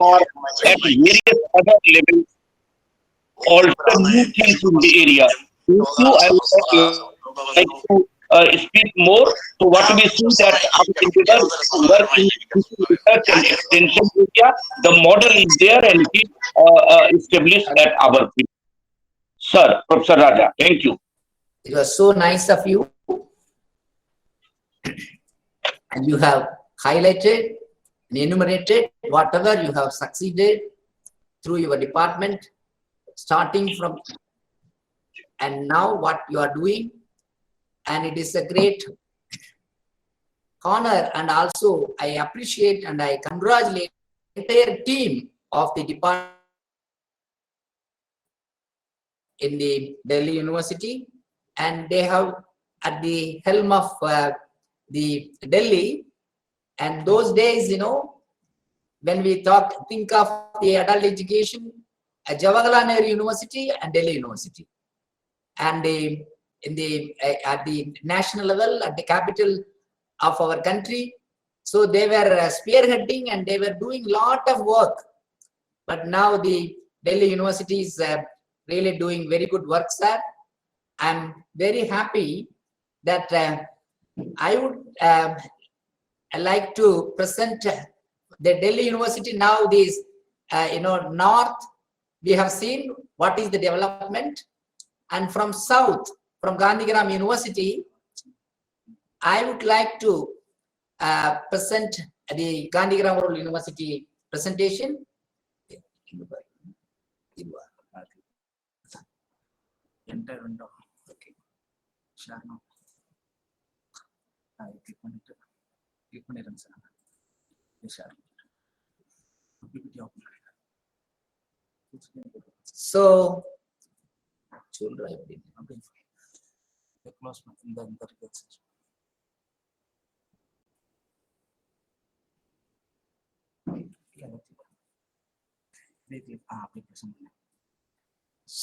or at various other levels alter new things in the area. Thank you. I would like to speak more. So what we see that our endeavor is to work in research and extension area. The model is there and it is established at our field. Sir, Professor Raja, thank you. It was so nice of you. And you have highlighted and enumerated whatever you have succeeded through your department, starting from and now what you are doing. And it is a great honor, and also I appreciate and I congratulate the entire team of the department in the Delhi University, and they have at the helm of the Delhi. And those days, you know, when we think of the adult education, Jawaharlal Nehru University and Delhi University, and at the national level, at the capital of our country, so they were spearheading and they were doing lot of work. But now the Delhi University is really doing very good work, sir. I'm very happy that I would like to present the Delhi University now. This north, we have seen what is the development, and from south, from Gandhigram University, I would like to present the Gandhigram Rural University presentation. Okay. So, so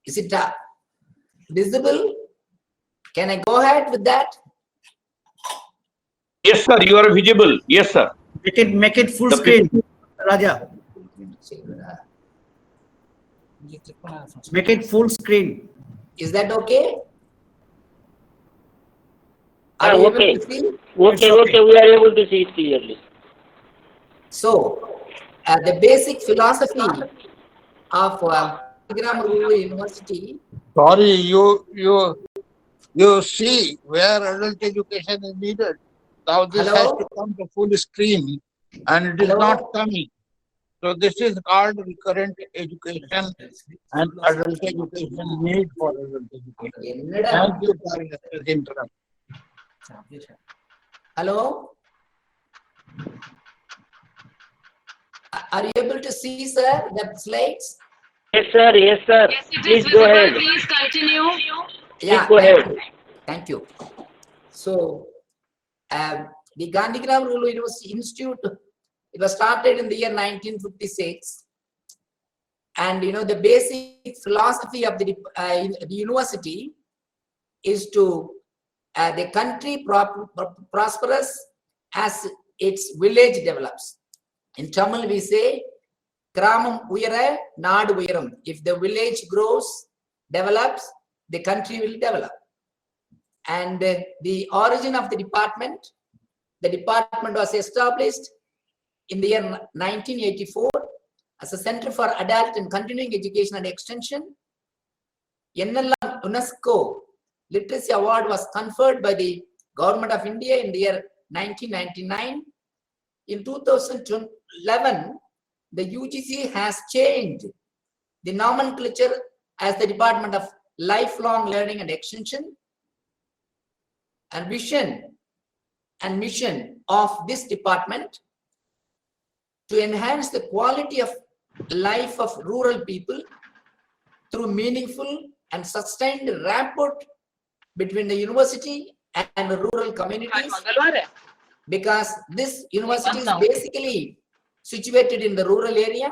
is it visible? Can I go ahead with that? Yes, sir. You are visible. Yes, sir. Make it full screen, Raja. Make it full screen. Is that okay? Okay. Okay, we are able to see it clearly. So, the basic philosophy of Gandhigram Rural University. Sorry, you see where adult education is needed. Now this has to come to full screen, and it is not coming. So this is called recurrent education and adult education need for adult education. Thank you for this interruption. Hello? Are you able to see, sir, the slides? Yes, sir. Yes, sir. Yes, it Please is go visible. ahead. Please continue. Yeah, go ahead. Thank you. So, the Gandhigram Rural University Institute, it was started in the year 1956. And, you know, the basic philosophy of the university is to the country prosperous as its village develops. In Tamil, we say, Gramam uyara, Naadu uyaram. If the village grows, develops, the country will develop. And the origin of the department was established in the year 1984 as a Center for Adult and Continuing Education and Extension. UNESCO Literacy Award was conferred by the Government of India in the year 1999. In 2011, the UGC has changed the nomenclature as the Department of Lifelong Learning and Extension, and vision and mission of this department to enhance the quality of life of rural people through meaningful and sustained rapport between the university and the rural communities, because this university is basically situated in the rural area,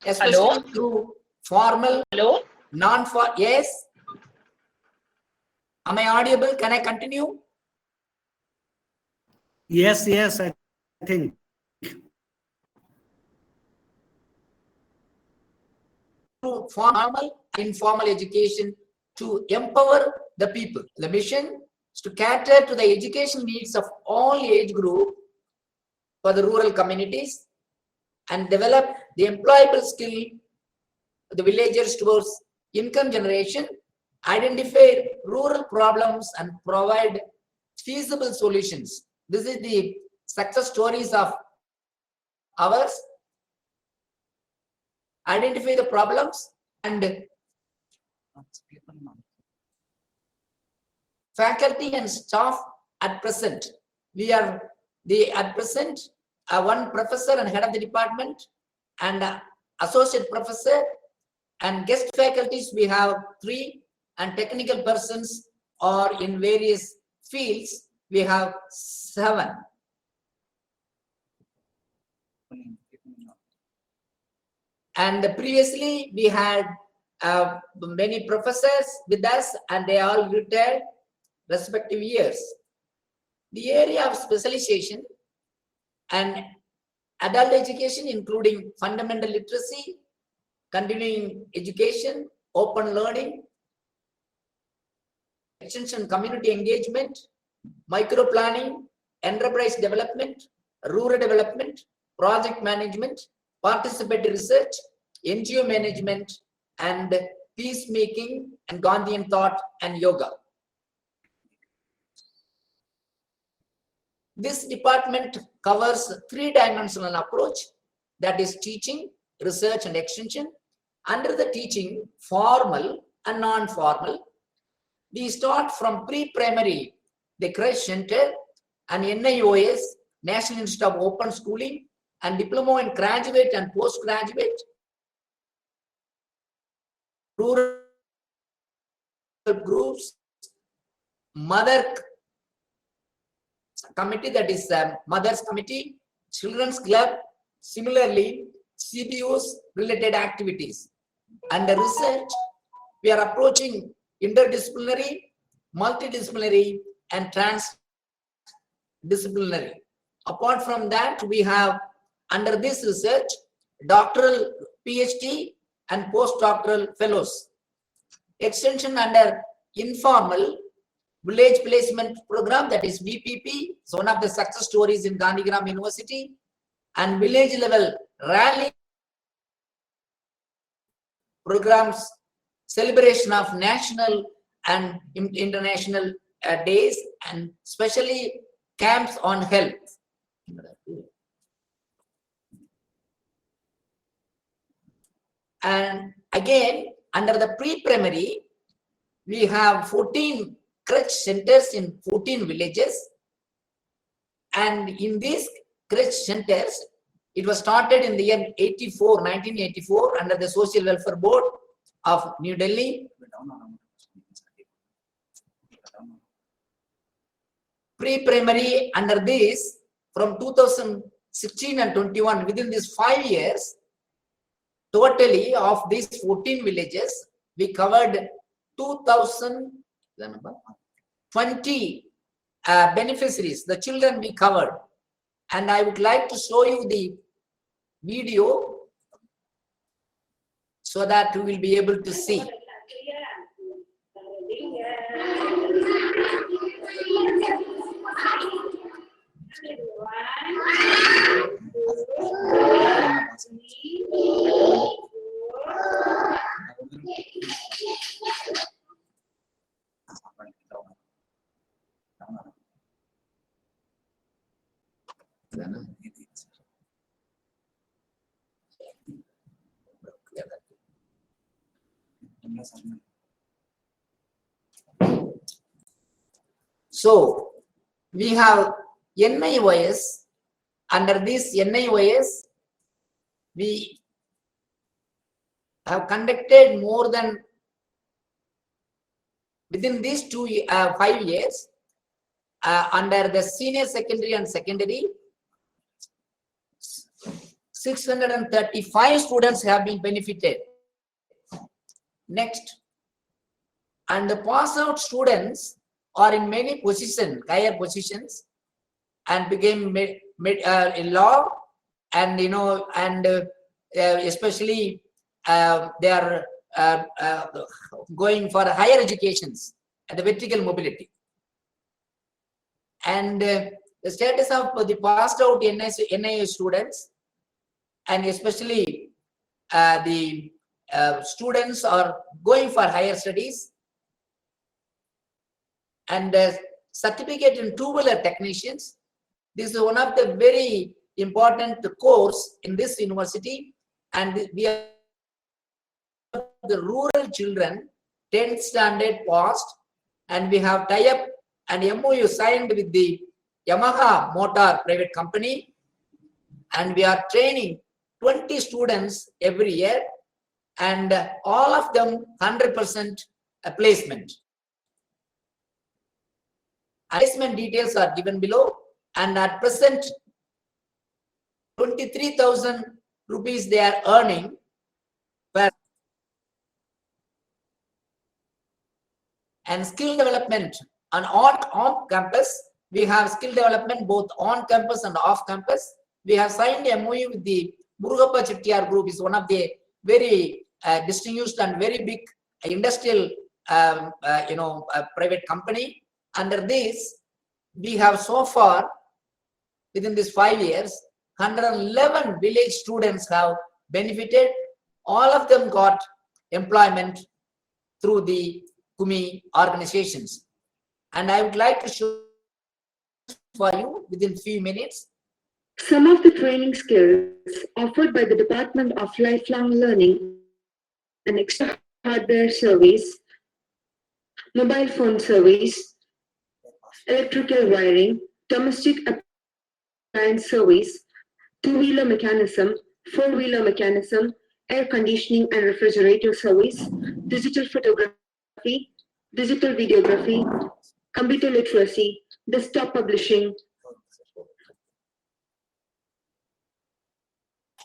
especially through formal, non-formal. Yes. Am I audible? Can I continue? Yes, I think. through formal and informal education to empower the people. The mission is to cater to the education needs of all age group for the rural communities and develop the employable skill of the villagers towards income generation, identify rural problems and provide feasible solutions. This is the success stories of ours. Identify the problems and faculty and staff at present. We are at present one professor and head of the department and associate professor, and guest faculties we have 3, and technical persons or in various fields we have 7. And previously we had many professors with us and they all retired respective years. The area of specialization and adult education including fundamental literacy, continuing education, open learning, extension community engagement, micro planning, enterprise development, rural development, project management, participatory research, NGO management, and peacemaking and Gandhian thought and yoga. This department covers 3-dimensional approach, that is teaching, research and extension. Under the teaching, formal and non-formal, we start from pre-primary, the creche center, and NIOS, National Institute of Open Schooling, and diploma in graduate and postgraduate, rural groups, mother committee, that is mothers committee, children's club, similarly CBUs related activities. And the research, we are approaching interdisciplinary, multidisciplinary and transdisciplinary. Apart from that, we have under this research doctoral PhD and postdoctoral fellows. Extension under informal village placement program, that is VPP, is one of the success stories in Gandhigram University, and village level rally programs, celebration of national and international days, and especially camps on health. And again, under the pre-primary, we have 14 crèche centers in 14 villages. And in these crèche centers, it was started in the year 1984, under the Social Welfare Board of New Delhi. Pre-primary under this, from 2016 and 21, within these 5 years, totally of these 14 villages, we covered 2020 beneficiaries, the children we covered. And I would like to show you the video so that you will be able to see. So we have NIOS. Under this NIOS, we have conducted more than, within these 5 years, under the senior secondary and secondary, 635 students have been benefited. Next, and the pass out students are in many positions, higher positions, and became in law, and especially they are going for higher educations and the vertical mobility. And the status of the passed out NIU students, and especially the students are going for higher studies, and certificate in two-wheeler technicians. This is one of the very important course in this university, and we are the rural children 10th standard passed, and we have tie-up and MOU signed with the Yamaha Motor private company, and we are training 20 students every year, and all of them 100% placement. Placement details are given below, and at present 23,000 rupees they are earning per. And skill development on campus, we have skill development both on campus and off campus. We have signed a MOU with the Murugappa Chettiar Group, is one of the very distinguished and very big industrial private company. Under this, we have so far within these 5 years 111 village students have benefited. All of them got employment through the KUMI organizations, and I would like to show for you within few minutes some of the training skills offered by the Department of Lifelong Learning and Extra Hardware Service, Mobile Phone Service, Electrical Wiring, Domestic Appliance Service, Two-Wheeler Mechanism, Four-Wheeler Mechanism, Air Conditioning and Refrigerator Service, Digital Photography, Digital Videography, Computer Literacy, Desktop Publishing.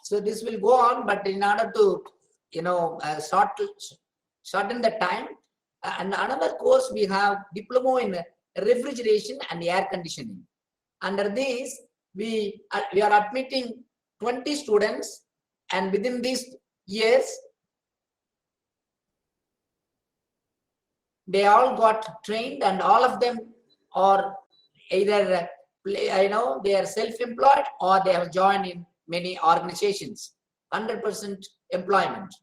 So this will go on, but in order to shorten the time, and another course we have diploma in refrigeration and air conditioning. Under this, we are admitting 20 students, and within these years they all got trained, and all of them are either they are self-employed or they have joined in many organizations. 100% employment.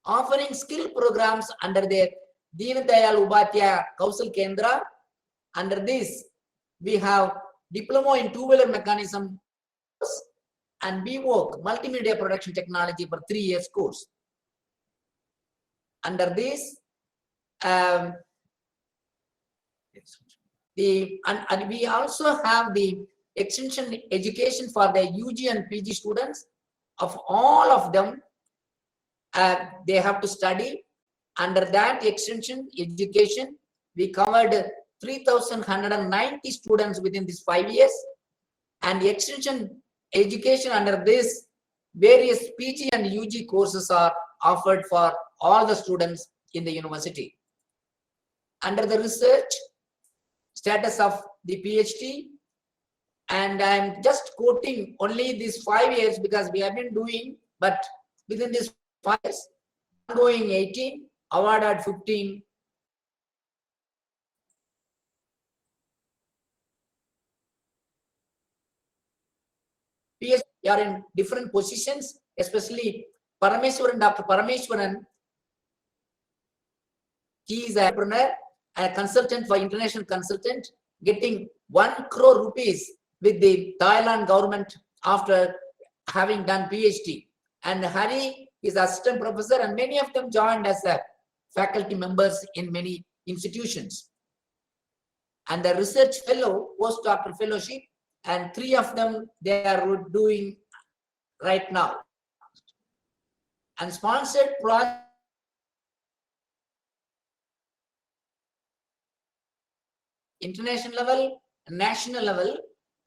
Offering skill programs under the Deen Dayal Upadhyaya Kaushal Kendra. Under this, we have diploma in two-wheeler mechanism and BWOC multimedia production technology for 3 years course. Under this, we also have the extension education for the UG and PG students. Of all of them, they have to study. Under that extension education, we covered 3,190 students within these 5 years, and the extension education under this, various PG and UG courses are offered for all the students in the university. Under the research status of the PhD, and I'm just quoting only these 5 years because we have been doing, but within these 5 years, ongoing 18, awarded 15. PhD are in different positions, especially Parameswaran, Dr. Parameswaran. He is an entrepreneur, a consultant for international consultant, getting 1 crore rupees with the Thailand government after having done PhD. And Hari is assistant professor, and many of them joined as faculty members in many institutions. And the research fellow, postdoctoral fellowship, and 3 of them they are doing right now. And sponsored project international level, national level.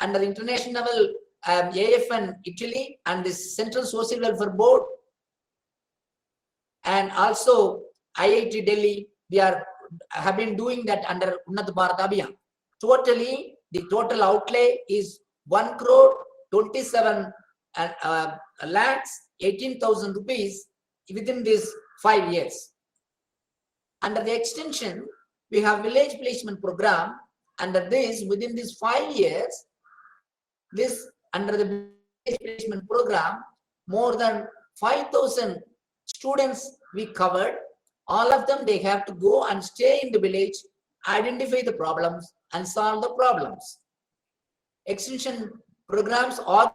Under international level, AFN Italy and the Central Social Welfare Board, and also IIT Delhi, we have been doing that under Unnat Bharat Abhiyan. Totally, the total outlay is 1 crore 27 lakhs 18,000 rupees within these 5 years. Under the extension, we have village placement program. Under this, within these 5 years, this under the village placement program, more than 5,000 students we covered. All of them, they have to go and stay in the village, identify the problems and solve the problems. Extension programs are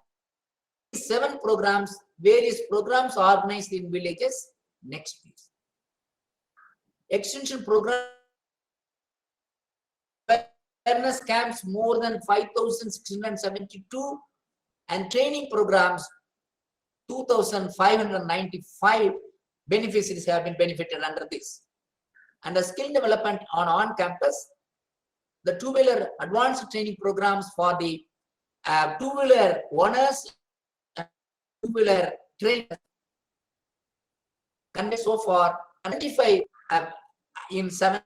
7 programs, various programs organized in villages. Next, please. Extension program awareness camps more than 5,672 and training programs 2,595 beneficiaries have been benefited under this. Under skill development on campus, the two-wheeler advanced training programs for the two-wheeler owners and two-wheeler trainers conducted so far 25 in 7.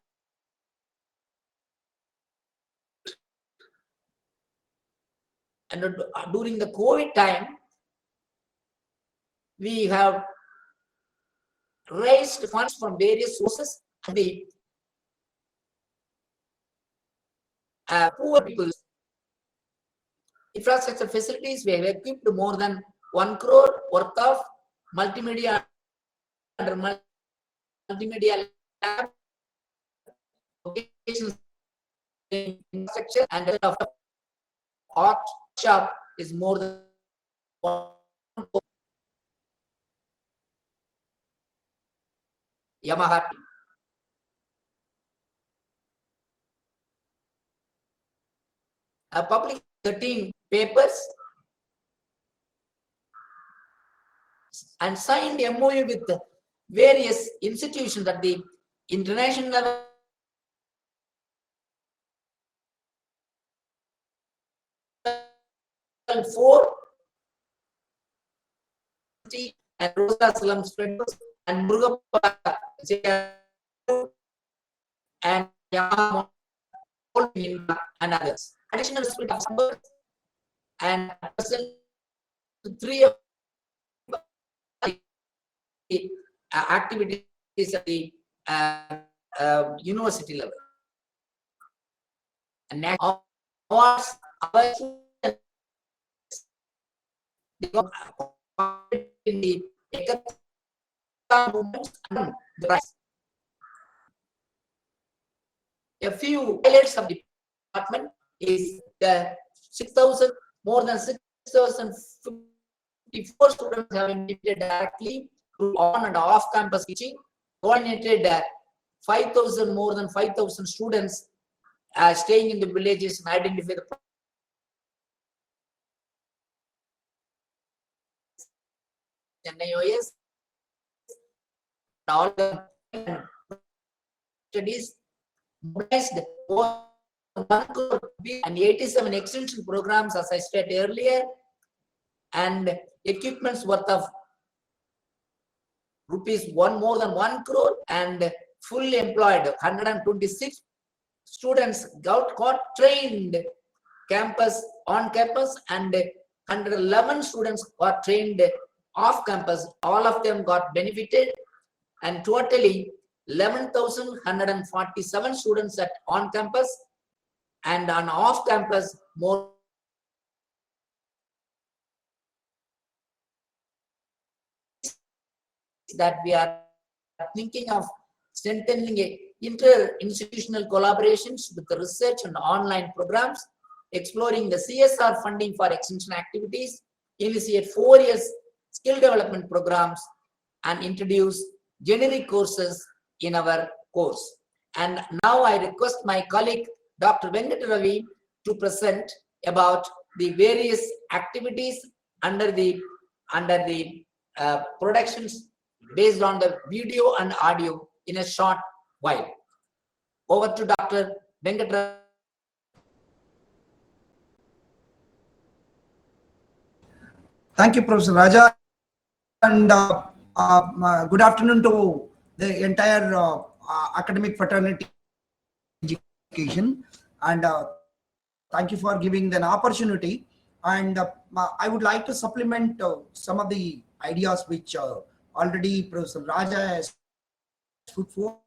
And during the COVID time, we have raised funds from various sources. The poor people infrastructure facilities, we have equipped more than 1 crore worth of multimedia lab, infrastructure, and of art shop is more than 1 crore. Yamaha. Public 13 papers and signed MOU with various institutions at the international level. Four and Rosa Salam and Murugappa and Yamaha and others. Additional split of numbers and 3 of activities at the university level. And now awards in the movements and the prize. A few highlights of the department is the 6,000, more than 6,054 students have been admitted directly through on and off campus teaching, coordinated 5,000, more than 5,000 students staying in the villages and identify the NIOS, all the studies mobilized and 87 extension programs, as I stated earlier, and equipments worth of rupees more than 1 crore, and fully employed 126 students got trained on campus, and 111 students got trained off campus. All of them got benefited, and totally 11,147 students at on campus, and on off campus more that we are thinking of strengthening inter-institutional collaborations with the research and online programs, exploring the CSR funding for extension activities, initiate 4 years skill development programs, and introduce generic courses in our course. And now I request my colleague Dr. Venkat Ravi to present about the various activities under the productions based on the video and audio in a short while. Over to Dr. Venkat Ravi. Thank you, Professor Raja, and good afternoon to the entire academic fraternity education, and thank you for giving an opportunity And I would like to supplement some of the ideas which already Professor Raja has put forward.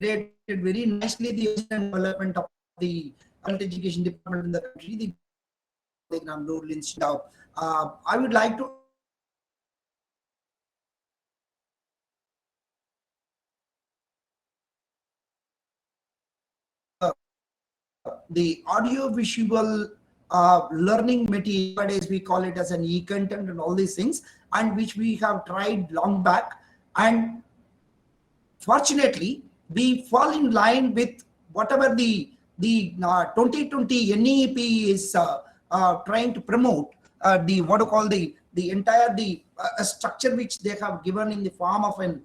Narrated very nicely the origin and development of the adult education department in the country, the Gandhigram Rural Institute. I would like to add the audio visual learning material. Nowadays we call it as an e-content and all these things, and which we have tried long back, and fortunately we fall in line with whatever the 2020 NEP is trying to promote, the what to call the entire structure which they have given in the form of an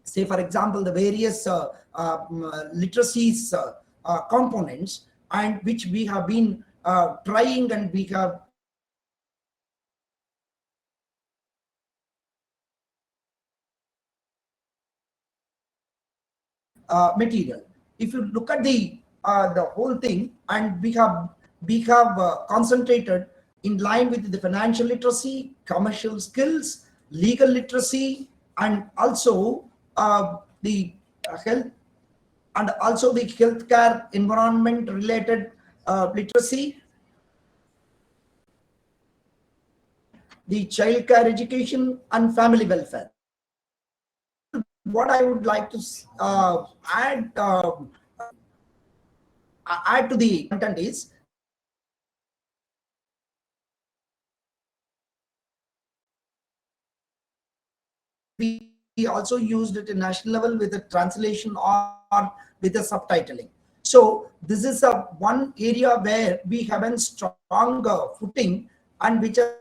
say for example the various literacies components, and which we have been trying, and we have material. If you look at the whole thing, and we have concentrated in line with the financial literacy, commercial skills, legal literacy, and also the health, and also the healthcare environment related literacy, the child care education, and family welfare. What I would like to add add to the content is we also used it at national level with a translation or with a subtitling. So this is a one area where we have a strong footing, and which has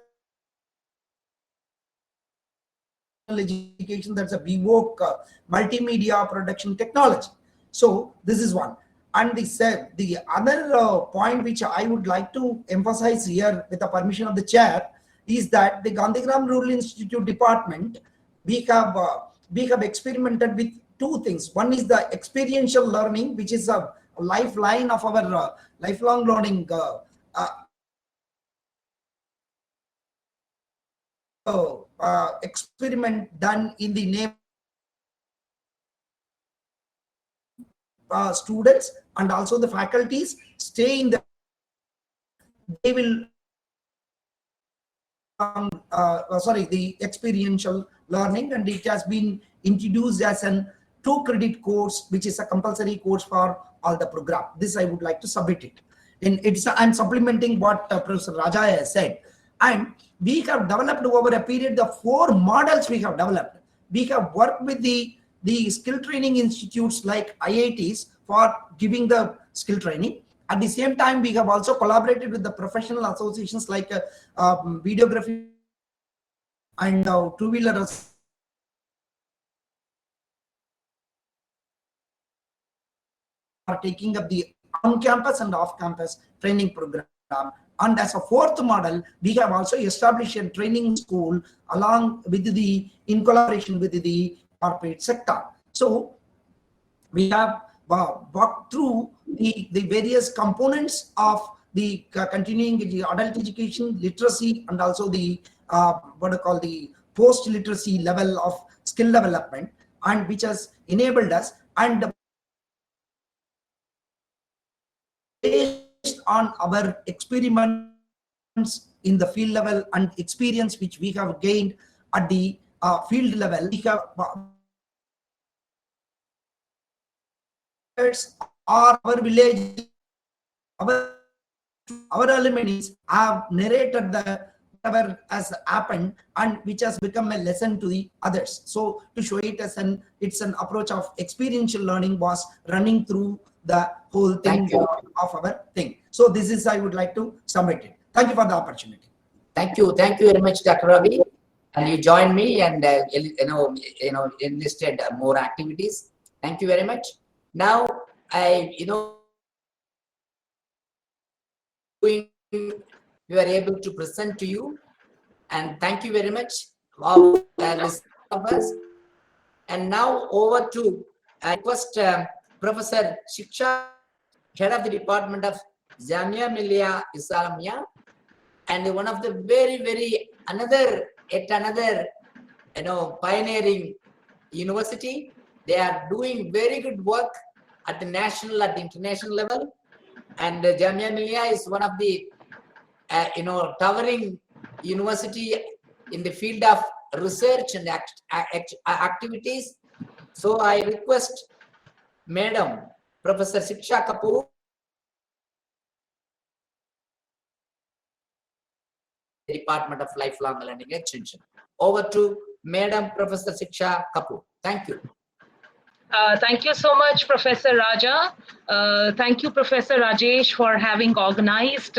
education, that's a BVOC multimedia production technology. So this is one. And the other point which I would like to emphasize here, with the permission of the chair, is that the Gandhigram Rural Institute department, we have experimented with two things. One is the experiential learning, which is a lifeline of our lifelong learning experiment done in the name students and also the faculties stay in the, they will the experiential learning, and it has been introduced as an 2-credit course, which is a compulsory course for all the program. This I would like to submit it. I'm supplementing what Professor Raja has said. And we have developed over a period of 4 models we have developed. We have worked with the skill training institutes like IITs for giving the skill training. At the same time, we have also collaborated with the professional associations like videography and two-wheeler are taking up the on-campus and off-campus training program. And as a 4th model, we have also established a training school along with in collaboration with the corporate sector. So we have walked through the various components of the continuing adult education, literacy, and also the what I call the post-literacy level of skill development, and which has enabled us, and based on our experiments in the field level and experience which we have gained at the field level, we have our village, our alumni have narrated the whatever has happened, and which has become a lesson to the others. So to show it as it's an approach of experiential learning was running through the whole thing of our thing. So this is, I would like to submit it. Thank you for the opportunity. Thank you very much, Dr. Ravi. And you joined me and enlisted more activities. Thank you very much. Now we were able to present to you, and thank you very much of us. And now over to I request Professor Shiksha, head of the Department of Jamia Millia Islamia, and one of the very another pioneering university. They are doing very good work at the national, at the international level, and Jamia Millia is one of the towering university in the field of research and activities. So I request Madam Professor Shiksha Kapoor, Department of Lifelong Learning Extension. Over to Madam Professor Shiksha Kapoor. Thank you. Thank you so much, Professor Raja. Thank you, Professor Rajesh, for having organized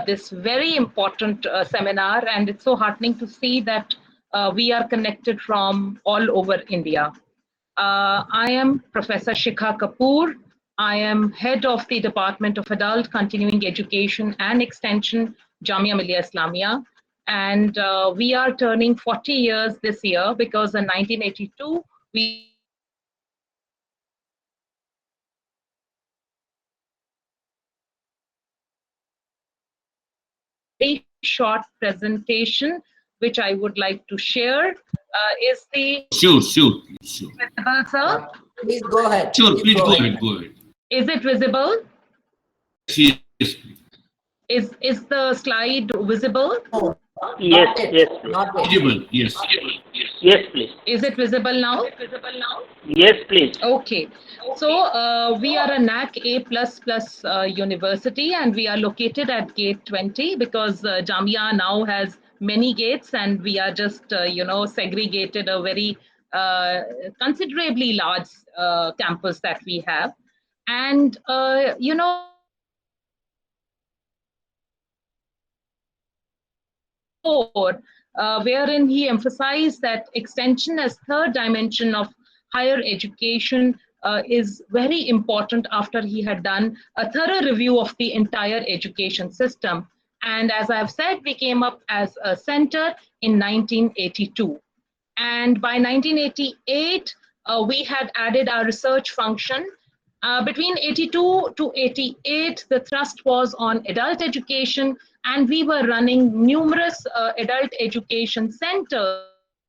this very important seminar. And it's so heartening to see that we are connected from all over India. I am Professor Shikha Kapoor. I am head of the Department of Adult Continuing Education and Extension, Jamia Millia Islamia. And we are turning 40 years this year because in 1982, we very short presentation, which I would like to share, is the... Sure. Visible, sir? Please go ahead. Sure, please go ahead. Is it visible? Yes. Is the slide visible? No, Yes, not yet, yes, not yet. Visible, yes. yes, please. Is it visible now? Yes, please. Okay. So we are a NAC A++ university, and we are located at gate 20 because Jamia now has many gates, and we are just segregated a very considerably large campus that we have. And wherein he emphasized that extension as third dimension of higher education is very important after he had done a thorough review of the entire education system. And as I've said, we came up as a center in 1982. And by 1988, we had added our research function. Between 82 to 88, the thrust was on adult education, and we were running numerous adult education centers,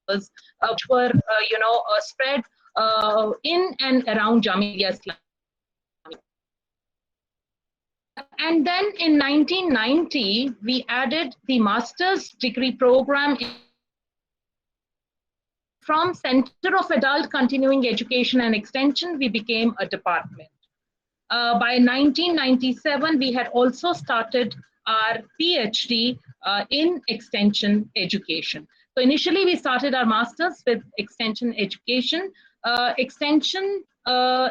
which were, spread in and around Jamia Islamia. And then in 1990, we added the master's degree program from Center of Adult Continuing Education and Extension. We became a department. By 1997, we had also started our PhD in extension education. So initially, we started our master's with extension education. Extension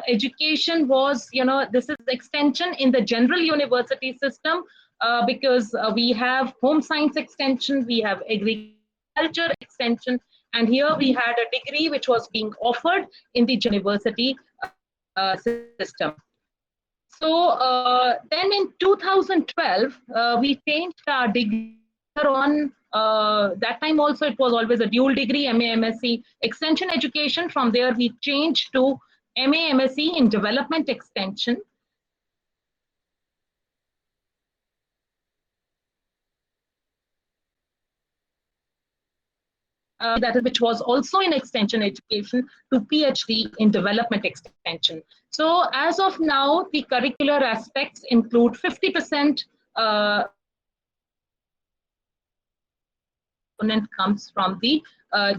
education was, this is extension in the general university system because we have home science extension, we have agriculture extension, and here we had a degree which was being offered in the university system. So then in 2012, we changed our degree on, that time also it was always a dual degree, MA, MSc, extension education. From there we changed to MA, MSc in development extension. That is, which was also in extension education, to PhD in development extension. So as of now, the curricular aspects include 50% comes from the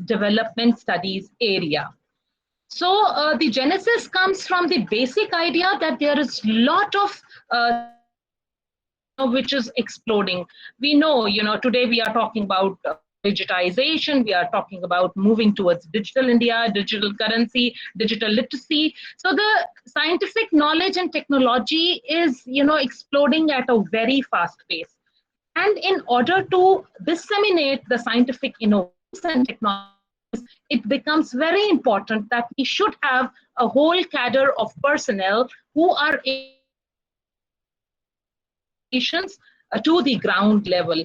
development studies area. So the genesis comes from the basic idea that there is a lot of which is exploding. We know, today we are talking about digitization, we are talking about moving towards digital India, digital currency, digital literacy. So the scientific knowledge and technology is, exploding at a very fast pace. And in order to disseminate the scientific innovations and technologies, it becomes very important that we should have a whole cadre of personnel who are to the ground level.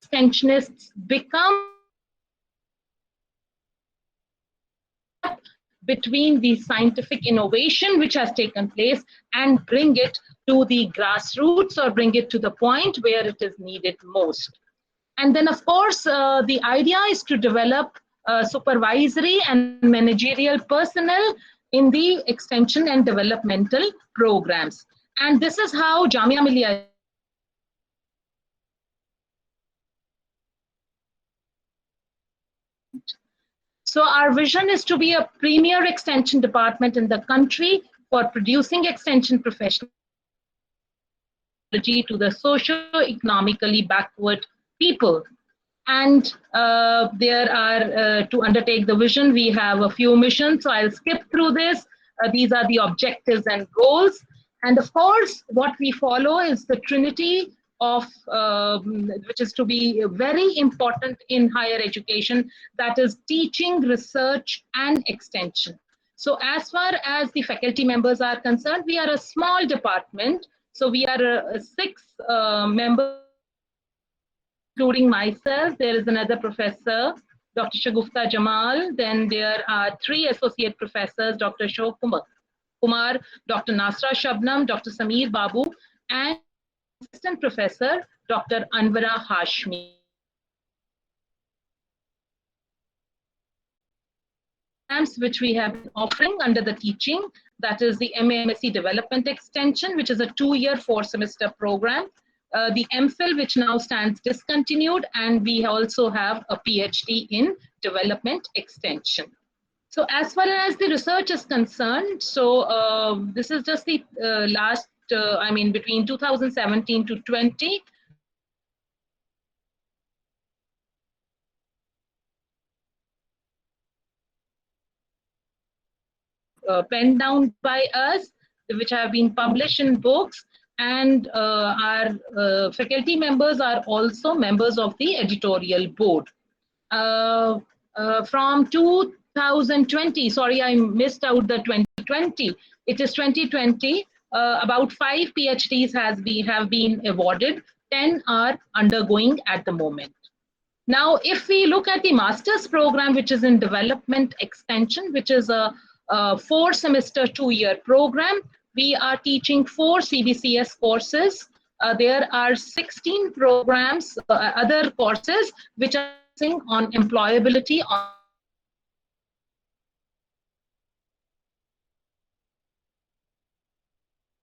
Extensionists become between the scientific innovation which has taken place and bring it to the grassroots or bring it to the point where it is needed most. And then, of course, the idea is to develop supervisory and managerial personnel in the extension and developmental programs. And this is how Jamia Millia So our vision is to be a premier extension department in the country for producing extension professionals to the socio-economically backward people. And there are, to undertake the vision, we have a few missions. So I'll skip through this. These are the objectives and goals. And of course, what we follow is the trinity of, which is to be very important in higher education, that is teaching, research, and extension. So as far as the faculty members are concerned, we are a small department. So we are 6 members, including myself. There is another professor, Dr. Shagufta Jamal. Then there are 3 associate professors, Dr. Ashok Kumar, Dr. Nasra Shabnam, Dr. Sameer Babu, and assistant professor, Dr. Anwara Hashmi. Which we have been offering under the teaching, that is the MA-MSc Development Extension, which is a 2-year 4-semester program. The MPhil, which now stands discontinued, and we also have a PhD in Development Extension. So as far as the research is concerned, so this is just the last, between 2017 to 20, penned down by us, which have been published in books, and our faculty members are also members of the editorial board. From 2020, sorry, I missed out the 2020. It is 2020. About 5 PhDs have been awarded. 10 are undergoing at the moment. Now, if we look at the master's program, which is in development extension, which is a 4-semester 2-year program, we are teaching 4 CBCS courses. There are 16 programs, other courses, which are on employability.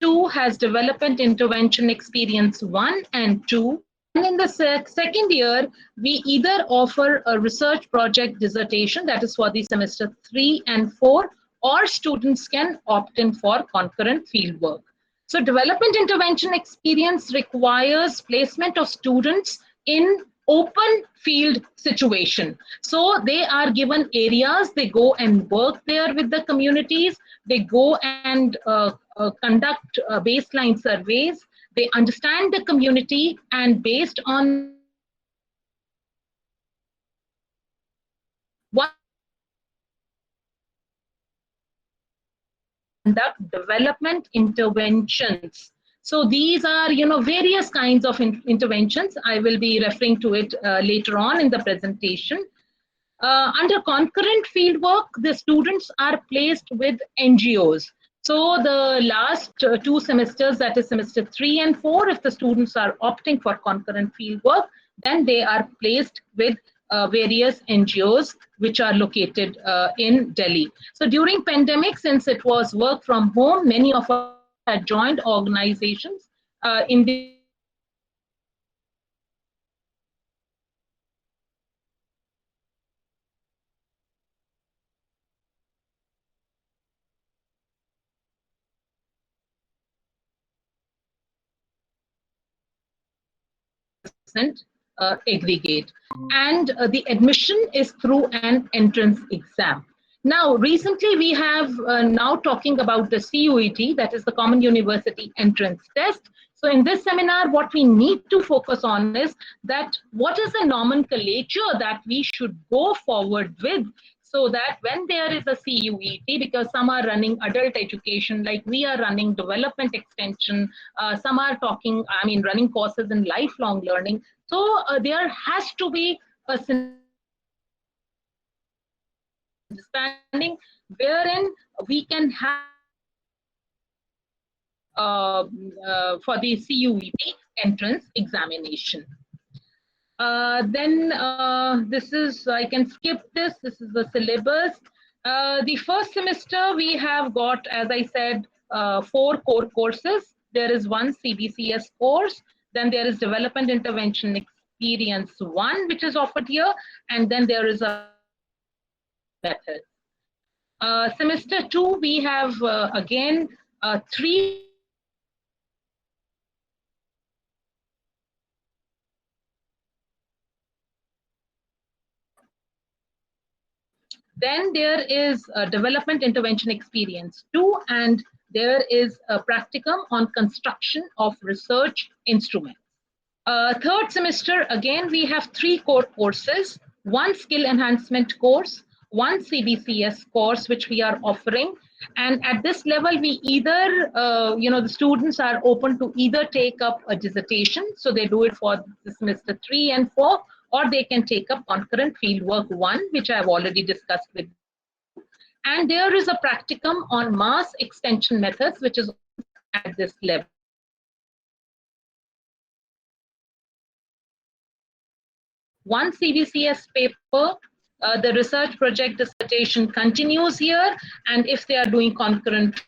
Two has development intervention experience 1 and 2. And in the second year, we either offer a research project dissertation, that is for the semester 3 and 4, or students can opt in for concurrent fieldwork. So development intervention experience requires placement of students in open field situation. So they are given areas, they go and work there with the communities, they go and conduct baseline surveys, they understand the community, and based on what conduct development interventions. So these are, various kinds of interventions. I will be referring to it later on in the presentation. Under concurrent fieldwork, the students are placed with NGOs. So the last 2 semesters, that is semester 3 and 4, if the students are opting for concurrent fieldwork, then they are placed with various NGOs which are located in Delhi. So during pandemic, since it was work from home, many of us had joined organizations in the aggregate, and the admission is through an entrance exam. Now, recently we have now talking about the CUET, that is the Common University Entrance Test. So in this seminar, what we need to focus on is that what is the nomenclature that we should go forward with, so that when there is a CUET, because some are running adult education, like we are running development extension, some are running courses in lifelong learning. So there has to be a understanding wherein we can have for the CUET entrance examination. Then this is, I can skip this. This is the syllabus. The first semester we have got, as I said, 4 core courses. There is one CBCS course. Then there is Development Intervention Experience 1, which is offered here. And then there is a method. Semester 2, we have again 3 Then there is a Development Intervention Experience 2, and there is a practicum on construction of research instruments. Third semester, again, we have 3 core courses, 1 skill enhancement course, 1 CBCS course, which we are offering. And at this level, we either, the students are open to either take up a dissertation, so they do it for the semester 3 and 4, or they can take up concurrent fieldwork 1, which I've already discussed with you. And there is a practicum on mass extension methods, which is at this level. One CBCS paper, the research project dissertation continues here, and if they are doing concurrent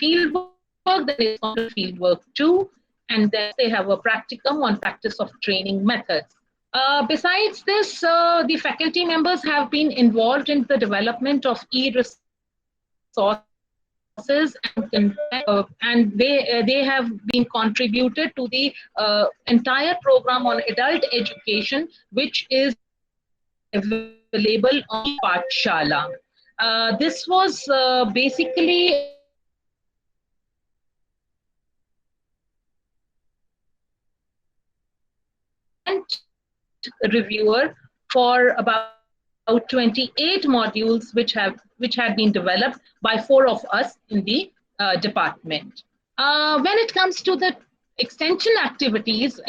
fieldwork, then it's concurrent fieldwork 2, and then they have a practicum on practice of training methods. Besides this, the faculty members have been involved in the development of e-resources, and they have been contributed to the entire program on adult education, which is available on Pathshala. This was basically reviewer for about 28 modules which had been developed by 4 of us in the department. When it comes to the extension activities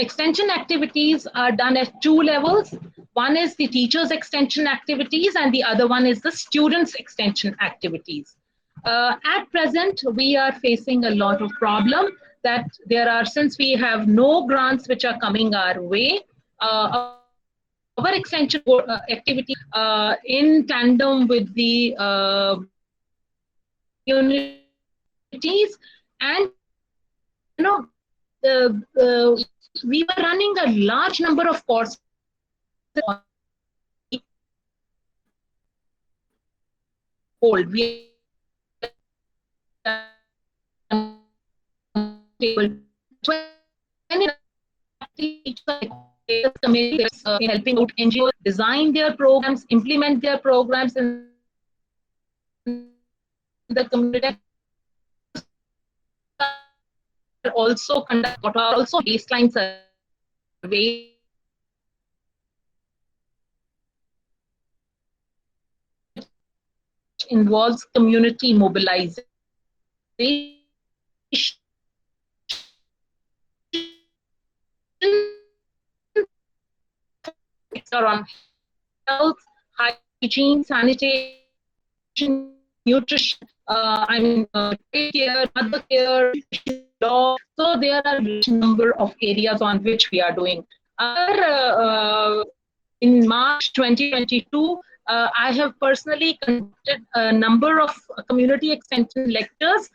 are done at 2 levels. One is the teachers' extension activities, and the other one is the students' extension activities. At present, we are facing a lot of problem that since we have no grants which are coming our way, our extension activity in tandem with the communities, and we were running a large number of courses hold. We helping out NGOs design their programs, implement their programs in the community. Also conduct baseline survey involves community mobilization on health, hygiene, sanitation, nutrition, care, mother care, law. So there are a number of areas on which we are doing. In March 2022, I have personally conducted a number of community extension lectures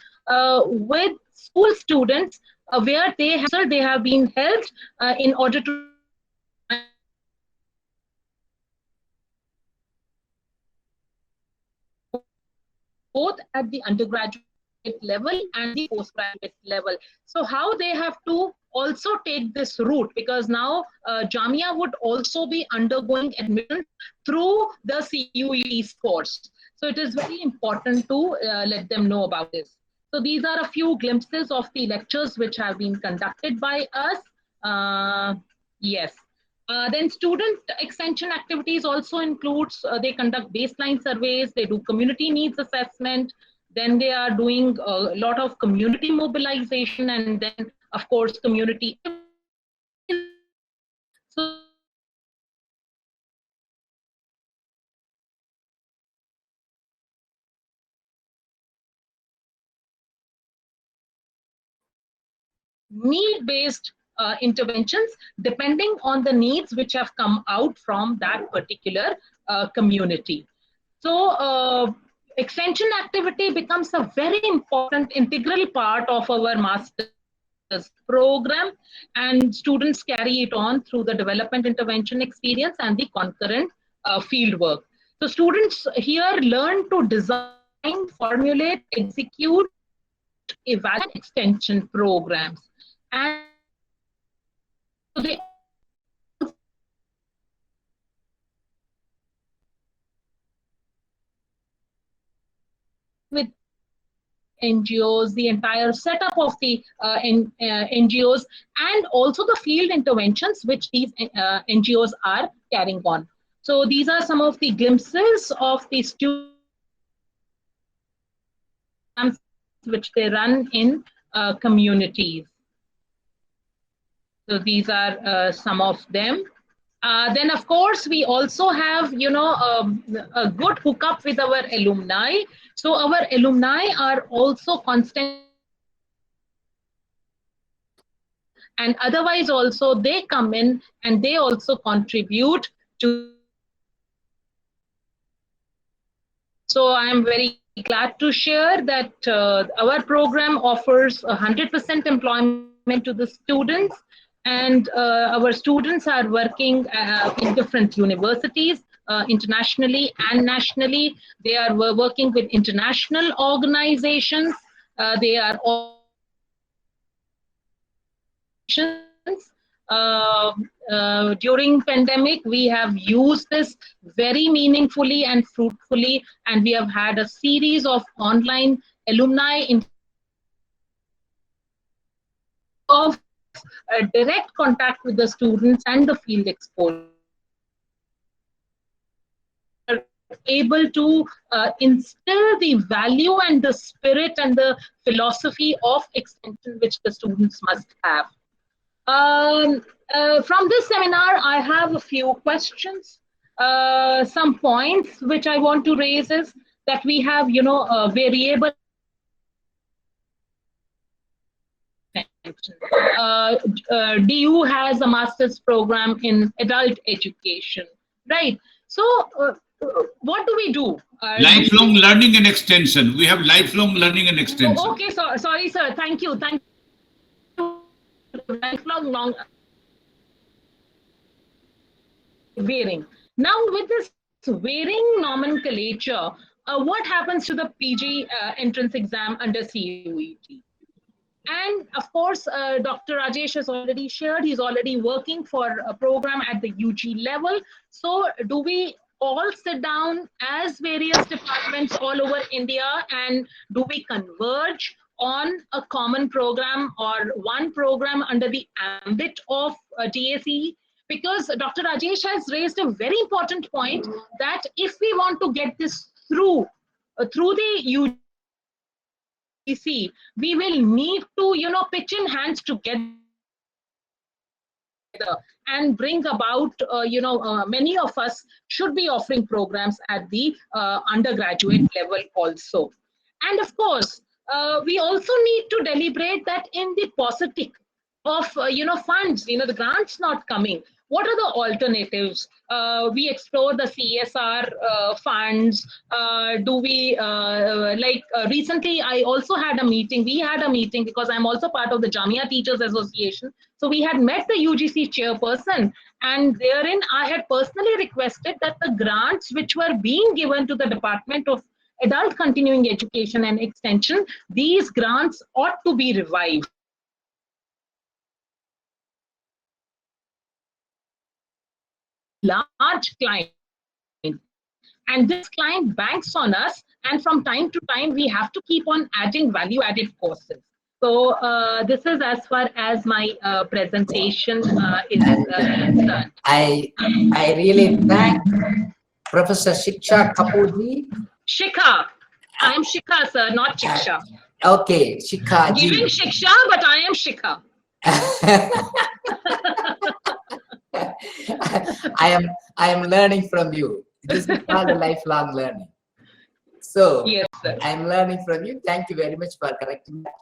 with school students where they have been helped in order to both at the undergraduate level and the postgraduate level. So how they have to also take this route, because now Jamia would also be undergoing admission through the CUET course. So it is very important to let them know about this. So these are a few glimpses of the lectures which have been conducted by us. Yes. Then student extension activities also includes, they conduct baseline surveys, they do community needs assessment, then they are doing a lot of community mobilization, and then of course community. So need-based interventions depending on the needs which have come out from that particular community. So extension activity becomes a very important integral part of our master's program, and students carry it on through the development intervention experience and the concurrent field work. So students here learn to design, formulate, execute, evaluate extension programs. And so they with NGOs, the entire setup of the NGOs, and also the field interventions which these NGOs are carrying on. So these are some of the glimpses of the students which they run in communities. So these are some of them. Then, of course, we also have, a good hookup with our alumni. So our alumni are also constant, and otherwise also they come in and they also contribute to. So I am very glad to share that our program offers 100% employment to the students, and our students are working in different universities, internationally and nationally. They are working with international organizations. They are all during pandemic, we have used this very meaningfully and fruitfully, and we have had a series of online alumni of direct contact with the students and the field exposure, able to instill the value and the spirit and the philosophy of extension which the students must have. From this seminar, I have a few questions. Some points which I want to raise is that we have, variable DU has a master's program in adult education, right? So what do we do? Lifelong learning and extension. We have lifelong learning and extension. Oh, okay, so, sorry, sir. Thank you. Thank you. Lifelong varying. Now, with this varying nomenclature, what happens to the PG entrance exam under CUET? And of course, Dr. Rajesh has already shared, he's already working for a program at the UG level. So do we all sit down as various departments all over India, and do we converge on a common program or one program under the ambit of DACE? Because Dr. Rajesh has raised a very important point that if we want to get this through the UGC, we will need to, pitch in hands together and bring about, many of us should be offering programs at the undergraduate level also. And of course, we also need to deliberate that in the paucity of, funds, the grants not coming. What are the alternatives? We explore the CSR funds. Do we, recently I also had a meeting, we had a meeting because I'm also part of the Jamia Teachers Association. So we had met the UGC chairperson, and therein I had personally requested that the grants which were being given to the Department of Adult Continuing Education and Extension, these grants ought to be revived. Large client, and this client banks on us, and from time to time we have to keep on adding value-added courses. So this is as far as my presentation is concerned. I really thank Professor Shiksha Kapoorji. Shikha, I am Shikha, sir, not Shiksha. Okay, Shikha ji. Giving Shiksha, but I am Shikha. I am learning from you. This is called a lifelong learning. So yes, sir. I am learning from you. Thank you very much for correcting that.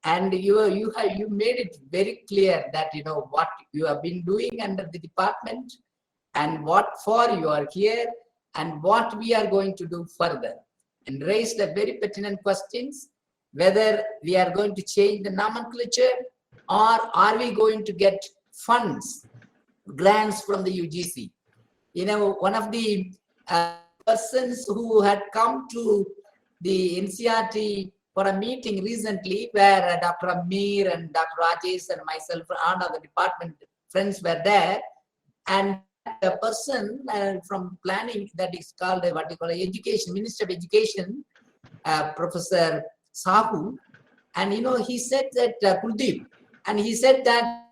and you made it very clear that what you have been doing under the department and what for you are here and what we are going to do further, and raised a very pertinent questions whether we are going to change the nomenclature or are we going to get funds, grants from the UGC. One of the persons who had come to the NCRT for a meeting recently where Dr. Amir and Dr. Rajesh and myself and other department friends were there, and the person from planning, that is called what you call education, Minister of Education, Professor Sahu, and he said that Kuldeep, and he said that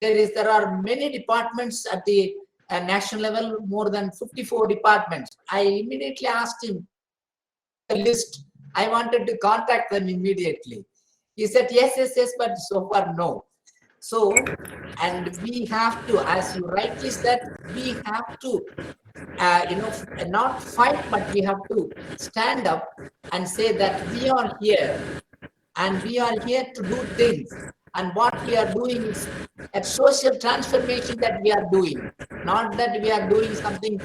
there are many departments at the national level, more than 54 departments. I immediately asked him a list. I wanted to contact them immediately. He said yes, but so far no. So, and we have to, as you rightly said, we have to not fight, but we have to stand up and say that we are here and we are here to do things, and what we are doing is a social transformation that we are doing, not that we are doing something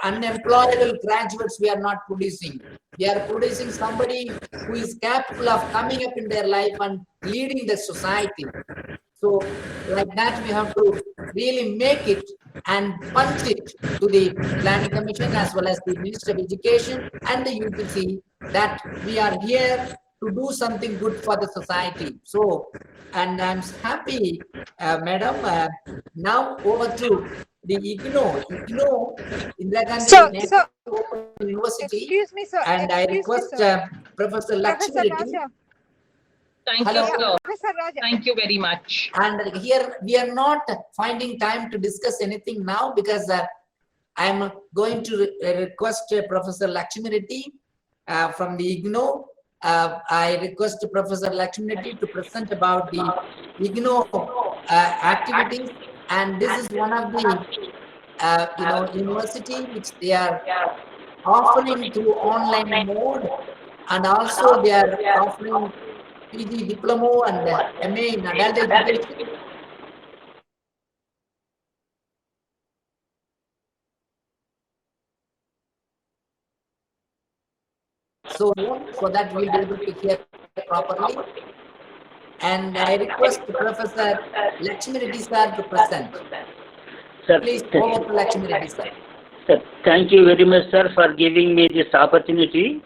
unemployable graduates we are not producing. We are producing somebody who is capable of coming up in their life and leading the society. So like that, we have to really make it and punch it to the Planning Commission as well as the Minister of Education and the UGC that we are here to do something good for the society. So, and I'm happy, Madam. Now over to the IGNO. IGNO, Indira Gandhi University. Excuse me, sir. And I request Professor Lakshmi. Thank Hello. you, sir. Professor Raja. Thank you very much. And here we are not finding time to discuss anything now because I am going to request Professor Lakshmi Reddy from the IGNO. I request Professor Lakshmi Reddy to present about the IGNO activities, and this is one of the university which they are offering through online mode, and also they are offering PG diploma and MA in adult education. So that we'll be able to hear properly. And I request Professor Lakshmi Reddy sir to present. Sir, Please over to Lakshmi Reddy sir. sir, thank you very much, sir, for giving me this opportunity.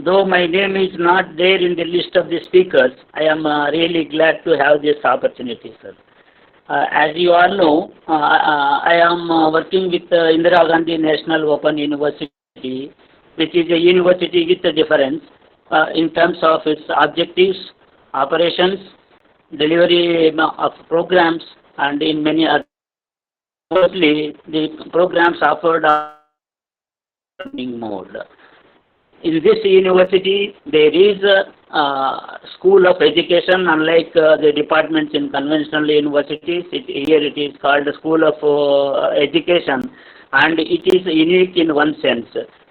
Though my name is not there in the list of the speakers, I am really glad to have this opportunity, sir. As you all know, I am working with Indira Gandhi National Open University, which is a university with a difference in terms of its objectives, operations, delivery of programs, and in many other. Mostly, the programs offered are learning mode. In this university, there is a school of education, unlike the departments in conventional universities. Here it is called the School of Education, and it is unique in one sense.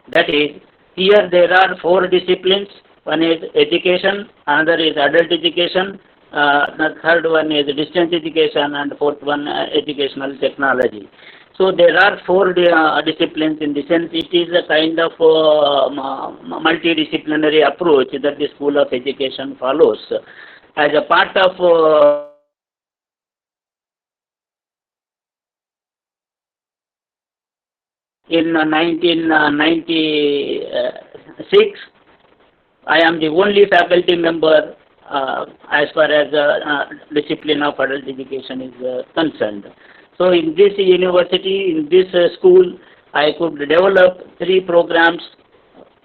That is, here there are 4 disciplines. One is education, another is adult education, the third one is distance education, and the fourth one educational technology. So there are 4 disciplines. In the sense, it is a kind of multidisciplinary approach that the School of Education follows. As a part of in 1996, I am the only faculty member as far as discipline of adult education is concerned. So in this university, in this school, I could develop 3 programs.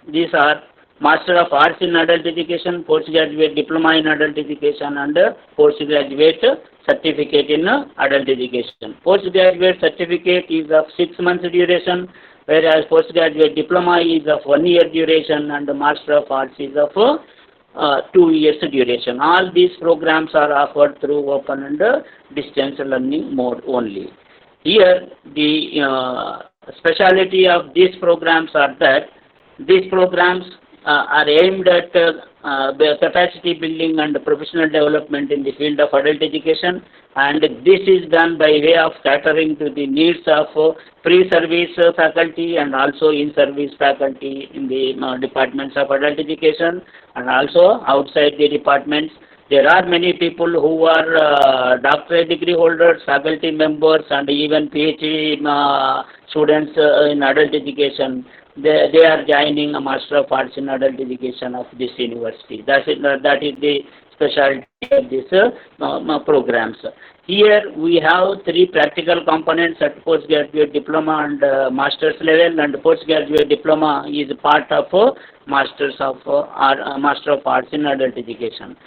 These are Master of Arts in Adult Education, Postgraduate Diploma in Adult Education, and Postgraduate Certificate in Adult Education. Postgraduate Certificate is of 6 months duration, whereas Postgraduate Diploma is of 1 year duration, and the Master of Arts is of 2 years duration. All these programs are offered through open and distance learning mode only. Here, the speciality of these programs are that these programs are aimed at capacity building and professional development in the field of adult education, and this is done by way of catering to the needs of pre-service faculty and also in-service faculty in the departments of adult education and also outside the departments. There are many people who are doctorate degree holders, faculty members, and even PhD students in adult education. They are joining a Master of Arts in Adult Education of this university. That is the specialty of these programs. Here we have three practical components at postgraduate diploma and master's level, and postgraduate diploma is part of Master of Arts in Adult Education.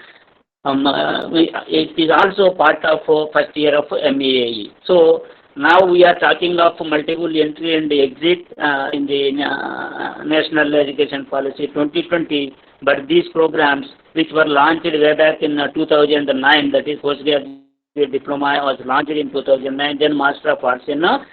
It is also part of first year of MAE. So now we are talking of multiple entry and exit in the National Education Policy 2020, but these programs which were launched way back in 2009, that is postgraduate diploma was launched in 2009, then Master of Arts in have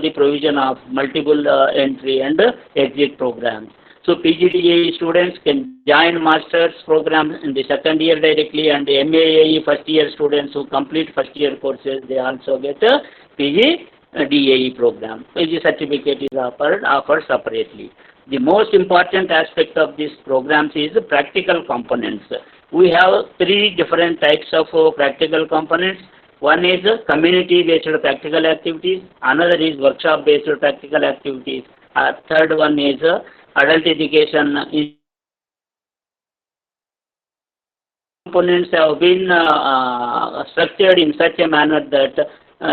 the provision of multiple entry and exit programs. So PGDAE students can join master's program in the second year directly, and the MAE first year students who complete first year courses, they also get a PGDAE program. PG certificate is offered separately. The most important aspect of these programs is practical components. We have three different types of practical components. One is community-based practical activities, another is workshop-based practical activities, third one is adult education. Components have been structured in such a manner that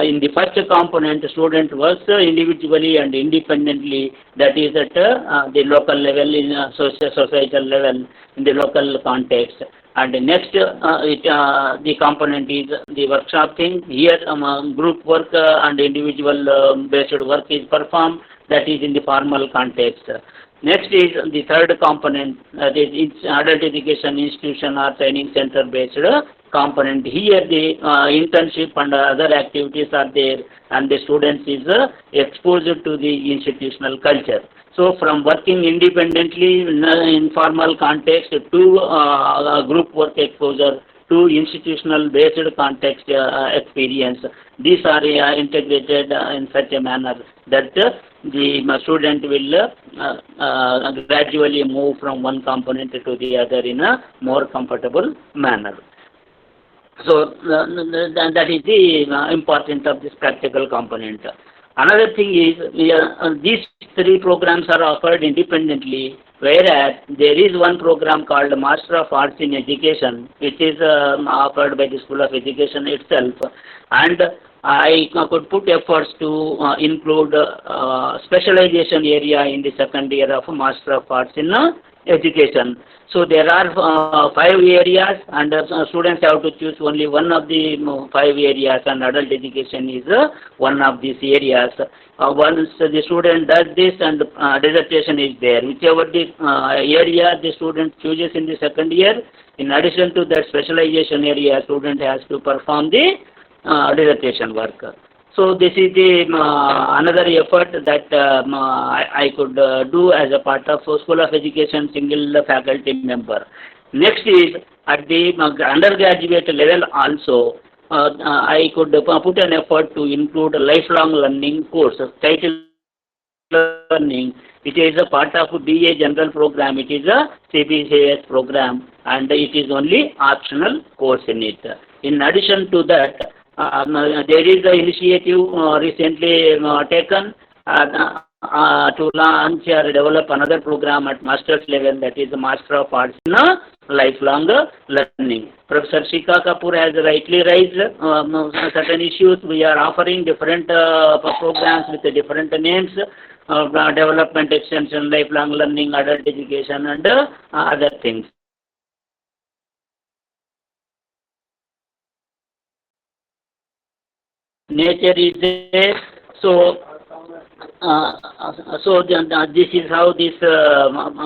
in the first component, student works individually and independently, that is at the local level, in societal level, in the local context. And next, the component is the workshop thing. Here, group work and individual based work is performed, that is in the formal context. Next is the third component, that is its adult education institution or training center based component. Here the internship and other activities are there, and the students is exposed to the institutional culture. So from working independently in formal context to group work exposure to institutional based context experience, these are integrated in such a manner that the student will gradually move from one component to the other in a more comfortable manner. So that is the importance of this practical component. Another thing is these three programs are offered independently, whereas there is one program called Master of Arts in Education, which is offered by the School of Education itself, and I could put efforts to include specialization area in the second year of Master of Arts in Education. So there are 5 areas, and students have to choose only one of the 5 areas, and adult education is one of these areas. Once the student does this, and dissertation is there, whichever the area the student chooses in the second year, in addition to that specialization area, student has to perform the dissertation work. So this is the another effort that I could do as a part of School of Education single faculty member. Next is at the undergraduate level also, I could put an effort to include lifelong learning course, title learning. It is a part of BA General program. It is a CBCS program, and it is only optional course in it. In addition to that, there is an initiative recently taken to launch or develop another program at master's level, that is the Master of Arts in Lifelong Learning. Professor Shika Kapoor has rightly raised certain issues. We are offering different programs with different names, development extension, lifelong learning, adult education, and other things. Nature is there, so this is how these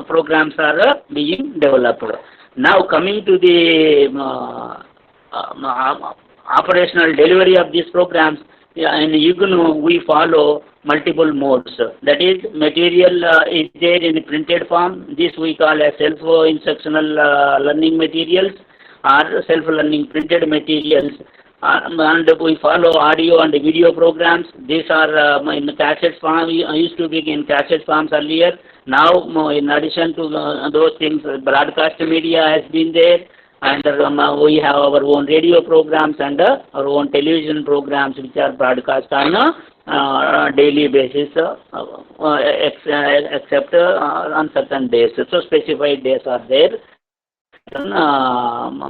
programs are being developed. Now coming to the operational delivery of these programs, Yeah, in IGNU we follow multiple modes. That is, material is there in printed form. This we call as self-instructional learning materials or self-learning printed materials. And we follow audio and video programs. These are in cassette form. Used to be in cassette forms earlier. Now, in addition to those things, broadcast media has been there, and we have our own radio programs and our own television programs which are broadcast on a daily basis, except on certain days. So specified days are there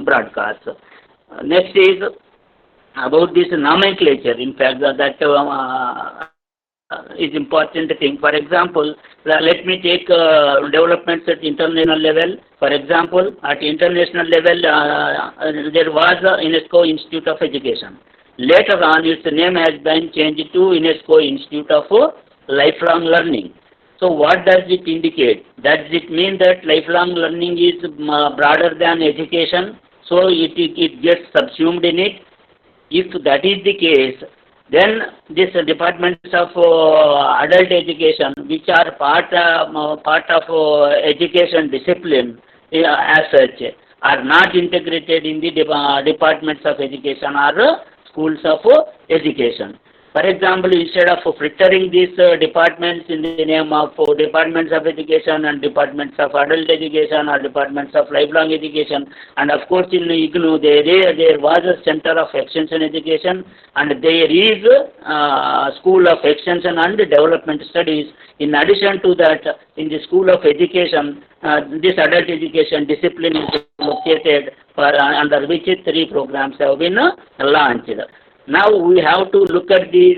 broadcast. Next is about this nomenclature. In fact, that is important thing. For example, let me take developments at international level. For example, at international level, there was a UNESCO Institute of Education. Later on, its name has been changed to UNESCO Institute of Lifelong Learning. So what does it indicate? Does it mean that lifelong learning is broader than education? So it gets subsumed in it? If that is the case, then these departments of adult education, which are part of education discipline as such, are not integrated in the departments of education or schools of education. For example, instead of filtering these departments in the name of departments of education and departments of adult education or departments of lifelong education, and of course in IGNU there was a center of extension education, and there is school of extension and development studies. In addition to that, in the school of education, this adult education discipline is located under which 3 programs have been launched. Now we have to look at this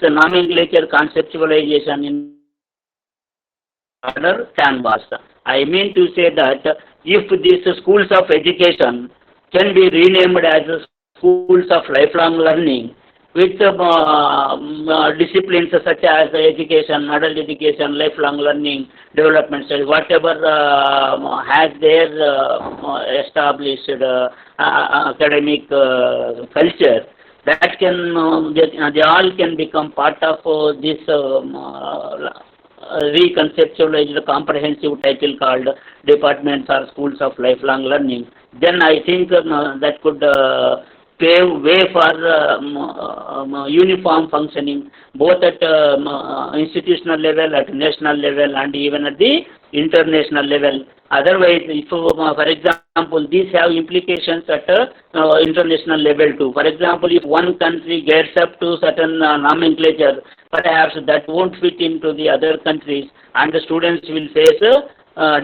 nomenclature conceptualization in other canvas. I mean to say that if these schools of education can be renamed as schools of lifelong learning with disciplines such as education, adult education, lifelong learning, development studies, whatever has their established academic culture, that can they all can become part of this reconceptualized comprehensive title called Departments or Schools of Lifelong Learning. Then I think that could pave way for uniform functioning both at institutional level, at national level, and even at the international level. Otherwise, if, for example, these have implications at international level too. For example, if one country gets up to certain nomenclature, perhaps that won't fit into the other countries, and the students will face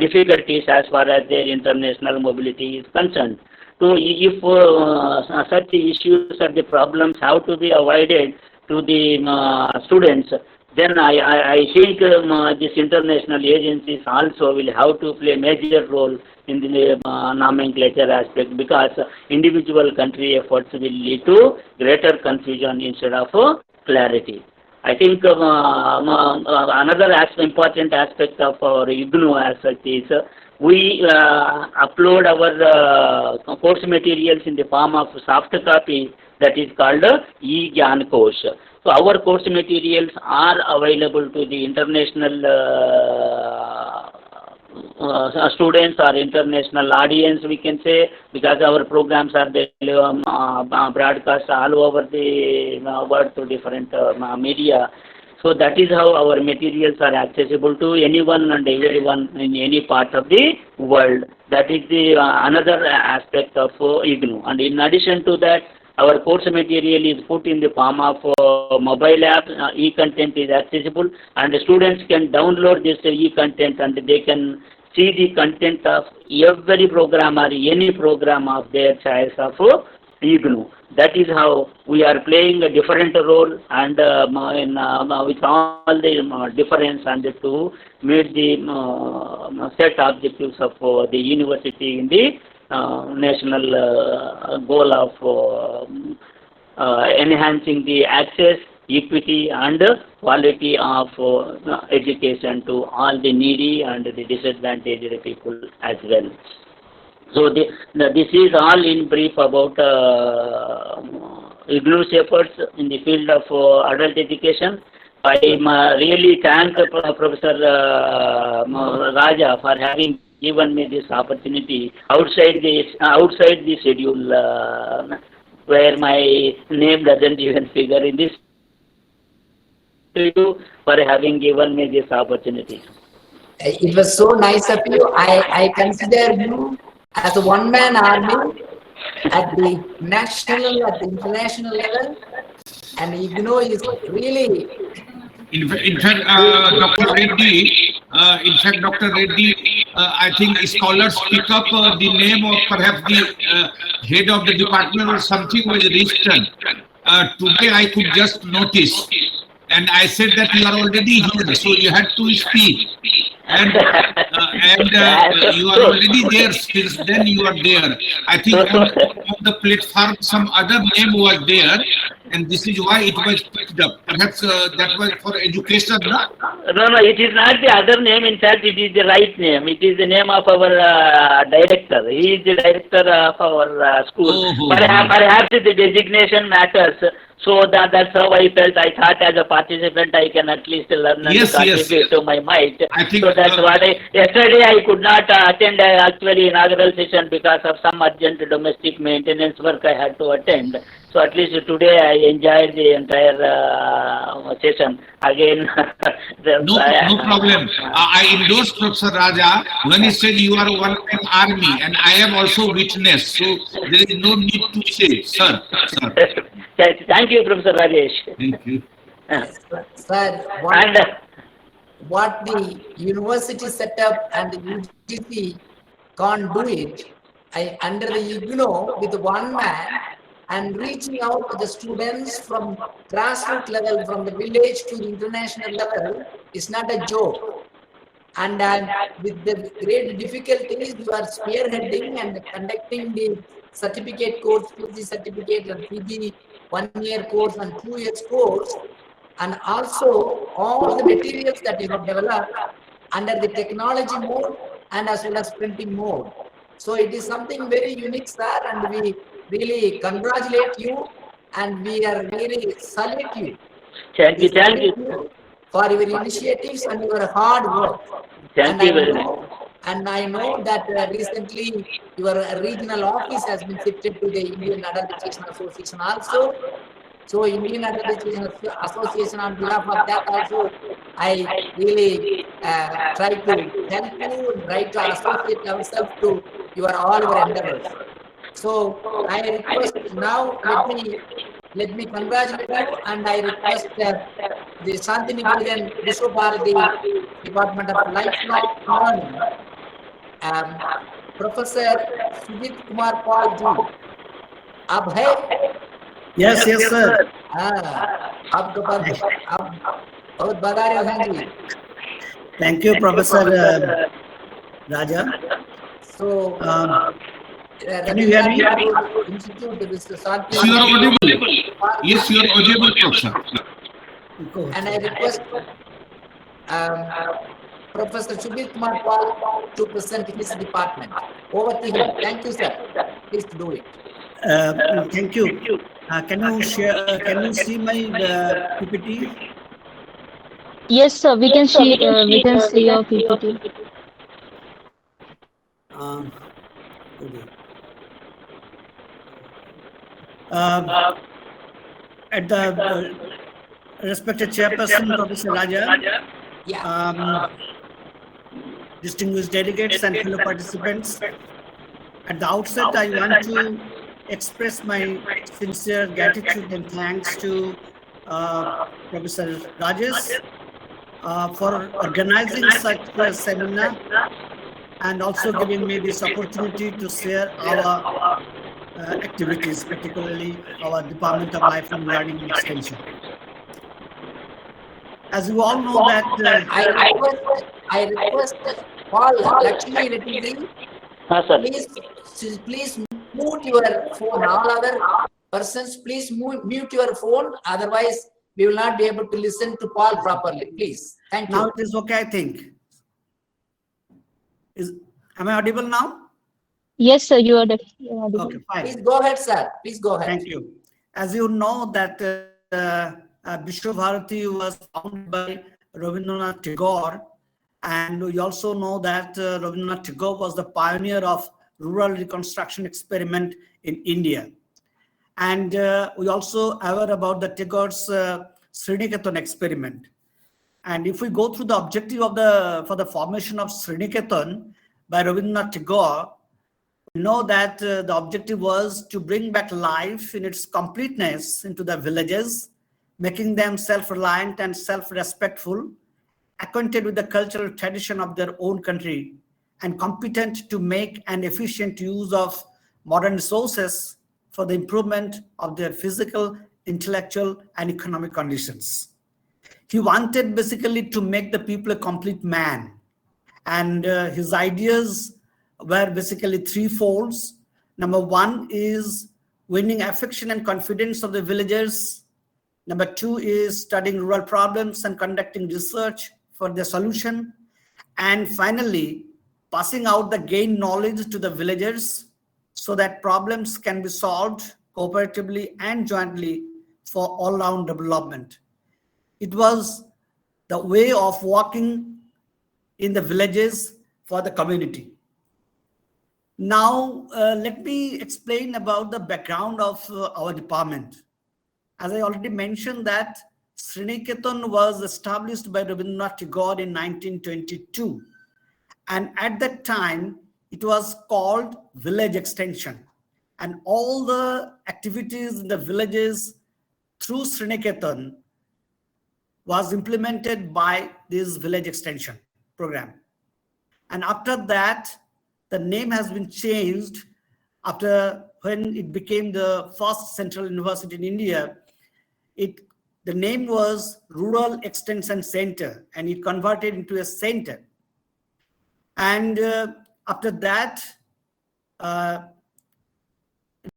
difficulties as far as their international mobility is concerned. So, if such issues or the problems have to be avoided to the students, then I think these international agencies also will have to play a major role in the nomenclature aspect, because individual country efforts will lead to greater confusion instead of clarity. I think another important aspect of our IGNU as such is we upload our course materials in the form of soft copy, that is called e-Gyan course. So our course materials are available to the international students or international audience, we can say, because our programs are broadcast all over the world through different media. So that is how our materials are accessible to anyone and everyone in any part of the world. That is the another aspect of IGNU. And in addition to that, our course material is put in the form of mobile app. E-content is accessible, and the students can download this e-content, and they can see the content of every program or any program of their choice of IGNU. That is how we are playing a different role, and with all the difference, and to meet the set objectives of the university in the national goal of enhancing the access, equity, and quality of education to all the needy and the disadvantaged people as well. So this is all in brief about IGNOU's efforts in the field of adult education. I really thank Professor Raja for having given me this opportunity outside the schedule, where my name doesn't even figure in this. To you for having given me this opportunity. It was so nice of you. I consider you as a one-man army at the national, at the international level, and IGNOU is really. In fact, Dr. Reddy, I think scholars pick up the name of perhaps the head of the department or something was written. Today I could just notice, and I said that you are already here, so you had to speak. And you are already there since then you are there. I think on the platform some other name was there, and this is why it was picked up. Perhaps that was for education, no? No, it is not the other name. In fact, it is the right name. It is the name of our director. He is the director of our school. Perhaps the designation matters. So that's how I felt. I thought as a participant I can at least learn and contribute to my might. So that's what yesterday I could not attend actually inaugural session because of some urgent domestic maintenance work I had to attend. So at least today I enjoyed the entire session. Again, no problem. I endorse Professor Raja when he said you are one-man army, and I have also witnessed. So there is no need to say, sir. Thank you, Professor Rajesh. Thank you. Sir, what the university set up and the UGC can't do it, under the IGNOU with one man and reaching out to the students from grassroots level, from the village to the international level, is not a joke. And with the great difficulties, you are spearheading and conducting the certificate course, PG certificate and PG 1-year course and 2 years course, and also all the materials that you have developed under the technology mode and as well as printing mode. So it is something very unique, sir, and we really congratulate you and we are really salute you. Thank you. For your initiatives and your hard work. Thank you very much. And I know that recently your regional office has been shifted to the Indian Adult Education Association also. So Indian Adult Education Association, on behalf of that also, I really try to help you and try to associate ourselves to all your endeavors. So I request now, let me congratulate you, and I request the Shantini Bhujan Vishwabharati Department of Lifelong Learning, Professor Sujit Kumar Paul ji. अब है? Yes, sir. अब बहुत बधाई हैं जी. Thank you, Professor Raja. So, can you hear me? You are audible. Yes, you are audible, Professor. And I request Professor Sujit Kumar Paul to present his department. Over to him. Thank you, sir. Please do it. Thank you. Can you share? Can you see my PPT? Yes, sir. We can see. We can see your PPT. Okay. At the respected chairperson, Professor Raja, distinguished delegates and fellow participants, at the outset, I want to express my sincere gratitude and thanks to Professor Rajesh for organizing such a seminar and also giving me this opportunity to share our activities, particularly our Department of Lifelong Learning and Extension. As you all know that I request Paul Lakshmi Reddy, please mute your phone. All other persons, please mute your phone. Otherwise, we will not be able to listen to Paul properly. Please. Thank you. Now it is okay, I think. Am I audible now? Yes, sir. You are audible. Okay, fine. Please go ahead, sir. Please go ahead. Thank you. As you know that Vishwabharati was founded by Rabindranath Tagore, and we also know that Rabindranath Tagore was the pioneer of rural reconstruction experiment in India. And we also aware about the Tagore's Sriniketan experiment. And if we go through the objective of for the formation of Sriniketan by Rabindranath Tagore, we know that the objective was to bring back life in its completeness into the villages, making them self-reliant and self-respectful, acquainted with the cultural tradition of their own country, and competent to make an efficient use of modern resources for the improvement of their physical, intellectual, and economic conditions. He wanted basically to make the people a complete man. And his ideas were basically threefold. Number one is winning affection and confidence of the villagers. Number two is studying rural problems and conducting research for their solution. And finally, passing out the gained knowledge to the villagers so that problems can be solved cooperatively and jointly for all-round development. It was the way of working in the villages for the community. Now, let me explain about the background of our department. As I already mentioned that Sriniketan was established by Rabindranath Tagore in 1922. And at that time, it was called Village Extension. And all the activities in the villages through Sriniketan was implemented by this Village Extension program. And after that, the name has been changed after when it became the first central university in India. The name was Rural Extension Center, and it converted into a center. And after that,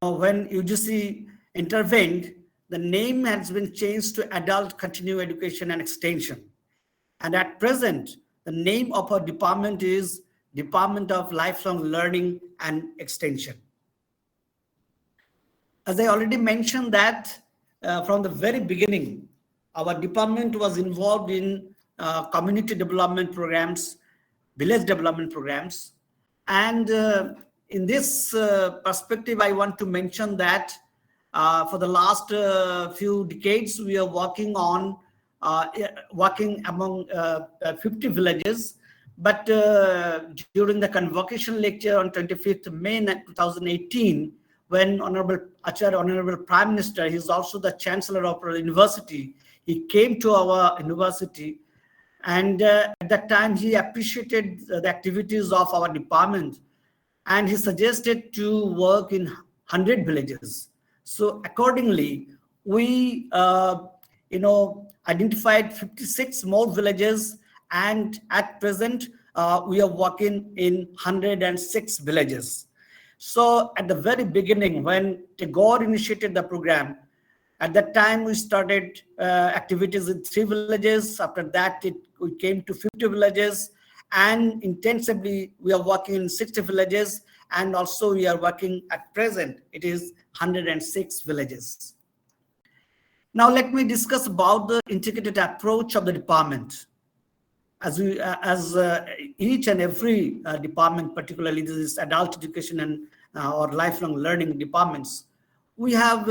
when UGC intervened, the name has been changed to Adult Continuing Education and Extension. And at present, the name of our department is Department of Lifelong Learning and Extension. As I already mentioned that from the very beginning, our department was involved in community development programs, village development programs. And in this perspective, I want to mention that for the last few decades, we are working among 50 villages. But during the convocation lecture on 25th May 2018, when Honorable Prime Minister, he's also the Chancellor of our university, he came to our university, and at that time he appreciated the activities of our department, and he suggested to work in 100 villages. So accordingly, we identified 56 more villages, and at present we are working in 106 villages. So at the very beginning, when Tagore initiated the program, at that time we started activities in 3 villages. After that, we came to 50 villages, and intensively we are working in 60 villages, and also we are working at present, it is 106 villages. Now let me discuss about the integrated approach of the department. As each and every department, particularly this adult education and or lifelong learning departments, we have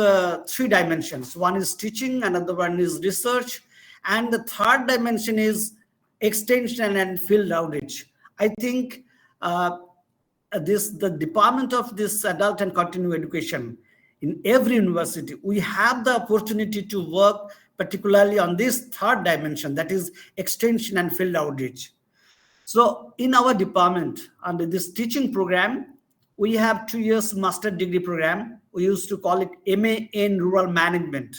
3 dimensions. One is teaching, another one is research, and the third dimension is extension and field outreach. I think the department of this adult and continuing education in every university, we have the opportunity to work particularly on this third dimension, that is extension and field outreach. So in our department, under this teaching program, we have 2 years master degree program. We used to call it MA in Rural Management.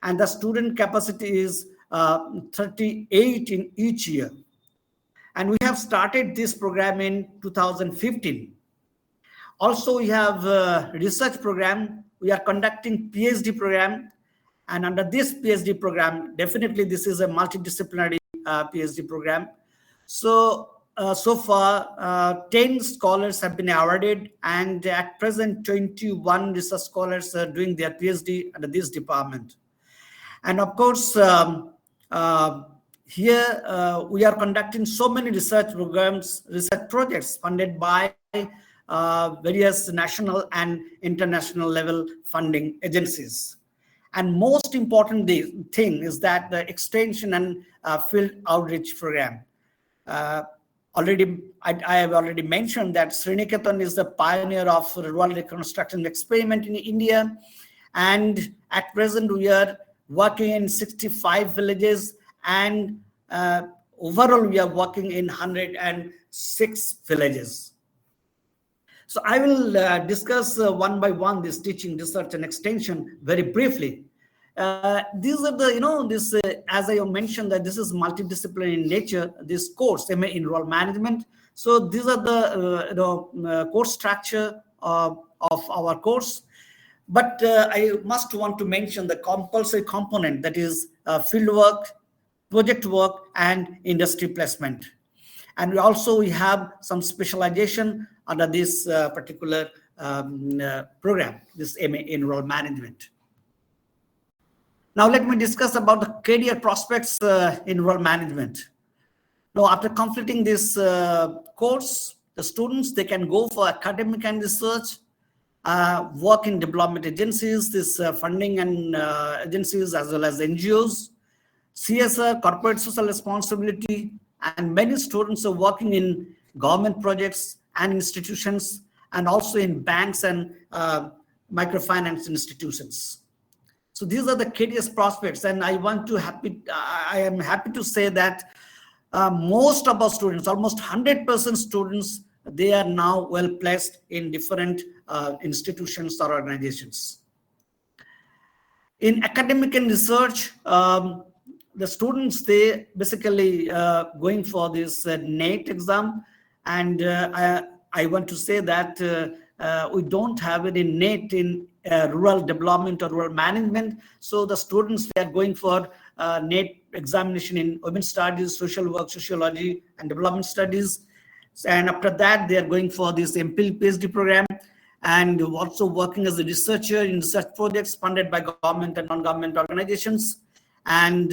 And the student capacity is 38 in each year. And we have started this program in 2015. Also, we have a research program. We are conducting PhD program. And under this PhD program, definitely this is a multidisciplinary PhD program. So so far, 10 scholars have been awarded, and at present, 21 research scholars are doing their PhD under this department. And of course, here we are conducting so many research programs, research projects funded by various national and international level funding agencies. And most important thing is that the extension and field outreach program. I have already mentioned that Sriniketan is the pioneer of rural reconstruction experiment in India. And at present, we are working in 65 villages, and overall, we are working in 106 villages. So I will discuss one by one this teaching, research, and extension very briefly. These are the, this, as I mentioned, that this is multidisciplinary in nature, this course, MA in Rural Management. So these are the course structure of our course. But I must want to mention the compulsory component, that is field work, project work, and industry placement. And we have some specialization under this particular program, this MA in Rural Management. Now let me discuss about the career prospects in rural management. Now, after completing this course, the students, they can go for academic and research, work in development agencies, this funding and agencies, as well as NGOs, CSR, corporate social responsibility, and many students are working in government projects and institutions, and also in banks and microfinance institutions. So these are the career prospects, and I am happy to say that most of our students, almost 100% students, they are now well placed in different institutions or organizations. In academic and research, the students, they basically going for this NET exam, and I want to say that we don't have any NET in rural development or rural management. So the students, they are going for NET examination in women's studies, social work, sociology, and development studies. And after that, they are going for this MPhil PhD program, and also working as a researcher in research projects funded by government and non-government organizations, and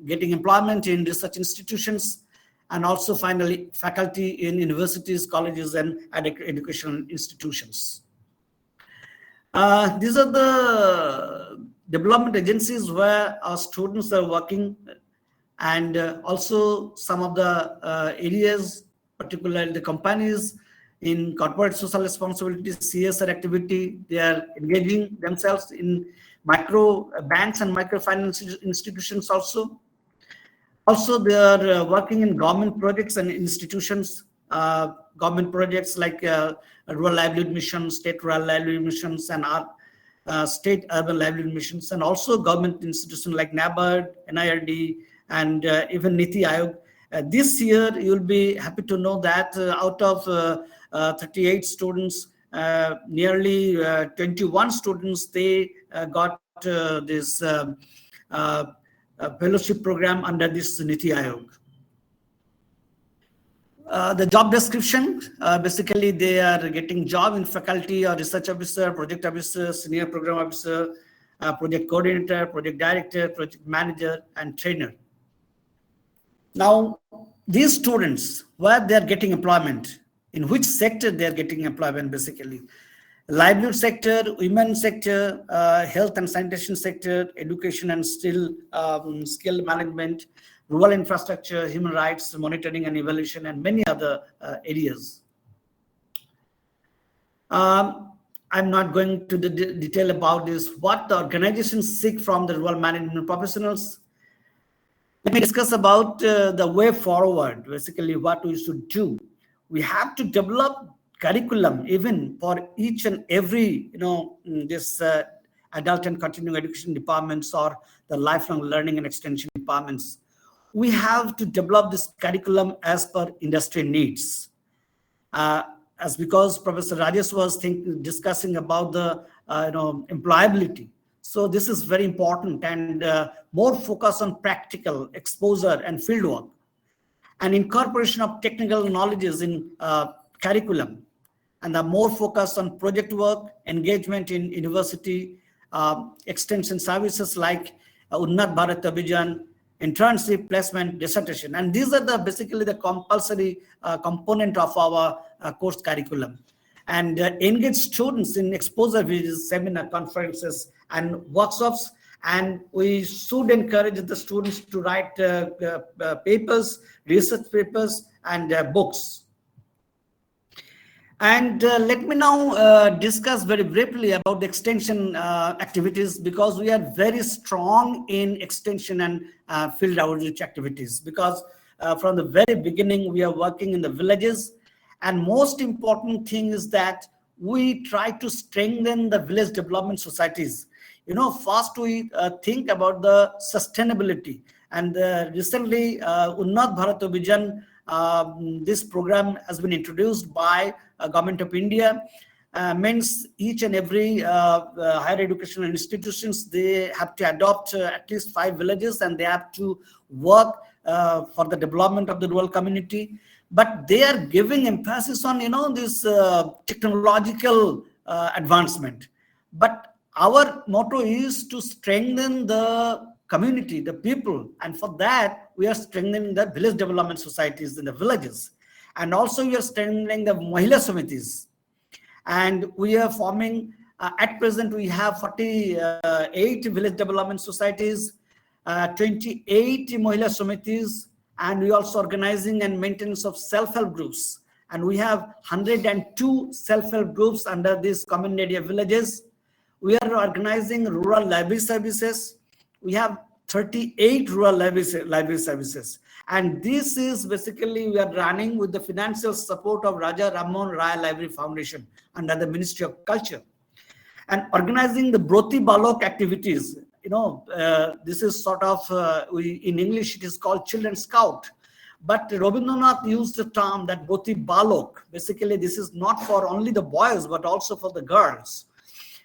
getting employment in research institutions, and also finally faculty in universities, colleges, and educational institutions. These are the development agencies where our students are working, and also some of the areas, particularly the companies in corporate social responsibility, CSR activity, they are engaging themselves in micro banks and microfinance institutions also. Also, they are working in government projects and institutions, government projects like Rural Livelihood Mission, State Rural Livelihood Missions, and State Urban Livelihood Missions, and also government institutions like NABARD, NIRD, and even NITI Aayog. This year, you'll be happy to know that out of 38 students, nearly 21 students, they got this fellowship program under this NITI Aayog. The job description, basically they are getting job in faculty or research officer, project officer, senior program officer, project coordinator, project director, project manager, and trainer. Now, these students, where they are getting employment, in which sector they are getting employment, basically. Livelihood sector, women sector, health and sanitation sector, education and skill management, rural infrastructure, human rights, monitoring and evaluation, and many other areas. I'm not going to the detail about this, what the organizations seek from the rural management professionals. Let me discuss about the way forward, basically what we should do. We have to develop curriculum even for each and every, this adult and continuing education departments or the lifelong learning and extension departments. We have to develop this curriculum as per industry needs. As because Professor Rajesh was discussing about the employability. So this is very important, and more focus on practical exposure and field work. and incorporation of technical knowledges in curriculum, and the more focus on project work, engagement in university extension services like Unnat Bharat Abhijan, internship, placement, dissertation. And these are the basically the compulsory component of our course curriculum. And engage students in exposure visits, seminar, conferences, and workshops. And we should encourage the students to write papers, research papers, and books. And let me now discuss very briefly about the extension activities, because we are very strong in extension and field outreach activities, because from the very beginning we are working in the villages. And most important thing is that we try to strengthen the village development societies. First we think about the sustainability. And recently Unnat Bharat Abhijan, this program has been introduced by Government of India. Means each and every higher educational institutions, they have to adopt at least 5 villages, and they have to work for the development of the rural community. But they are giving emphasis on this technological advancement. But our motto is to strengthen the community, the people, and for that we are strengthening the village development societies in the villages. And also we are strengthening the Mahila Samitis. And we are forming, at present we have 48 village development societies, 28 Mahila Samitis, and we also organizing and maintenance of self-help groups. And we have 102 self-help groups under these common area villages. We are organizing rural library services. We have 38 rural library services. And this is basically we are running with the financial support of Raja Rammohan Rai Library Foundation under the Ministry of Culture. And organizing the Broti Balok activities. This is sort of, in English it is called Children Scout. But Rabindranath used the term that Broti Balok. Basically this is not for only the boys but also for the girls.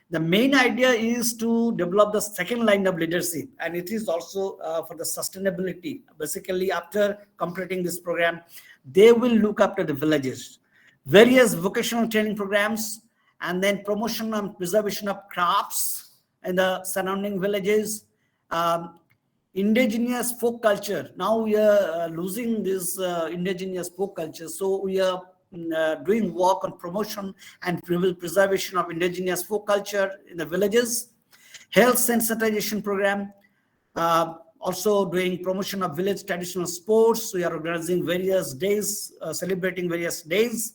The main idea is to develop the second line of leadership, and it is also for the sustainability. Basically, after completing this program, they will look after the villages, various vocational training programs, and then promotion and preservation of crafts in the surrounding villages, indigenous folk culture. Now we are losing this indigenous folk culture, so we are doing work on promotion and preservation of indigenous folk culture in the villages, health sensitization program, also doing promotion of village traditional sports. We are organizing various days, celebrating various days.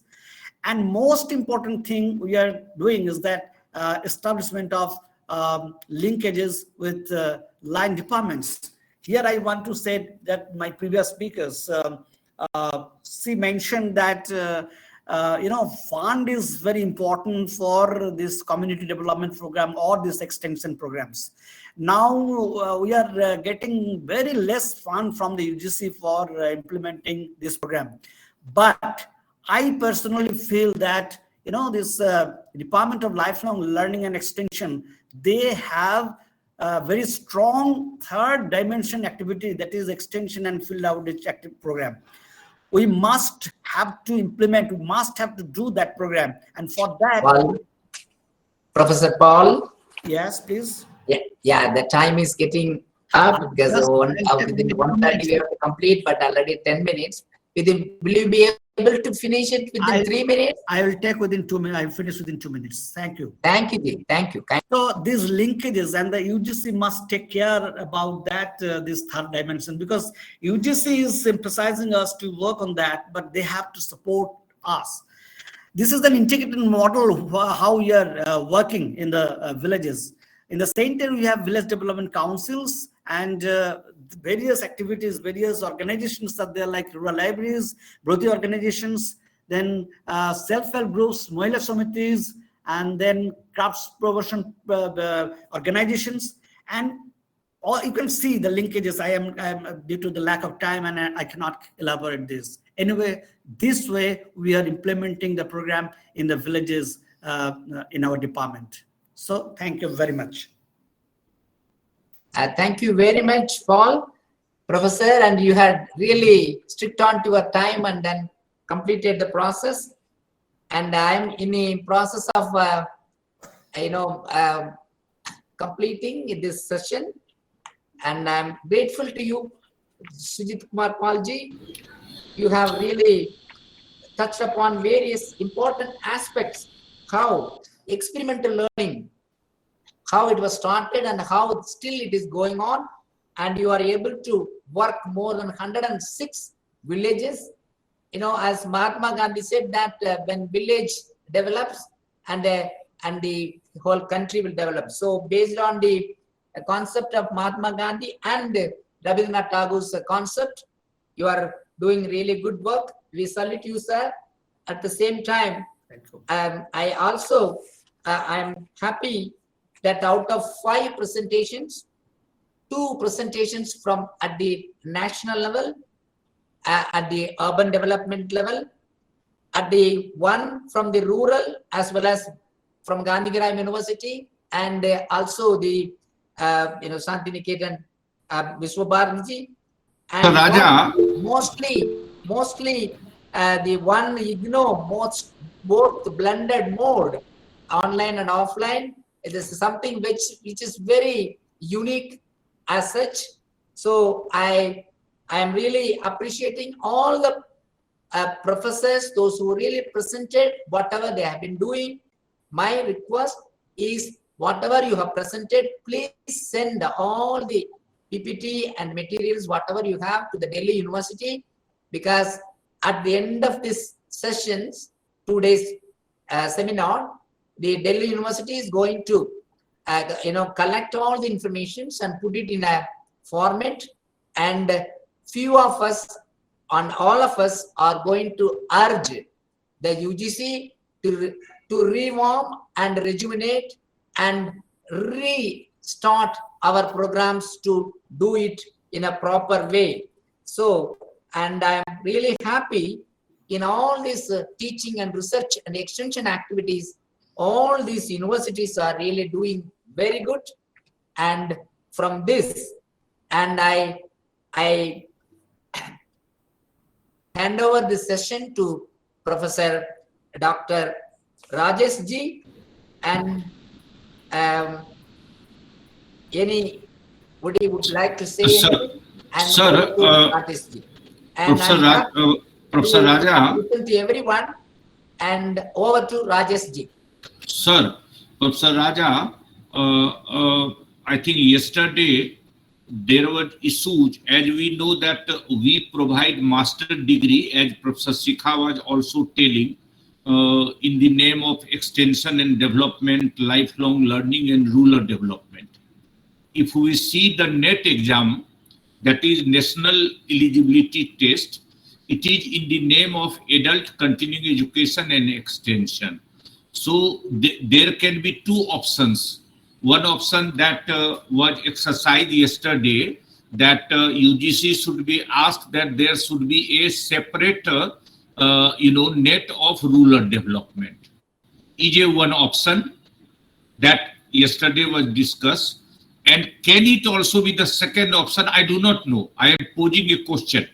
And most important thing we are doing is that establishment of linkages with line departments. Here I want to say that my previous speakers, she mentioned that fund is very important for this community development program or this extension programs. Now we are getting very less fund from the UGC for implementing this program. But I personally feel that this Department of Lifelong Learning and Extension, they have a very strong third dimension activity, that is extension and field outreach active program. We must have to implement, we must have to do that program. And for that, Professor Paul. Yes, please. Yeah, the time is getting up because within 1:30 we have to complete, but already 10 minutes. Will you be able to finish it within 3 minutes? I will take within 2 minutes. I will finish within 2 minutes. Thank you. Thank you, Ji. Thank you. So these linkages, and the UGC must take care about that, this third dimension, because UGC is emphasizing us to work on that, but they have to support us. This is an integrated model of how we are working in the villages. In the center, we have village development councils and various activities, various organizations are there, like rural libraries, Broti organizations, then self-help groups, Mahila Samitis, and then crafts promotion organizations. And you can see the linkages. I am due to the lack of time, and I cannot elaborate this. Anyway, this way we are implementing the program in the villages in our department. So thank you very much. Thank you very much, Paul. Professor, and you had really strict on to your time and then completed the process. And I'm in the process of, you know, completing this session. And I'm grateful to you, Sujit Kumar Palji. You have really touched upon various important aspects, how experimental learning, how it was started and how still it is going on. And you are able to work more than 106 villages. You know, as Mahatma Gandhi said that when village develops and the whole country will develop. So based on the concept of Mahatma Gandhi and Rabindranath Tagore's concept, you are doing really good work. We salute you, sir. At the same time, I also I'm happy that out of 5 presentations, 2 presentations from at the national level, at the urban development level, at the one from the rural as well as from Gandhigram University, and also the you know, Santiniketan Viswabharati, and Raja, mostly the one IGNOU both blended mode, online and offline. It is something which is very unique as such. So I am really appreciating all the professors, those who really presented whatever they have been doing. My request is whatever you have presented, please send all the PPT and materials, whatever you have, to the Delhi University, because at the end of this sessions, 2 days seminar, the Delhi University is going to collect all the informations and put it in a format, and few of us, and all of us, are going to urge the UGC to reform and rejuvenate and restart our programs to do it in a proper way. So, and I'm really happy in all these teaching and research and extension activities, all these universities are really doing very good. And from this, and I hand over this session to Professor Dr. Rajesh ji, and anybody would like to say anything? And sir, Rajesh ji. And Professor Raja, listen to everyone, and over to Rajesh ji. Sir, Professor Raja, I think yesterday there were issues, as we know that we provide master degree, as Professor Sikha was also telling, in the name of extension and development, lifelong learning and rural development. If we see the NET exam, that is National Eligibility Test, it is in the name of Adult Continuing Education and Extension. So there can be 2 options. One option that was exercised yesterday, that UGC should be asked that there should be a separate net of rural development. Is a one option that yesterday was discussed. And can it also be the second option? I do not know. I am posing a question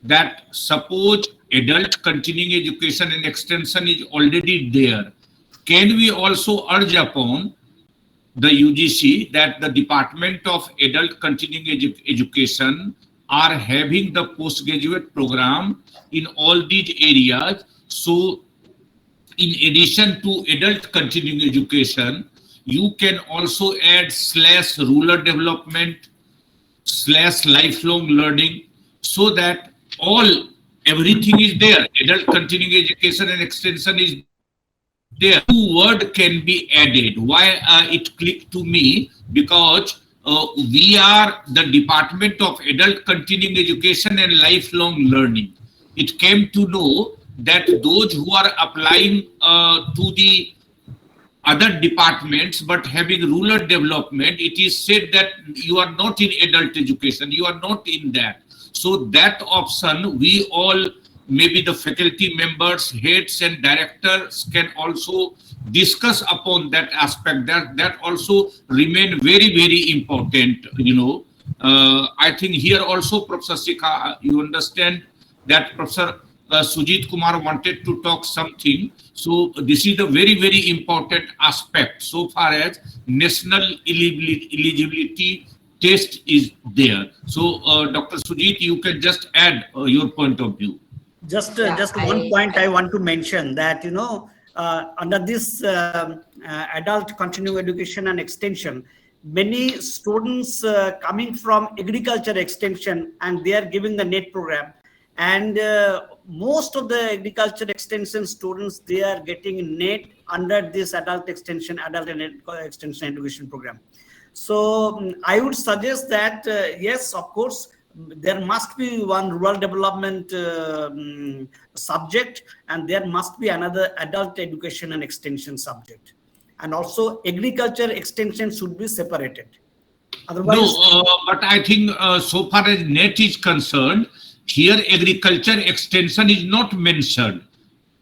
that suppose adult continuing education and extension is already there. Can we also urge upon the UGC that the Department of Adult Continuing Education are having the postgraduate program in all these areas? So in addition to adult continuing education, you can also add / rural development / lifelong learning, so that everything is there. Adult continuing education and extension is there. 2 words can be added. Why it clicked to me? Because we are the Department of Adult Continuing Education and Lifelong Learning. It came to know that those who are applying to the other departments but having rural development, it is said that you are not in adult education, you are not in that. So that option, we all, maybe the faculty members, heads and directors, can also discuss upon that aspect. That also remain very, very important, I think here also, Professor Sikha, you understand that Professor Sujit Kumar wanted to talk something. So this is a very, very important aspect so far as national eligibility test is there. So Dr. Sujit, you can just add your point of view. Just one point I want to mention, that under this adult continuing education and extension, many students coming from agriculture extension, and they are giving the net program, and most of the agriculture extension students, they are getting net under this adult extension education program. So I would suggest that yes, of course, there must be one rural development subject, and there must be another adult education and extension subject, and also agriculture extension should be separated. Otherwise, No, but I think so far as net is concerned, here agriculture extension is not mentioned.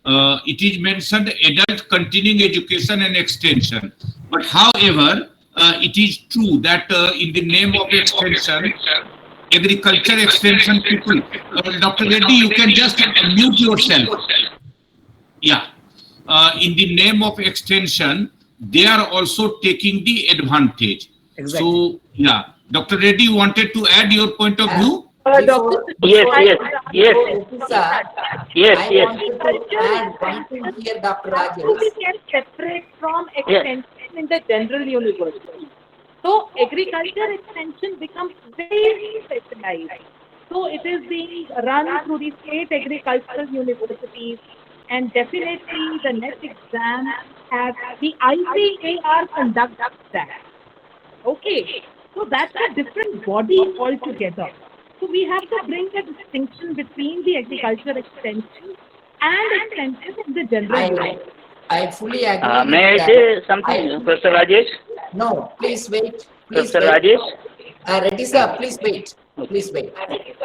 It is mentioned adult continuing education and extension. But however, it is true that in the name of extension, agriculture extension people, Dr. Reddy, you can just mute yourself. Yeah. In the name of extension, they are also taking the advantage. exactly. So, yeah. Dr. Reddy, you wanted to add your point of view? Yes, yes, yes. Yes, I yes. wanted to add one thing here, Dr. Rajesh. We can separate from extension in the general university. So agriculture extension becomes very specialized. So it is being run through the state agricultural universities, and definitely the next exam has the ICAR conducts that. Okay, so that's a different body altogether. So we have to bring a distinction between the agriculture extension and extension in the general university. I fully agree. May I with say that. something, Professor Rajesh? No, please wait. Please Professor wait. Rajesh? Reddy sir, please wait. Please wait.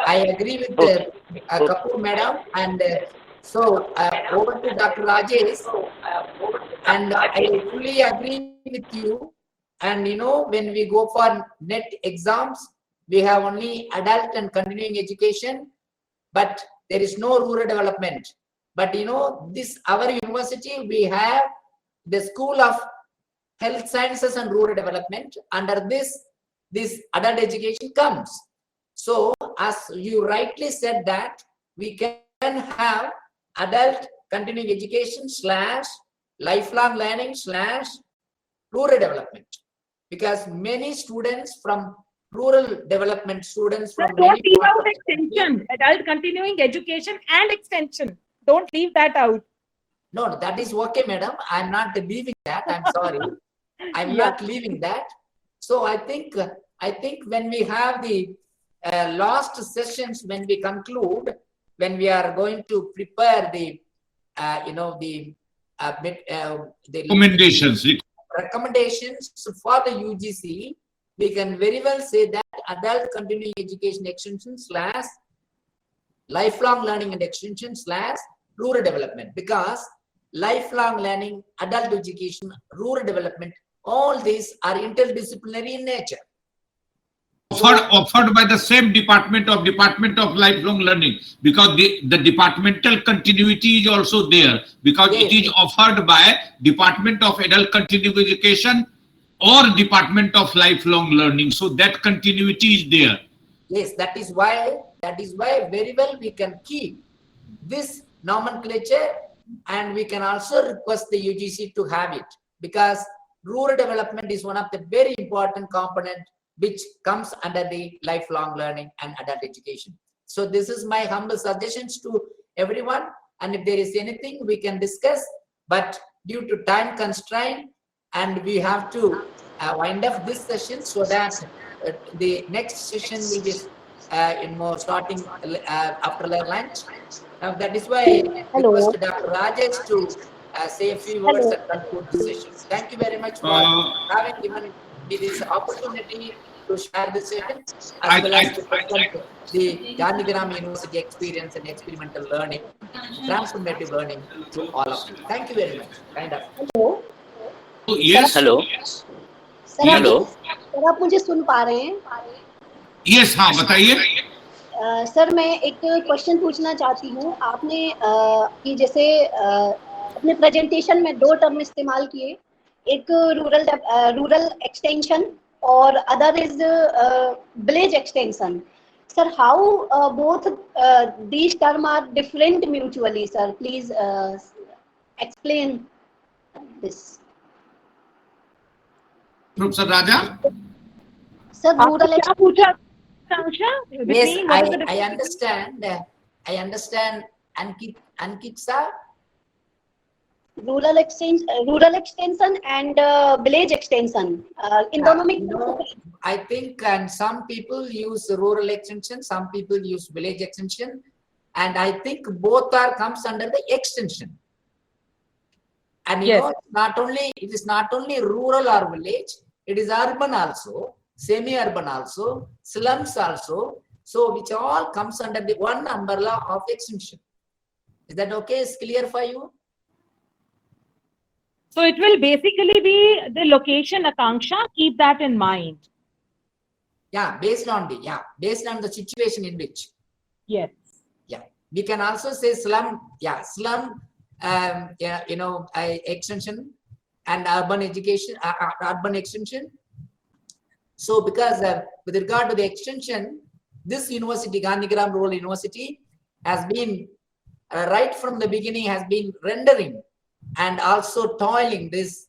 I agree with Kapoor madam, and so over to Dr. Rajesh, and I fully agree with you. And when we go for net exams, we have only adult and continuing education, but there is no rural development. But this our university, we have the School of Health Sciences and Rural Development. Under this adult education comes. So as you rightly said, that we can have adult continuing education / lifelong learning / rural development, because many students from rural development, students Sir, from don't many leave parts out of the extension, adult continuing education and extension. Don't leave that out. No, that is okay, madam. I'm not leaving that. I'm sorry. I'm not leaving that. So I think when we have the last sessions, when we conclude, when we are going to prepare the recommendations for the UGC, we can very well say that adult continuing education extension / lifelong learning and extension / rural development, because lifelong learning, adult education, rural development, all these are interdisciplinary in nature. Offered by the same Department of Lifelong Learning, because the departmental continuity is also there, because it is offered by Department of Adult Continuing Education or Department of Lifelong Learning. So that continuity is there. Yes, that is why very well we can keep this nomenclature, and we can also request the UGC to have it, because rural development is one of the very important component which comes under the lifelong learning and adult education. So this is my humble suggestions to everyone, and if there is anything we can discuss, but due to time constraint, and we have to wind up this session, so that the next session will be starting after lunch. That is why I request Dr. Rajesh to say a few words and conclude the session. Thank you very much for having given me this opportunity to share this session, as well as to present the Gandhigram University experience and experimental learning, transformative learning to all of you. Thank you very much. Kind of. Hello. Yes. Hello. Sir Hello. Sir आप मुझे सुन पा रहे हैं? Yes, हाँ बताइए. Sir मैं एक question पूछना चाहती हूँ आपने कि जैसे अपने प्रेजेंटेशन में दो टर्म इस्तेमाल किए एक रूरल एक्सटेंशन और other is village extension sir how both these term are different mutually sir please explain this Professor Raja. sir आपने rural क्या पूछा आकांक्षा Yes, between what is the I difference? understand. I understand. Ankitsa, rural extension and village extension in yeah, दोनों में you know, I think and some people use rural extension, some people use village extension, and I think both are comes under the extension. And you Yes. know, it is not only rural or village, it is urban also, semi-urban also, slums also. So which all comes under the one umbrella of extension. Is that okay? Is clear for you? So it will basically be the location Akanksha, keep that in mind. Yeah, based on the situation in which. Yes. Yeah, we can also say slum. Yeah, slum. Yeah, you know, extension and urban education, urban extension. So, because with regard to the extension, this university, Gandhigram Rural University, has been right from the beginning has been rendering and also toiling this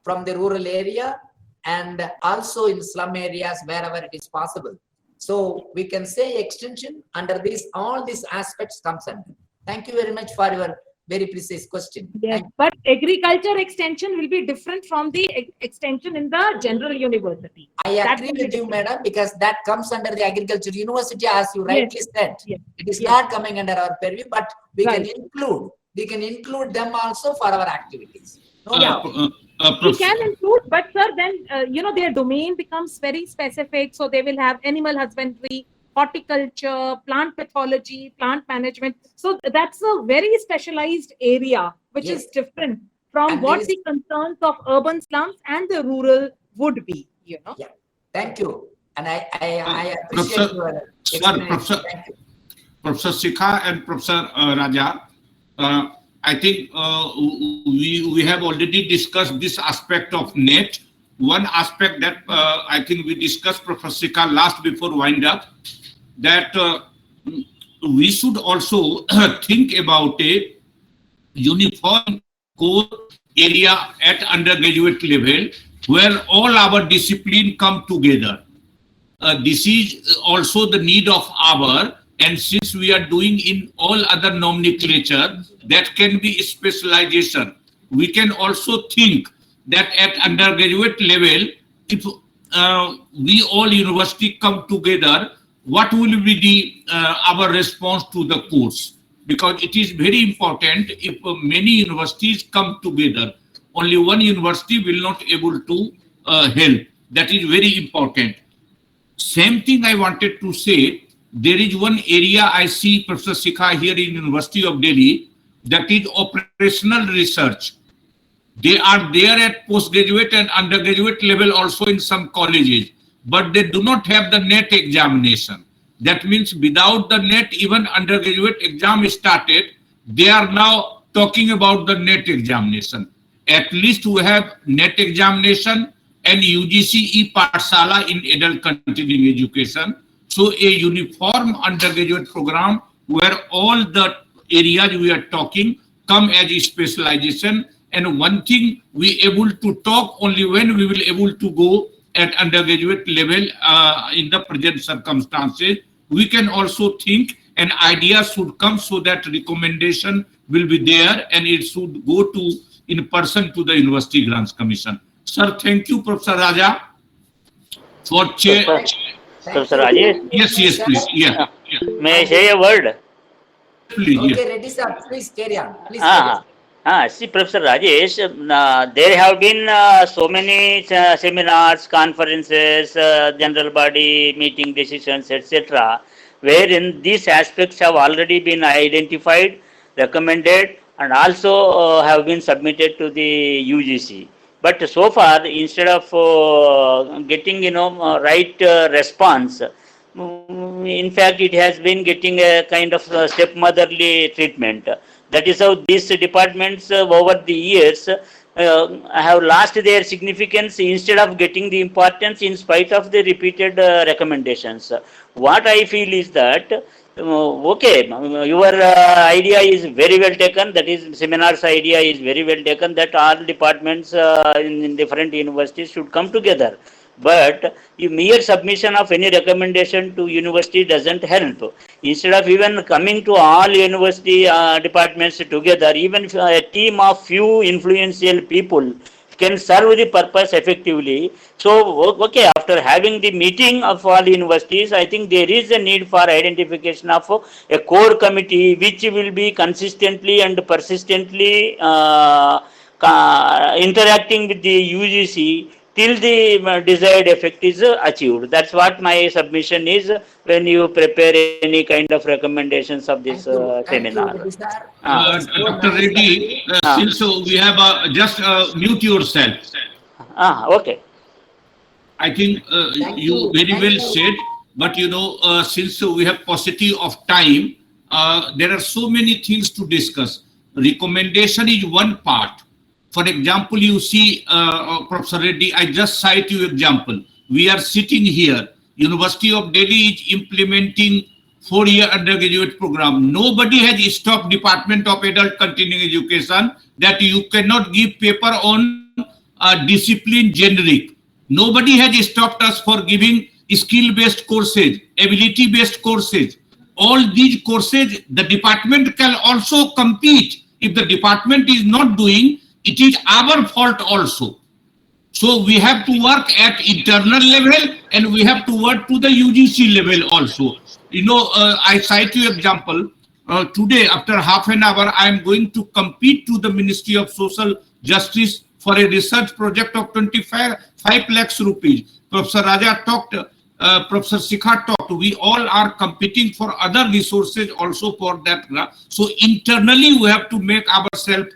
from the rural area and also in slum areas wherever it is possible. So we can say extension under this, all these aspects comes under. Thank you very much for your very precise question. Yes, but agriculture extension will be different from the extension in the general university. I agree with you, madam, because that comes under the agriculture university, as you rightly said. Yes. It is Yes. not coming under our purview, but we Right. can include them also for our activities. No doubt. We can include, but sir, then you know their domain becomes very specific. So they will have animal husbandry, horticulture, plant pathology, plant management. So that's a very specialized area, which Yes. is different from And what there the concerns of urban slums and the rural would be. You know. Yeah. Thank you, and I appreciate Professor, your sir, explanation. Professor, Thank you. Professor Sikha and Professor Raja, I think we have already discussed this aspect of net. One aspect that I think we discussed, Professor Sikha, last before wind up, that we should also think about a uniform core area at undergraduate level where all our discipline come together. This is also the need of our, and since we are doing in all other nomenclature, that can be specialization. We can also think that at undergraduate level, if we all university come together, what will be the our response to the course? Because it is very important if many universities come together. Only one university will not able to help. That is very important. Same thing I wanted to say, there is one area I see, Professor Sikha, here in University of Delhi, that is operational research. They are there at postgraduate and undergraduate level also in some colleges, but they do not have the NET examination. That means without the NET, even undergraduate exam started, they are now talking about the NET examination. At least we have NET examination and UGC e-Pathshala in adult continuing education. So a uniform undergraduate program where all the areas we are talking come as a specialization. And one thing we able to talk only when we will able to go at undergraduate level in the present circumstances. We can also think an idea should come so that recommendation will be there and it should go to in person to the University Grants Commission. Sir, thank you, Professor Raja, for chair. Professor Rajesh? Yes, yes, please. Yeah. May I say a word? Please. Okay, ready, sir. Please carry on. Please carry on. See, Professor Rajesh, there have been so many seminars, conferences, general body meeting decisions, etc., wherein these aspects have already been identified, recommended, and also have been submitted to the UGC. But so far, instead of getting right response, In fact, it has been getting a kind of stepmotherly treatment. That is how these departments over the years have lost their significance instead of getting the importance in spite of the repeated recommendations. What I feel is that okay, your idea is very well taken. That is, seminars idea is very well taken. That all departments in different universities should come together. But mere submission of any recommendation to university doesn't help. Instead of even coming to all university departments together, even a team of few influential people can serve the purpose effectively. So, okay, after having the meeting of all universities, I think there is a need for identification of a core committee which will be consistently and persistently interacting with the UGC till the desired effect is achieved. That's what my submission is when you prepare any kind of recommendations of this Thank you, seminar. Reddy sir. It was so Dr. nice Reddy, since we have just mute yourself. Okay. I think Thank you you. very Thank well you. said, but since we have paucity of time, there are so many things to discuss. Recommendation is one part. For example, you see, Professor Reddy, I just cite you example. We are sitting here. University of Delhi is implementing 4-year undergraduate program. Nobody has stopped Department of Adult Continuing Education that you cannot give paper on discipline generic. Nobody has stopped us for giving skill-based courses, ability-based courses. All these courses, the department can also compete. If the department is not doing, it is our fault also. So we have to work at internal level and we have to work to the UGC level also. I cite you example. Today, after half an hour, I am going to compete to the Ministry of Social Justice for a research project of 25 lakhs rupees. Professor Raja talked, Professor Sikha talked. We all are competing for other resources also for that. So internally, we have to make ourselves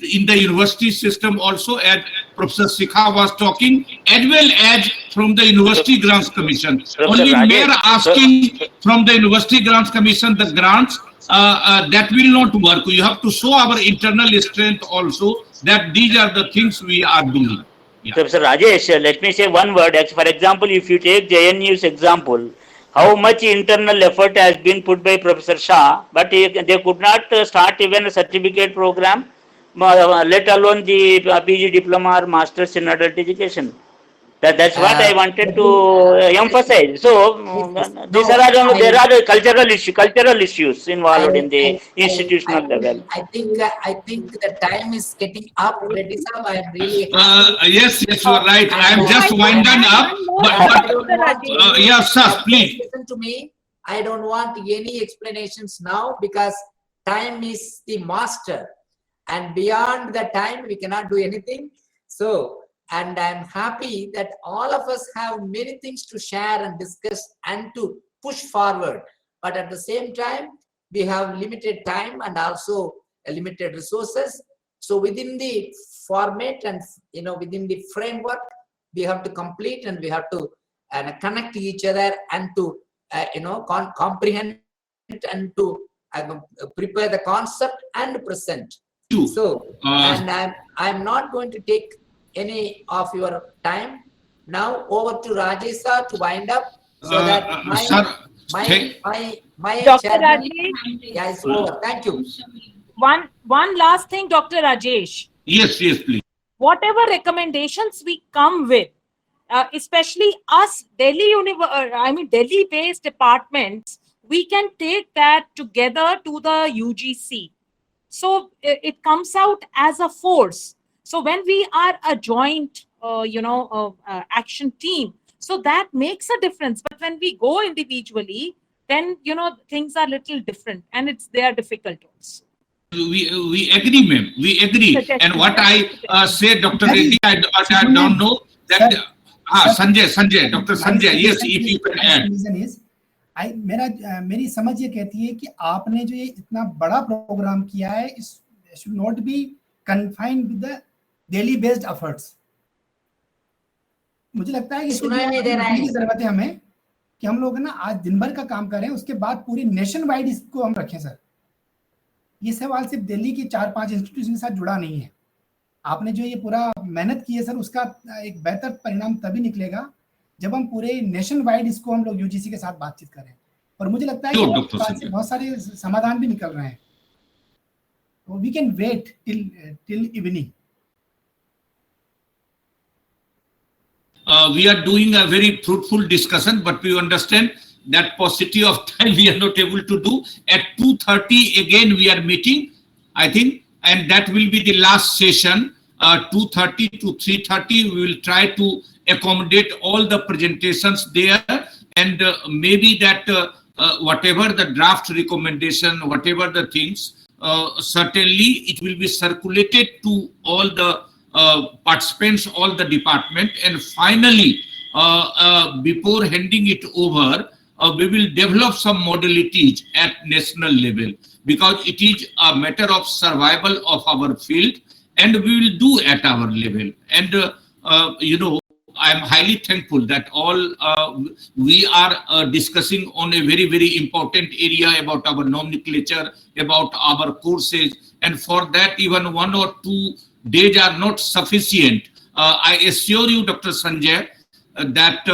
in the university system also, as Professor Sikha was talking, as well as from the University Grants Commission. Only mere asking from the University Grants Commission the grants, that will not work. You have to show our internal strength also, that these are the things we are doing. Yeah. Professor Rajesh, let me say one word. For example, if you take JNU's example, how much internal effort has been put by Professor Shah, but they could not start even a certificate program, let alone the PG diploma or masters in adult education. That's what I wanted to emphasize. So these are there are cultural issues involved in the institutional level. I think the time is getting up. Reddy sir, I am really happy. Yes, you are right. I am just winding up. But yes, sir, please. Listen to me. I don't want any explanations now because time is the master. And beyond the time, we cannot do anything. So, and I'm happy that all of us have many things to share and discuss and to push forward. But at the same time, we have limited time and also limited resources. So within the format and within the framework, we have to complete and we have to connect each other and to comprehend and to prepare the concept and present. So, and I'm not going to take any of your time. Now over to Rajesh sir to wind up so that my Dr. chairman, Rajesh, is over. Thank you. One last thing, Dr. Rajesh. Yes, please. Whatever recommendations we come with, especially us Delhi-based departments, we can take that together to the UGC. So it comes out as a force. So when we are a joint, action team, so that makes a difference. But when we go individually, then things are little different, and they are difficult also. We agree, ma'am. We agree. And what I said, Dr. Reddy, I don't know that. Sanjay, Dr. Sanjay, yes, if you can add. मेरी समझ ये कहती है कि आपने जो ये इतना बड़ा प्रोग्राम किया है, इस should not be confined with the daily based efforts. मुझे लगता है कि इसकी जरूरत है हमें कि हम लोग ना आज दिन भर का काम करें, उसके बाद पूरी नेशन वाइड इसको हम रखें सर। ये सवाल सिर्फ दिल्ली की 4-5 इंस्टीट्यूशन के साथ जुड़ा नहीं है। आपने जो ये पूरा मेहनत की है सर, उसका एक बेहतर परिणाम तभी निकलेगा जब हम पूरे नेशन वाइड इसको हम लोग यूजीसी के साथ बातचीत करें। और मुझे लगता है कि बहुत सारे समाधान भी निकल रहे हैं। तो we can wait till evening. We are doing a very fruitful discussion, but we understand that paucity of time we are not able to do. At 2:30 again we are meeting, I think, and that will be the last session. 2:30 to 3:30 we will try to accommodate all the presentations there, and maybe that whatever the draft recommendation, whatever the things, certainly it will be circulated to all the participants, all the department, and finally before handing it over, we will develop some modalities at national level, because it is a matter of survival of our field, and we will do at our level. And you know, I am highly thankful that all we are discussing on a very, very important area about our nomenclature, about our courses, and for that even 1 or 2 days are not sufficient. I assure you, Dr. Sanjay, that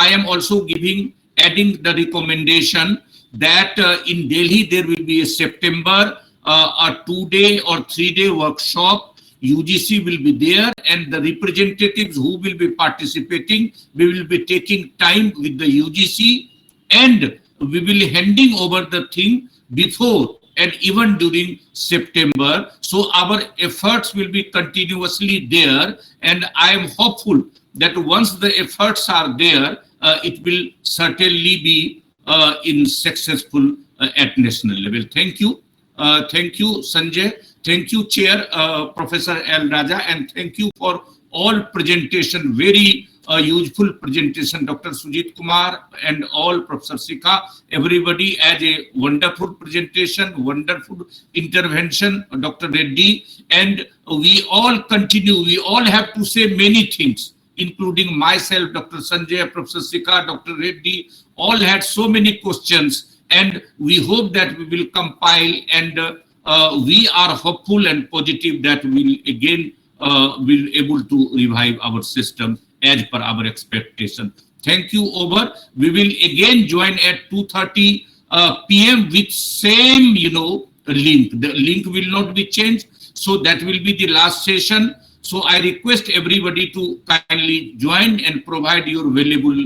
I am also adding the recommendation that in Delhi there will be a September a 2-day or 3-day workshop. UGC will be there, and the representatives who will be participating, we will be taking time with the UGC, and we will be handing over the thing before and even during September. So our efforts will be continuously there, and I am hopeful that once the efforts are there, it will certainly be in successful at national level. Thank you. Thank you, Sanjay. Thank you, Chair, Professor L. Raja, and thank you for all presentation, very useful presentation, Dr. Sujit Kumar and all, Professor Sikha, everybody as a wonderful presentation, wonderful intervention, Dr. Reddy, and we all continue, we all have to say many things, including myself, Dr. Sanjay, Professor Sikha, Dr. Reddy, all had so many questions, and we hope that we will compile, and we are hopeful and positive that we will again will able to revive our system as per our expectation. Thank you. Over. We will again join at 2:30 p.m. with same, link. The link will not be changed. So that will be the last session. So I request everybody to kindly join and provide your valuable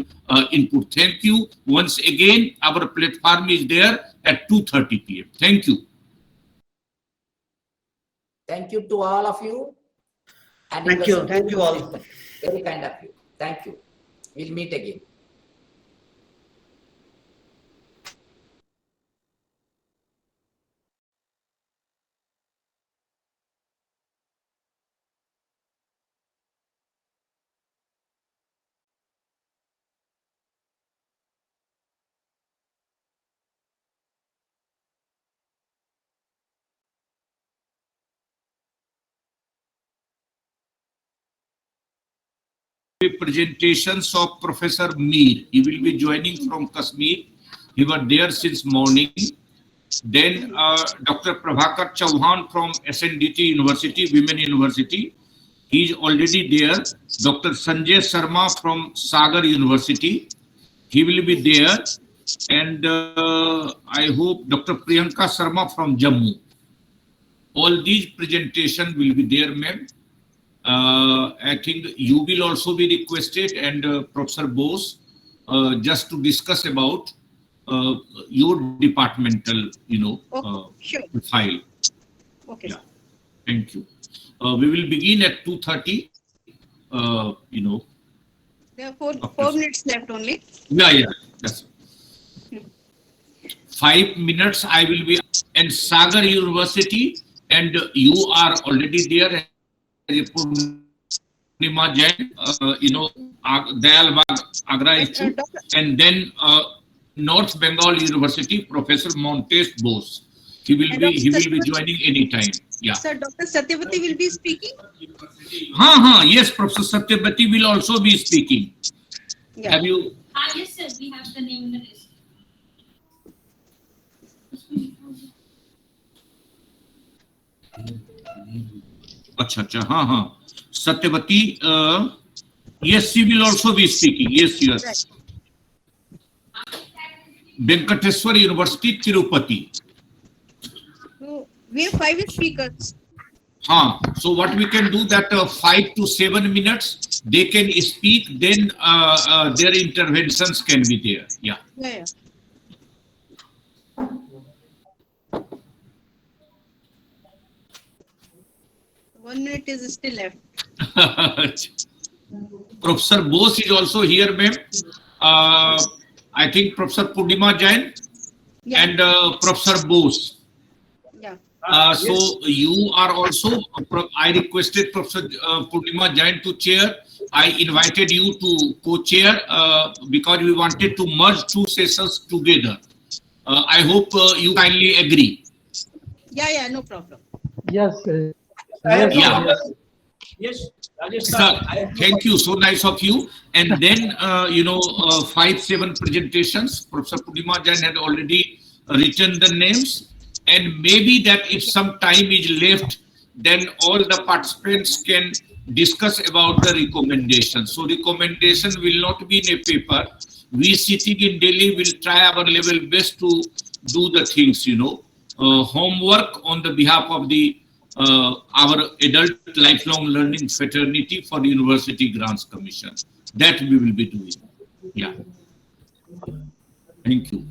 input. Thank you. Once again, our platform is there at 2:30 p.m. Thank you. Thank you to all of you. And Thank you. Thank you all. Very kind of you. Thank you. We'll meet again. Presentations of Professor Mir. He will be joining from Kashmir. He was there since morning. Then Dr. Prabhakar Chauhan from SNDT University, Women University. He is already there. Dr. Sanjay Sharma from Sagar University. He will be there. And I hope Dr. Priyanka Sharma from Jammu. All these presentations will be there, ma'am. I think you will also be requested, and Professor Bose, just to discuss about your departmental, sure. file. Okay. Yeah. Thank you. We will begin at 2:30. There are four minutes left only. Yeah. That's 5 minutes. I will be in Sagar University, and you are already there. Purnima Jain, Dayalbagh, Agra Institute, and then North Bengal University, Professor Montes Bose. He will be joining anytime. Yeah. Sir, Dr. Satyavati will be speaking. Yes, Professor Satyavati will also be speaking. Yeah. Have you? Yes, sir. We have the name in the list. अच्छा अच्छा हाँ हाँ Satyavati yes she will also be speaking yes Venkateswar University Tirupati. So we have 5 speakers. So what we can do that 5 to 7 minutes they can speak, then their interventions can be there. Yeah. Yeah. 1 minute is still left. Professor Bose is also here, ma'am. I think Professor Purnima Jain and Professor Bose. Yeah. So you are also, I requested Professor Purnima Jain to chair. I invited you to co-chair because we wanted to merge two sessions together. I hope you kindly agree. Yeah, no problem. Yes. I have no Yeah. problem. Yes, Rajesh sir, Sir, I have no thank problem. you. So nice of you. And then, 5-7 presentations. Professor Purnima Jain had already written the names. And maybe that if some time is left, then all the participants can discuss about the recommendation. So recommendation will not be in a paper. We sitting in Delhi will try our level best to do the things, homework on the behalf of the our adult lifelong learning fraternity for the University Grants Commission. That we will be doing. Yeah. Thank you.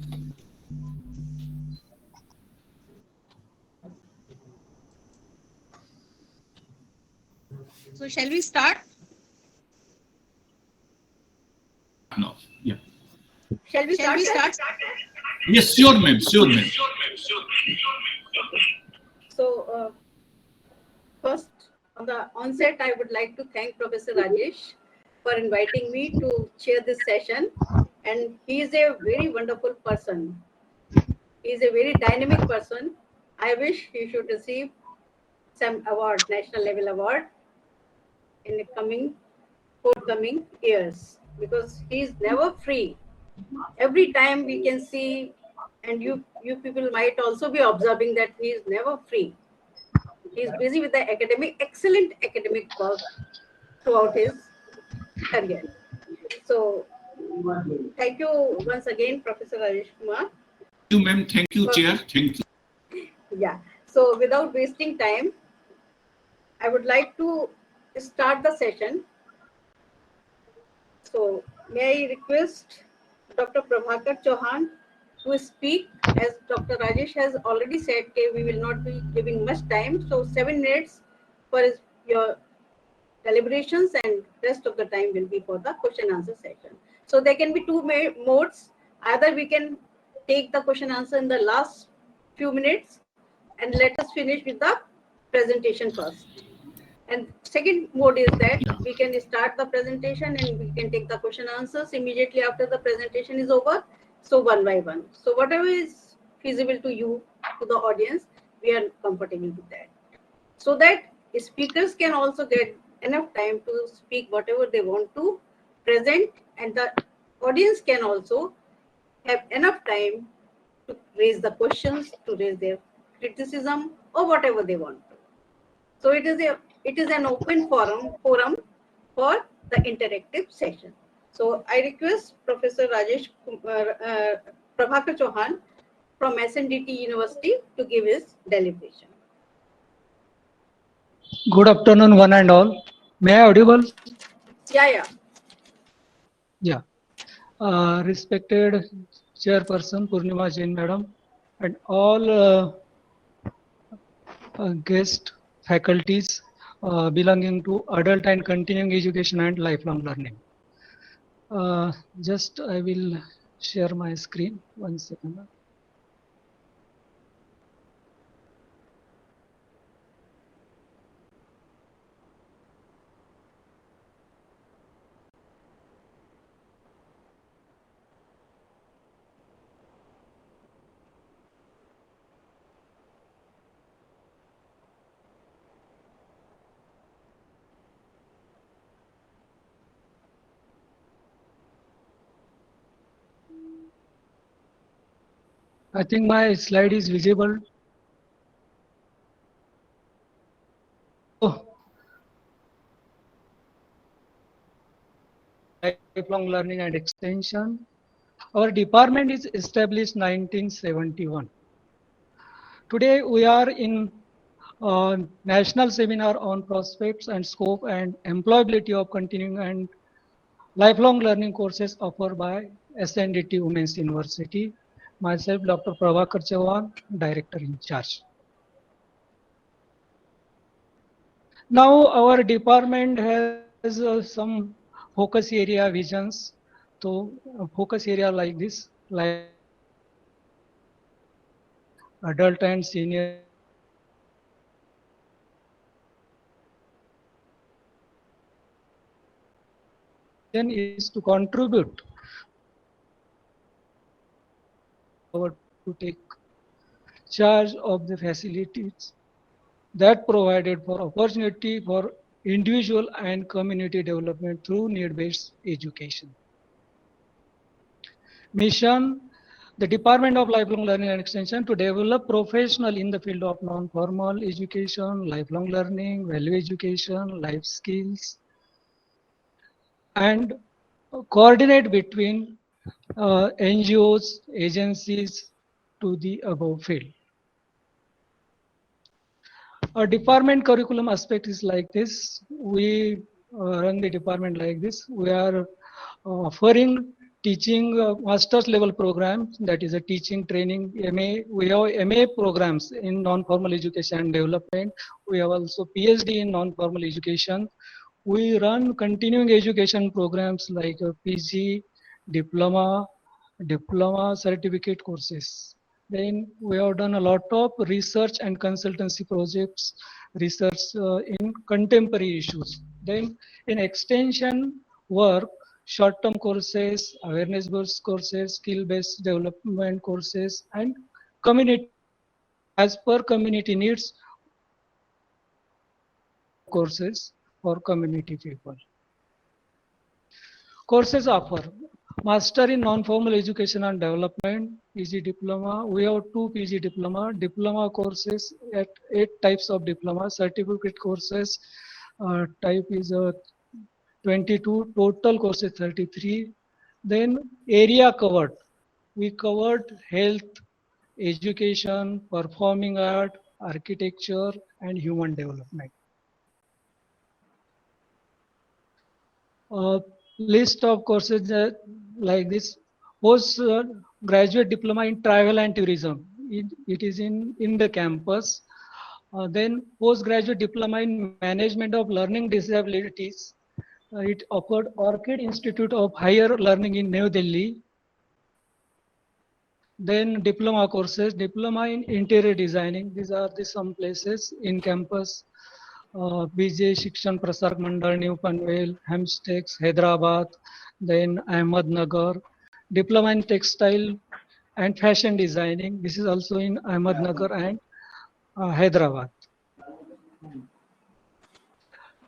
So shall we start? No. Yeah. Shall we start? Yes, sure, ma'am. Sure, ma'am. So, first, on the onset, I would like to thank Professor Rajesh for inviting me to chair this session. And he is a very wonderful person. He is a very dynamic person. I wish he should receive some award, national level award, in the forthcoming years, because he is never free. Every time we can see, and you people might also be observing that he is never free. He is busy with the excellent academic work throughout his career. So, thank you once again, Professor Rajesh Kumar. Thank you, ma'am. Thank you, Chair. Thank you. Yeah. So, without wasting time, I would like to start the session. So, may I request Dr. Prabhakar Chauhan to speak? As Dr. Rajesh has already said, we will not be giving much time. So, 7 minutes for your deliberations, and rest of the time will be for the question answer session. So, there can be two modes. Either we can take the question answer in the last few minutes and let us finish with the presentation first. And second mode is that we can start the presentation and we can take the question answers immediately after the presentation is over. So one by one. So whatever is feasible to you, to the audience, we are comfortable with that. So that speakers can also get enough time to speak whatever they want to present, and the audience can also have enough time to raise the questions, to raise their criticism or whatever they want to. So it is an open forum for the interactive session. So I request Professor Prabhakar Chauhan from SNDT University to give his deliberation. Good afternoon, one and all. May I audible? Yeah. Yeah. Respected Chairperson Purnima Jain Madam and all guest faculties belonging to adult and continuing education and lifelong learning. Just I will share my screen. 1 second. I think my slide is visible. So, lifelong learning and extension. Our department is established 1971. Today we are in national seminar on prospects and scope and employability of continuing and lifelong learning courses offered by SNDT Women's University. Myself, Dr. Prabhakar Chauhan, Director in charge. Now our department has some focus area visions. So focus area like this, adult and senior is to contribute to take charge of the facilities that provided for opportunity for individual and community development through need-based education. Mission, the Department of Lifelong Learning and Extension to develop professional in the field of non-formal education, lifelong learning, value education, life skills, and coordinate between NGOs, agencies to the above field. Our department curriculum aspect is like this. We run the department like this. We are offering teaching master's level programs, that is a teaching training MA. We have MA programs in non-formal education and development. We have also PhD in non-formal education. We run continuing education programs like PG, diploma certificate courses. Then we have done a lot of research and consultancy projects, research in contemporary issues. Then in extension work, short-term courses, awareness-based courses, skill-based development courses, and community, as per community needs, courses for community people. Courses offer Master in Non-Formal Education and Development, PG Diploma. We have 2 PG diploma courses at 8 types of diploma, certificate courses type is 22, total courses 33. Then area covered. We covered health, education, performing art, architecture, and human development. List of courses like this. Post graduate diploma in travel and tourism. It is in the campus. Then postgraduate diploma in management of learning disabilities. It offered Orchid Institute of Higher Learning in New Delhi. Then diploma courses, diploma in interior designing. These are some places in campus. BJ Shikshan Prasar Mandal, New Panvel, Hamstex, Hyderabad, then Ahmednagar. Diploma in textile and fashion designing. This is also in Ahmednagar and Hyderabad.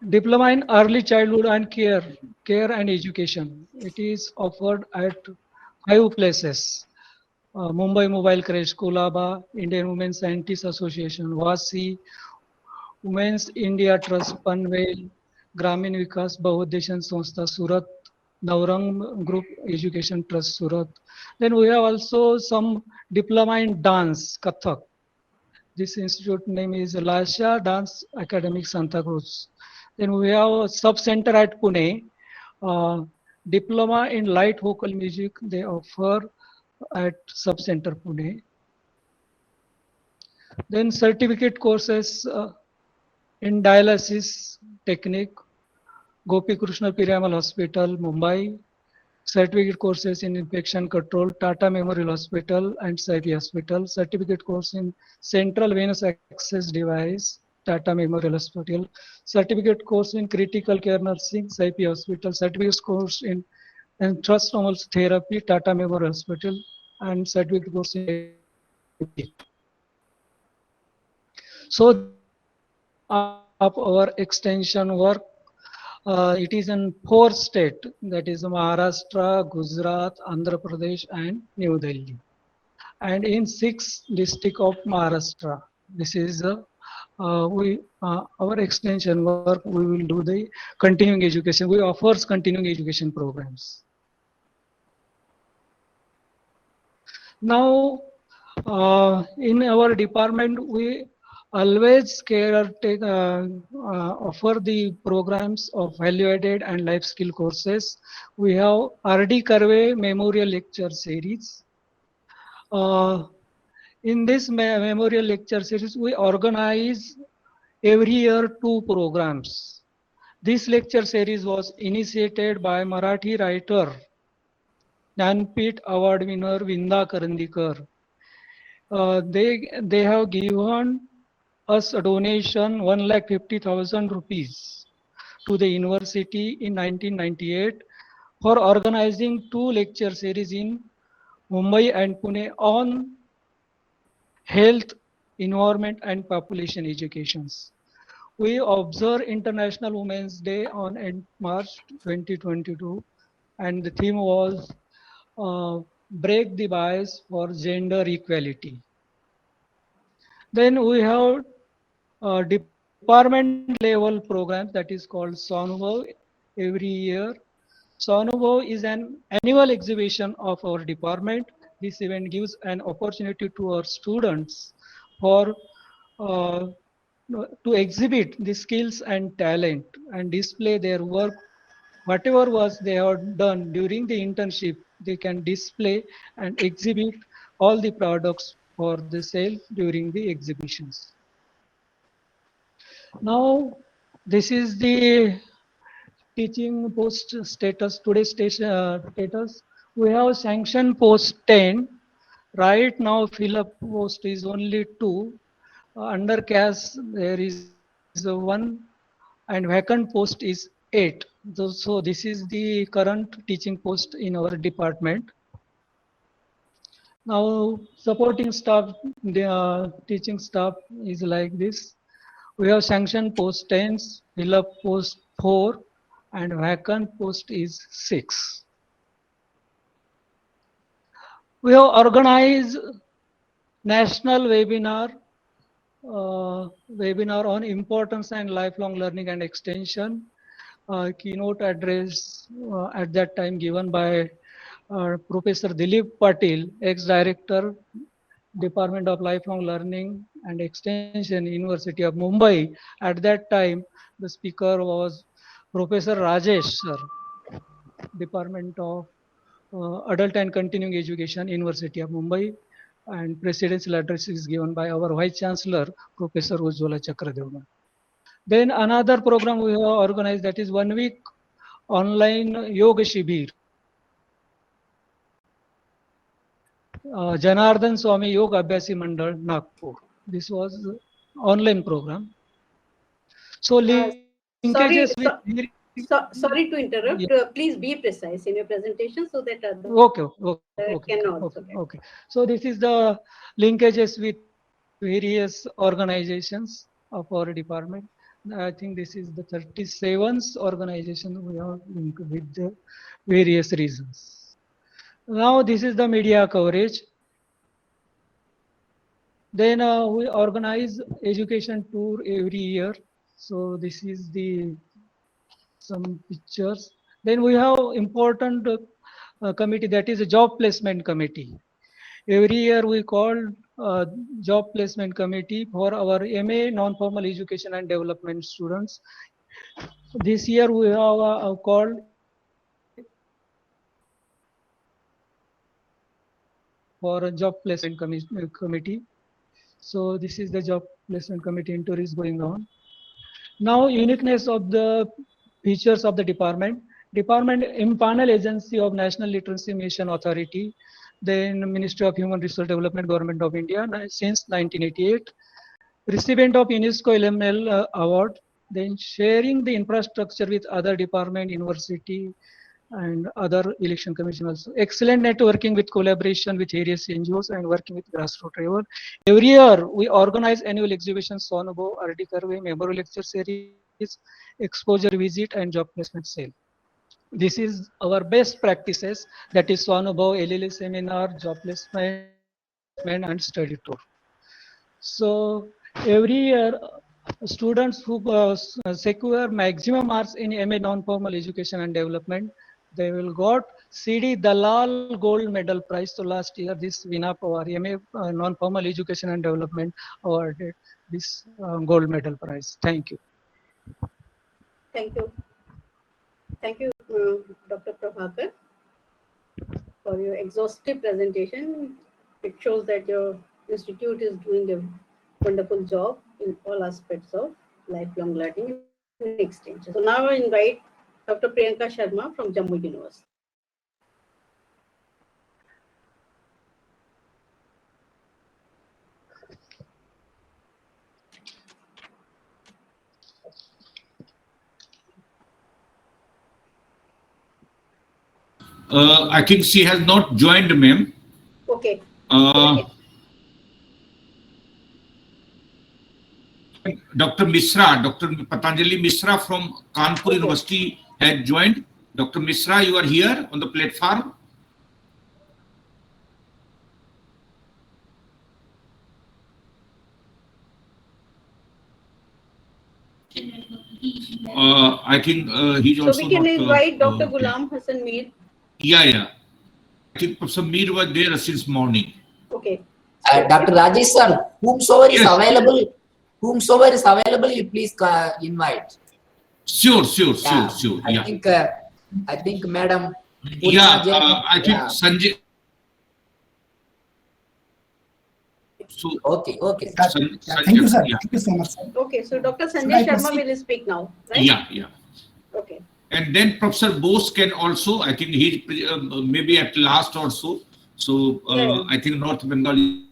Diploma in early childhood and care and education. It is offered at 5 places. Mumbai Mobile Crash, Kolaba, Indian Women Scientists Association, Vasi, Women's India Trust, Panvel, Gramin Vikas Bahudeshan Sanstha, Surat, Naurang Group Education Trust, Surat. Then we have also some diploma in dance, Kathak. This institute name is Lasha Dance Academic Santa Cruz. Then we have a sub-center at Pune, diploma in light vocal music they offer at sub-center Pune. Then certificate courses in dialysis technique, Gopi Krishna Piramal Hospital, Mumbai. Certificate courses in infection control, Tata Memorial Hospital and Saipi Hospital. Certificate course in central venous access device, Tata Memorial Hospital. Certificate course in critical care nursing, Saipi Hospital. Certificate course in transdermal therapy, Tata Memorial Hospital. And certificate course in so of our extension work. It is in 4 states, that is Maharashtra, Gujarat, Andhra Pradesh, and New Delhi. and in 6 districts of Maharashtra. This is our extension work. We will do the continuing education. We offers continuing education programs. Now, in our department, we always offer the programs of value-added and life skill courses. We have R.D. Karve Memorial Lecture Series. In this Memorial Lecture Series, we organize every year 2 programs. This lecture series was initiated by Marathi writer Jnanpith Award winner Vinda Karandikar. They have given us a donation 1,50,000 rupees to the university in 1998 for organizing 2 lecture series in Mumbai and Pune on health, environment and population educations. We observe International Women's Day on March 2022 and the theme was break the bias for gender equality. Then we have department level programs that is called Sonubhav every year. Sonubhav is an annual exhibition of our department. This event gives an opportunity to our students for to exhibit the skills and talent and display their work. Whatever was they have done during the internship, they can display and exhibit all the products for the sale during the exhibitions. Now, this is the teaching post status, today's status. We have sanction post 10. Right now, fill up post is only 2. Under cash, there is one and vacant post is 8. So this is the current teaching post in our department. Now, supporting staff, the teaching staff is like this. We have sanction post 10, fill up post 4, and vacant post is 6. We have organized national webinar on importance and lifelong learning and extension. Keynote address at that time given by Professor Dilip Patil, ex-director, Department of Lifelong Learning and Extension, University of Mumbai. At that time, the speaker was Professor Rajesh, sir, Department of Adult and Continuing Education, University of Mumbai. And presidential address is given by our Vice Chancellor, Professor Ujjwala Chakradevgan. Then another program we have organized, that is 1 week online yoga shibir. Janardhan Swami Yoga Abhyasi Mandal, Nagpur. This was online program. So linkages sorry to interrupt. Yeah. Please be precise in your presentation so that others Okay. So this is the linkages with various organizations of our department. I think this is the 37th organization we have linked with the various reasons. Now this is the media coverage. Then we organize education tour every year. So this is the some pictures. Then we have important committee, that is a job placement committee. Every year we call job placement committee for our MA non-formal education and development students. This year we have called for a job placement committee. So this is the job placement committee tour is going on. Now uniqueness of the features of the department. Department Impanel Agency of National Literacy Mission Authority, then Ministry of Human Resource Development, Government of India since 1988. Recipient of UNESCO LML Award, then sharing the infrastructure with other department, university, and other election commission also. Excellent networking with collaboration with various NGOs and working with grassroots level. Every year we organize annual exhibitions, Sonubhav, R.D. Karve, Memorial Lecture Series, Exposure Visit, and Job Placement Sale. This is our best practices, that is Sonubhav, LLA seminar, job placement, and study tour. So every year, students who secure maximum marks in MA non-formal education and development, they will got CD Dalal Gold Medal Prize. So last year, this Vina Pawar MA non-formal education and development awarded this gold medal prize. Thank you. Thank you. Thank you, Dr. Prabhakar, for your exhaustive presentation. It shows that your institute is doing a wonderful job in all aspects of lifelong learning and extension. So now I invite Dr. Priyanka Sharma from Jammu University. I think she has not joined, ma'am. Okay. Dr. Misra, Dr. Patanjali Misra from Kanpur University has joined. Dr. Misra, you are here on the platform. I think he's also so we can not, invite Dr. Ghulam Hassan Mir. Yeah. I think Professor Mir was there since morning. Okay. Dr. Rajesh sir, whomsoever is available, you please invite. Sure. I think Madam. I think Sanjay. So, okay. Thank you, sir. Thank you so much, sir. Okay, so Dr. Sanjay Sharma will speak now, right? Yeah. Okay. And then Professor Bose can also, I think he's maybe at last or so. So I think North Bengal.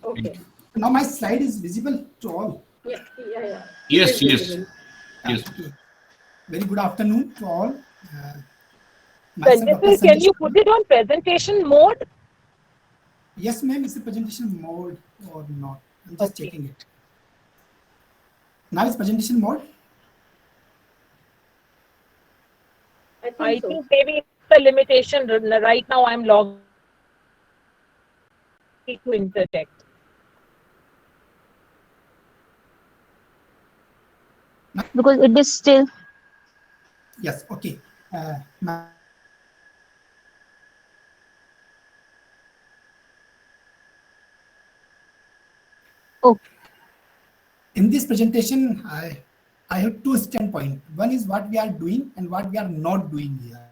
Okay. Now my slide is visible to all. Yeah. Yes. Okay. Very good afternoon to all. Sanjay, can you put it on presentation mode? Yes, ma'am. Is the presentation mode or not? I'm just checking it. Now it's presentation mode. I think maybe it's a limitation. Right now, I'm logged to interject. Because it is still. Yes. Okay. In this presentation, I have two standpoints. One is what we are doing and what we are not doing here.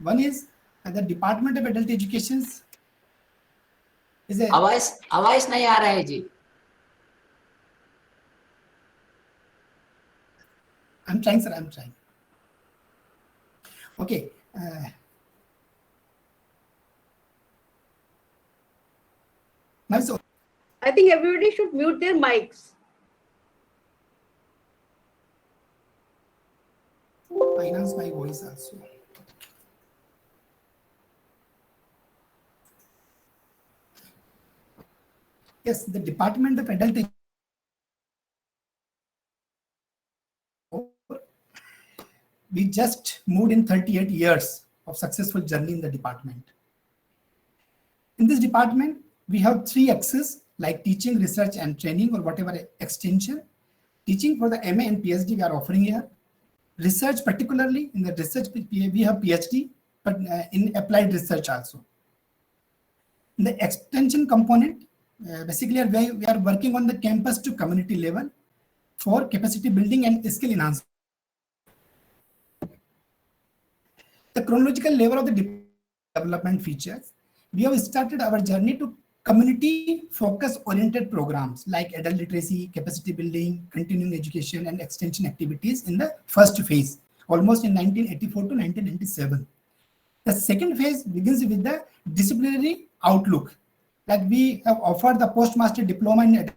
One is the Department of Adult Education is a. आवाज नहीं आ रहा है जी. I'm trying, sir. I'm trying. Okay. Now, so I think everybody should mute their mics. Finance my voice also. Yes, the Department of Adult Education. We just moved in 38 years of successful journey in the department. In this department, we have 3 axes like teaching, research, and training, or whatever extension. Teaching for the MA and PhD we are offering here. Research, particularly in the research, we have PhD, but in applied research also. In the extension component, basically we are working on the campus to community level for capacity building and skill enhancement. The chronological level of the development features, we have started our journey to community focus oriented programs like adult literacy, capacity building, continuing education, and extension activities in the first phase, almost in 1984 to 1997. The second phase begins with the disciplinary outlook. Like we have offered the postmaster diploma in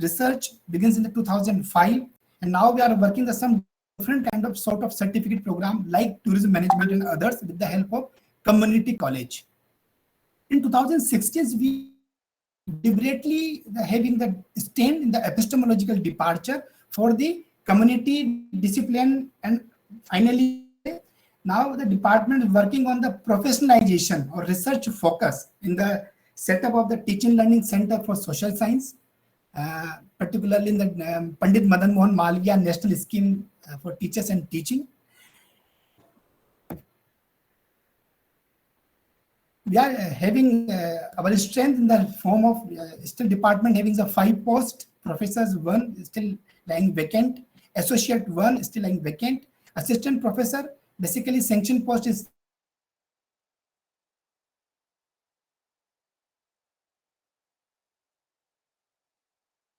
research begins in the 2005, and now we are working on some different kind of sort of certificate program like tourism management and others with the help of community college. In 2016, we deliberately having the stand in the epistemological departure for the community discipline, and finally Now the department is working on the professionalization or research focus in the setup of the Teaching Learning Center for Social Science, particularly in the Pandit Madan Mohan Malviya National Scheme for Teachers and Teaching. We are having our strength in the form of still department having the 5 posts, professors 1 is still lying vacant, associate 1 is still lying vacant, assistant professor basically sanction post is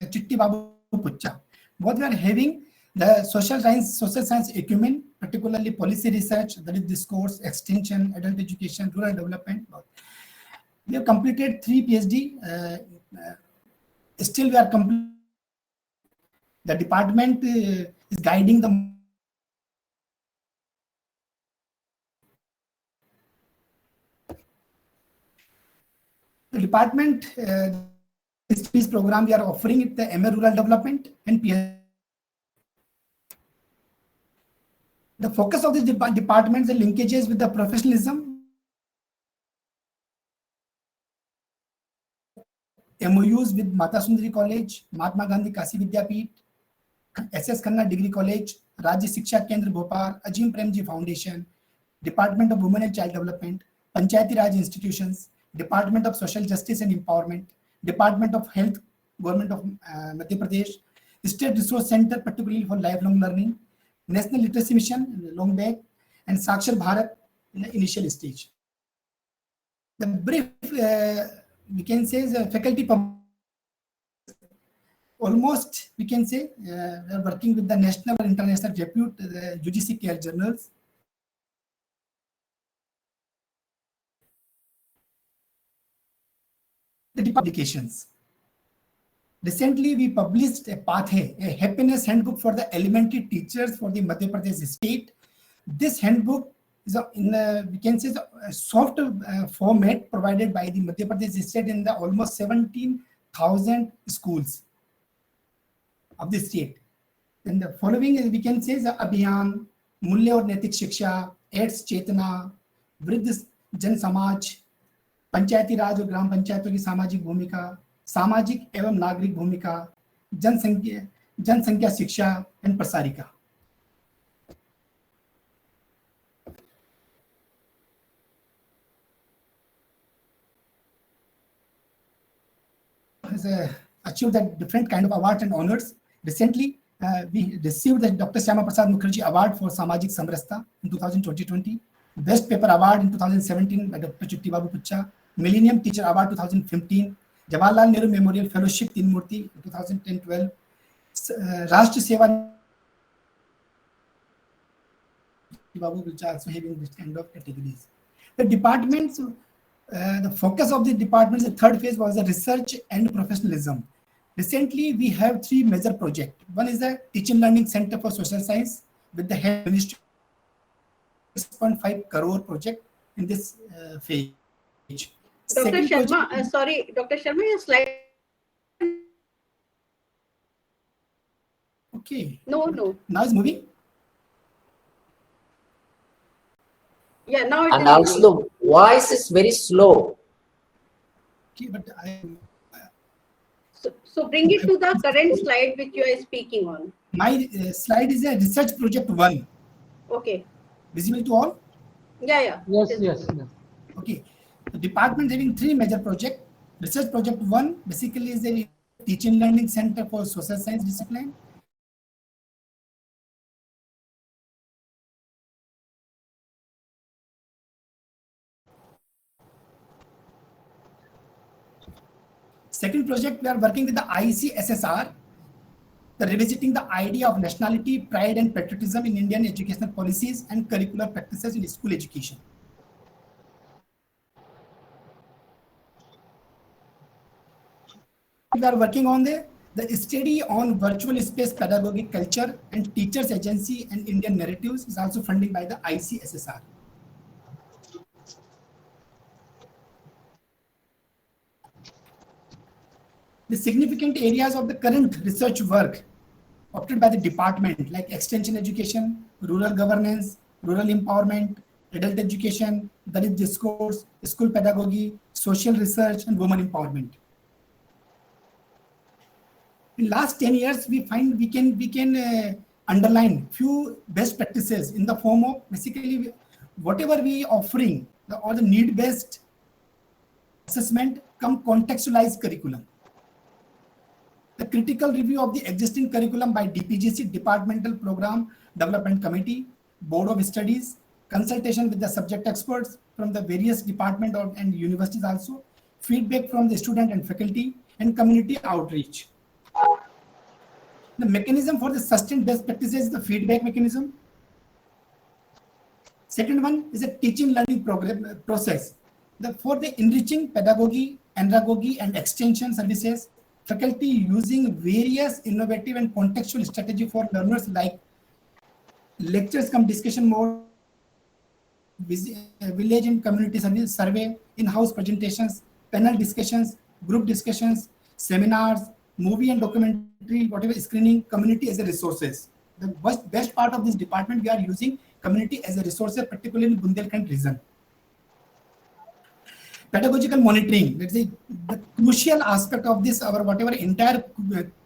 Chitti Babu Pucha. Both we are having the social science acumen, particularly policy research, that is discourse, extension, adult education, rural development. We have completed 3 PhD. Still we are complete. The department is guiding the department. This program we are offering it the MA Rural Development and PhD. The focus of this department is the linkages with the professionalism, MOUs with Mata Sundari College, Mahatma Gandhi Kasi Vidyapeeth, SS Khanna Degree College, Rajya Shiksha Kendra Bhopal, Ajim Premji Foundation, Department of Women and Child Development, Panchayati Raj Institutions, Department of Social Justice and Empowerment, Department of Health, Government of Madhya Pradesh, State Resource Center, particularly for lifelong learning, National Literacy Mission, long back, and Sakshar Bharat in the initial stage. The brief, we can say, is faculty almost, we can say, we are working with the national or international repute, the UGC care journals. The publications. Recently, we published a pathway, a happiness handbook for the elementary teachers for the Madhya Pradesh state. This handbook is we can say a soft format provided by the Madhya Pradesh state in the almost 17,000 schools of the state. And the following is, we can say, the Abhiyan, Mulya और नैतिक शिक्षा, AIDS चेतना, वृद्ध जन समाज, पंचायती राज और ग्राम पंचायतों की सामाजिक भूमिका, सामाजिक एवं नागरिक भूमिका, जनसंख्या शिक्षा and प्रसारिका. Has achieved a different kind of awards and honors. Recently, we received the Dr. Syama Prasad Mukherjee Award for Samajik Samrasata in 2020. Best Paper Award in 2017 by Dr. Chitti Babu Pucha. Millennium Teacher Award 2015. Jawaharlal Nehru Memorial Fellowship Tinmurti 2010-12. Rashtra Seva Babu Pucha also having this kind of categories. The departments, the focus of the department, the third phase was the research and professionalism. Recently, we have 3 major projects. One is the Teaching Learning Center for Social Science with the head ministry 6.5 crore project in this phase. Dr. Sharma, sorry, Dr. Sharma, your slide. Okay. No. Now it's moving. Yeah, now it and is also moving. the voice is very slow. Okay, but So bring it to the current slide which you are speaking on. My slide is a research project 1. Okay. Visible to all? Yeah. Yes. Okay. The department having 3 major projects. Research project 1 basically is a teaching learning center for social science discipline. Second project, we are working with the ICSSR, the revisiting the idea of nationality, pride and patriotism in Indian educational policies and curricular practices in school education. We are working on the study on virtual space pedagogic culture and teachers agency and Indian narratives is also funded by the ICSSR. The significant areas of the current research work opted by the department like extension education, rural governance, rural empowerment, adult education, Dalit discourse, school pedagogy, social research, and women empowerment. In last 10 years, we find we can underline few best practices in the form of basically whatever we offering or the need based assessment come contextualized curriculum. The critical review of the existing curriculum by DPGC, Departmental Program Development Committee, Board of Studies, consultation with the subject experts from the various departments and universities also, feedback from the student and faculty, and community outreach. The mechanism for the sustained best practices is the feedback mechanism. Second one is a teaching learning program process. For the enriching pedagogy, andragogy, and extension services, faculty using various innovative and contextual strategy for learners like lectures come discussion mode, village and community service survey, in-house presentations, panel discussions, group discussions, seminars, movie and documentary, whatever screening, community as a resources. The best part of this department, we are using community as a resource, particularly in Bundelkhand region. Pedagogical monitoring, let's say the crucial aspect of this, our whatever entire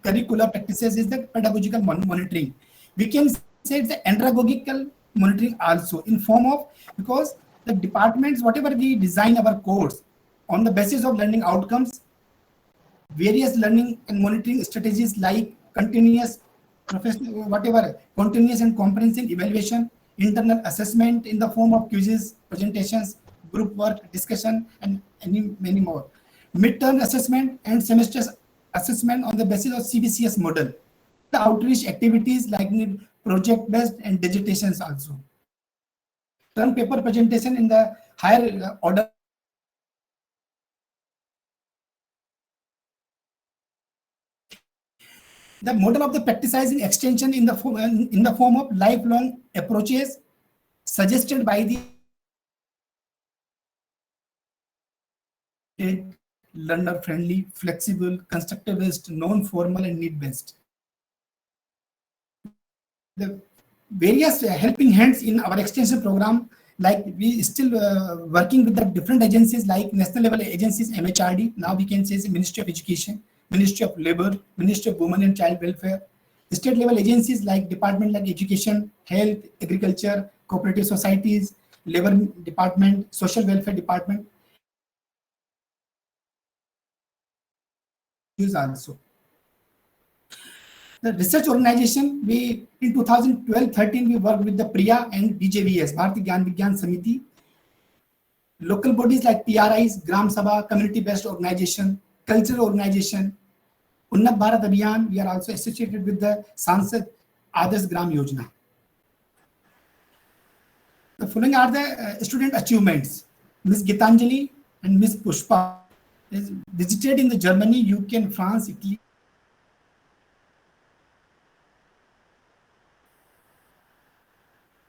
curricular practices is the pedagogical monitoring. We can say it's the andragogical monitoring also in form of, because the departments, whatever we design our course on the basis of learning outcomes, various learning and monitoring strategies like continuous professional, whatever, continuous and comprehensive evaluation, internal assessment in the form of quizzes, presentations, group work, discussion, and many more. Midterm assessment and semester assessment on the basis of CBCS model. The outreach activities like project-based and digitations also. Term paper presentation in the higher order. The model of the practicing extension in the form of lifelong approaches suggested by the learner friendly, flexible, constructivist, non-formal, and need-based. The various helping hands in our extension program, like we still working with the different agencies like national level agencies, MHRD, now we can say it's Ministry of Education, Ministry of Labor, Ministry of Women and Child Welfare, state level agencies like department like Education, Health, Agriculture, Cooperative Societies, Labor Department, Social Welfare Department. Also. The research organization, we in 2012-13 we worked with the PRIA and BJVS, Bharati Gyan Vigyan Samiti. Local bodies like PRIs, Gram Sabha, community-based organization, cultural organization, Unnat Bharat Abhiyan, we are also associated with the Sansad Adarsh Gram Yojana. The following are the student achievements. Ms. Gitanjali and Ms. Pushpa is visited in the Germany, UK, and France, Italy.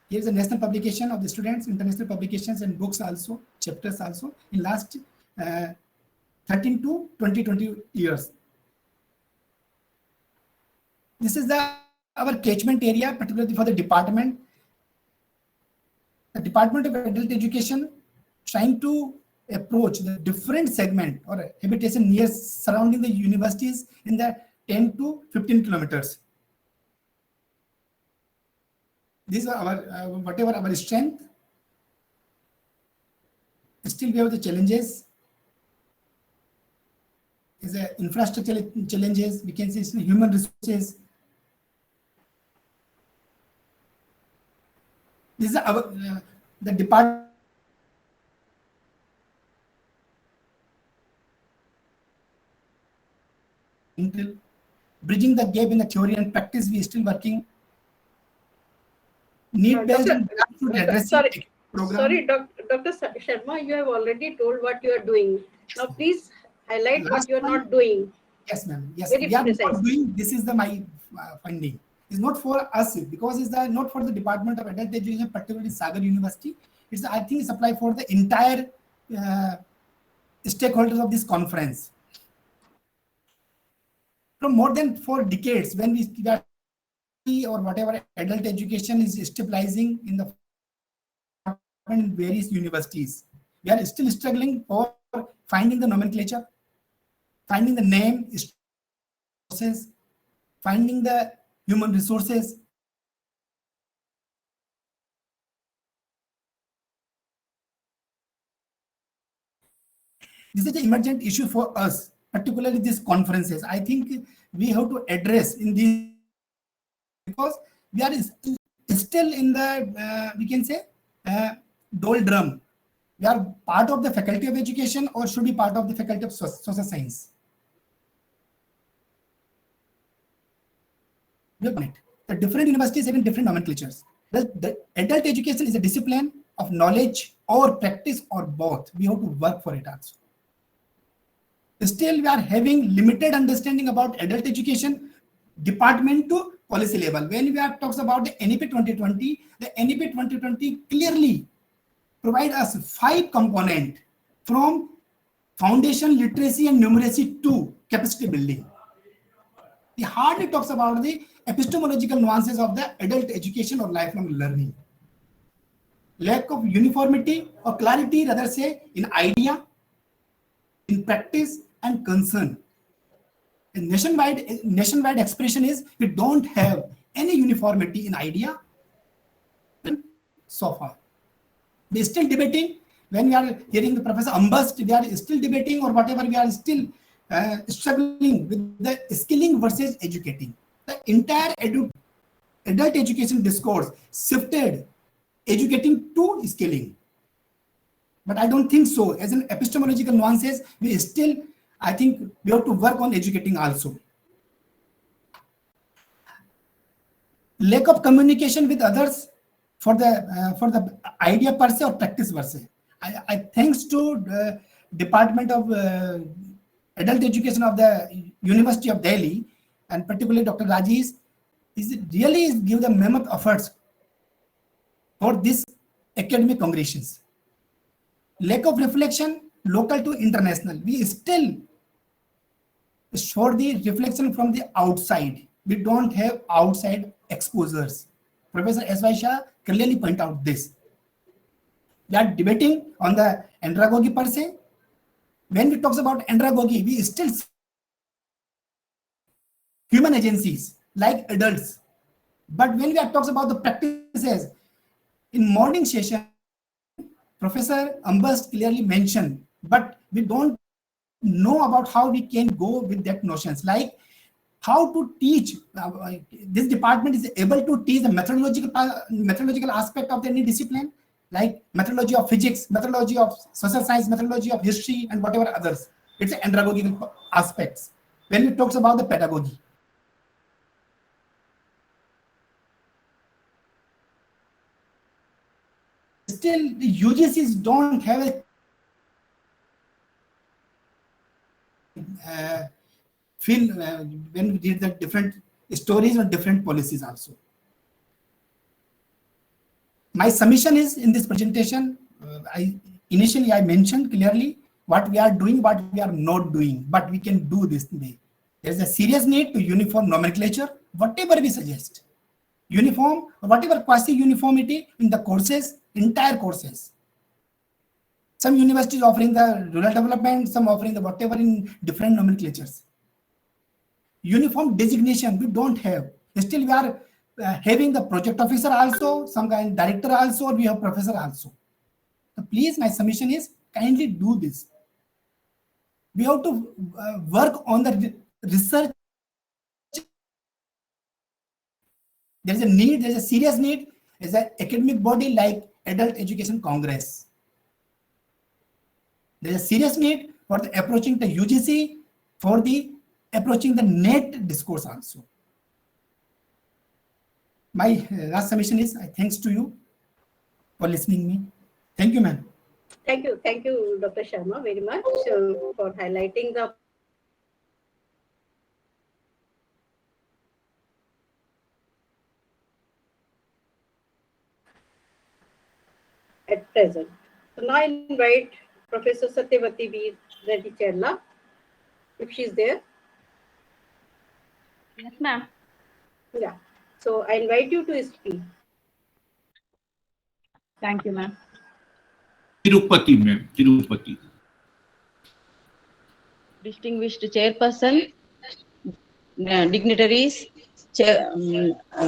Here is a national publication of the students, international publications and books also, chapters also in last 13 to 20 years. This is our catchment area, particularly for the department. The Department of Adult Education trying to approach the different segment or habitation near surrounding the universities in the 10 to 15 kilometers. These are our whatever our strength. Still we have the challenges. Is the infrastructure challenges. We can see human resources. This is our the department. Bridging the gap in the theory and practice, we are still working. Need-based and sorry, Dr. Sharma, you have already told what you are doing. Now, please highlight what you are not doing. Yes, ma'am. Yes, very we are precise. not doing. This is my finding. It's not for us because it's not for the Department of Adult Education, particularly Sagar University. It's I think it's applied for the entire stakeholders of this conference. From more than 4 decades, when we are or whatever adult education is stabilizing in the in various universities. We are still struggling for finding the nomenclature, finding the name, sources, finding the human resources. This is the emergent issue for us, particularly these conferences. I think we have to address in these, because we are still in the, we can say, doldrum. We are part of the faculty of education or should be part of the faculty of social science. The different universities having different nomenclatures. The adult education is a discipline of knowledge or practice or both. We have to work for it also. Still, we are having limited understanding about adult education department to policy level. When we are talks about the NEP 2020, the NEP 2020 clearly provide us 5 components from foundation, literacy and numeracy to capacity building. He hardly talks about the epistemological nuances of the adult education or lifelong learning. Lack of uniformity or clarity, rather say, in idea, in practice and concern. A nationwide expression is we don't have any uniformity in idea so far. We're still debating. When we are hearing the Professor Ambast, we are still debating or whatever, we are still struggling with the skilling versus educating. The entire adult education discourse shifted educating to skilling. But I don't think so. As an epistemological nuances, we still, I think we have to work on educating also. Lack of communication with others for the idea per se or practice per se. I thanks to the Department of Adult Education of the University of Delhi, and particularly Dr. Rajesh, is really give the mammoth efforts for this academic congregations. Lack of reflection, local to international. We still show the reflection from the outside. We don't have outside exposures. Professor S.Y. Shah clearly point out this. We are debating on the andragogy per se. When we talk about andragogy, we still see human agencies like adults. But when we are talks about the practices, in morning session, Professor Ambast clearly mentioned, but we don't know about how we can go with that notions, like how to teach. This department is able to teach the methodological aspect of any discipline, like methodology of physics, methodology of social science, methodology of history, and whatever others. It's andragogical aspects. When we talks about the pedagogy, still the UGCs don't have a feel when we did the different stories or different policies also. My submission is in this presentation, initially I mentioned clearly what we are doing, what we are not doing, but we can do this today. There is a serious need to uniform nomenclature, whatever we suggest. Uniform, or whatever quasi-uniformity in the courses, entire courses. Some universities offering the rural development, some offering the whatever in different nomenclatures. Uniform designation we don't have. Still we are having the project officer also, some kind of director also, or we have professor also. So please, my submission is kindly do this. We have to work on the research. There is a need, there is a serious need as an academic body like Adult Education Congress. There is a serious need for the approaching the UGC, for the approaching the net discourse also. My last submission is thanks to you for listening me. Thank you, ma'am. Thank you, Dr. Sharma, very much for highlighting the at present. So now I invite Professor Satyavati B. Reddy Chella, if she's there. Yes, ma'am. Yeah. So I invite you to speak. Thank you, ma'am. Tirupati में, Tirupati. Distinguished chairperson, dignitaries,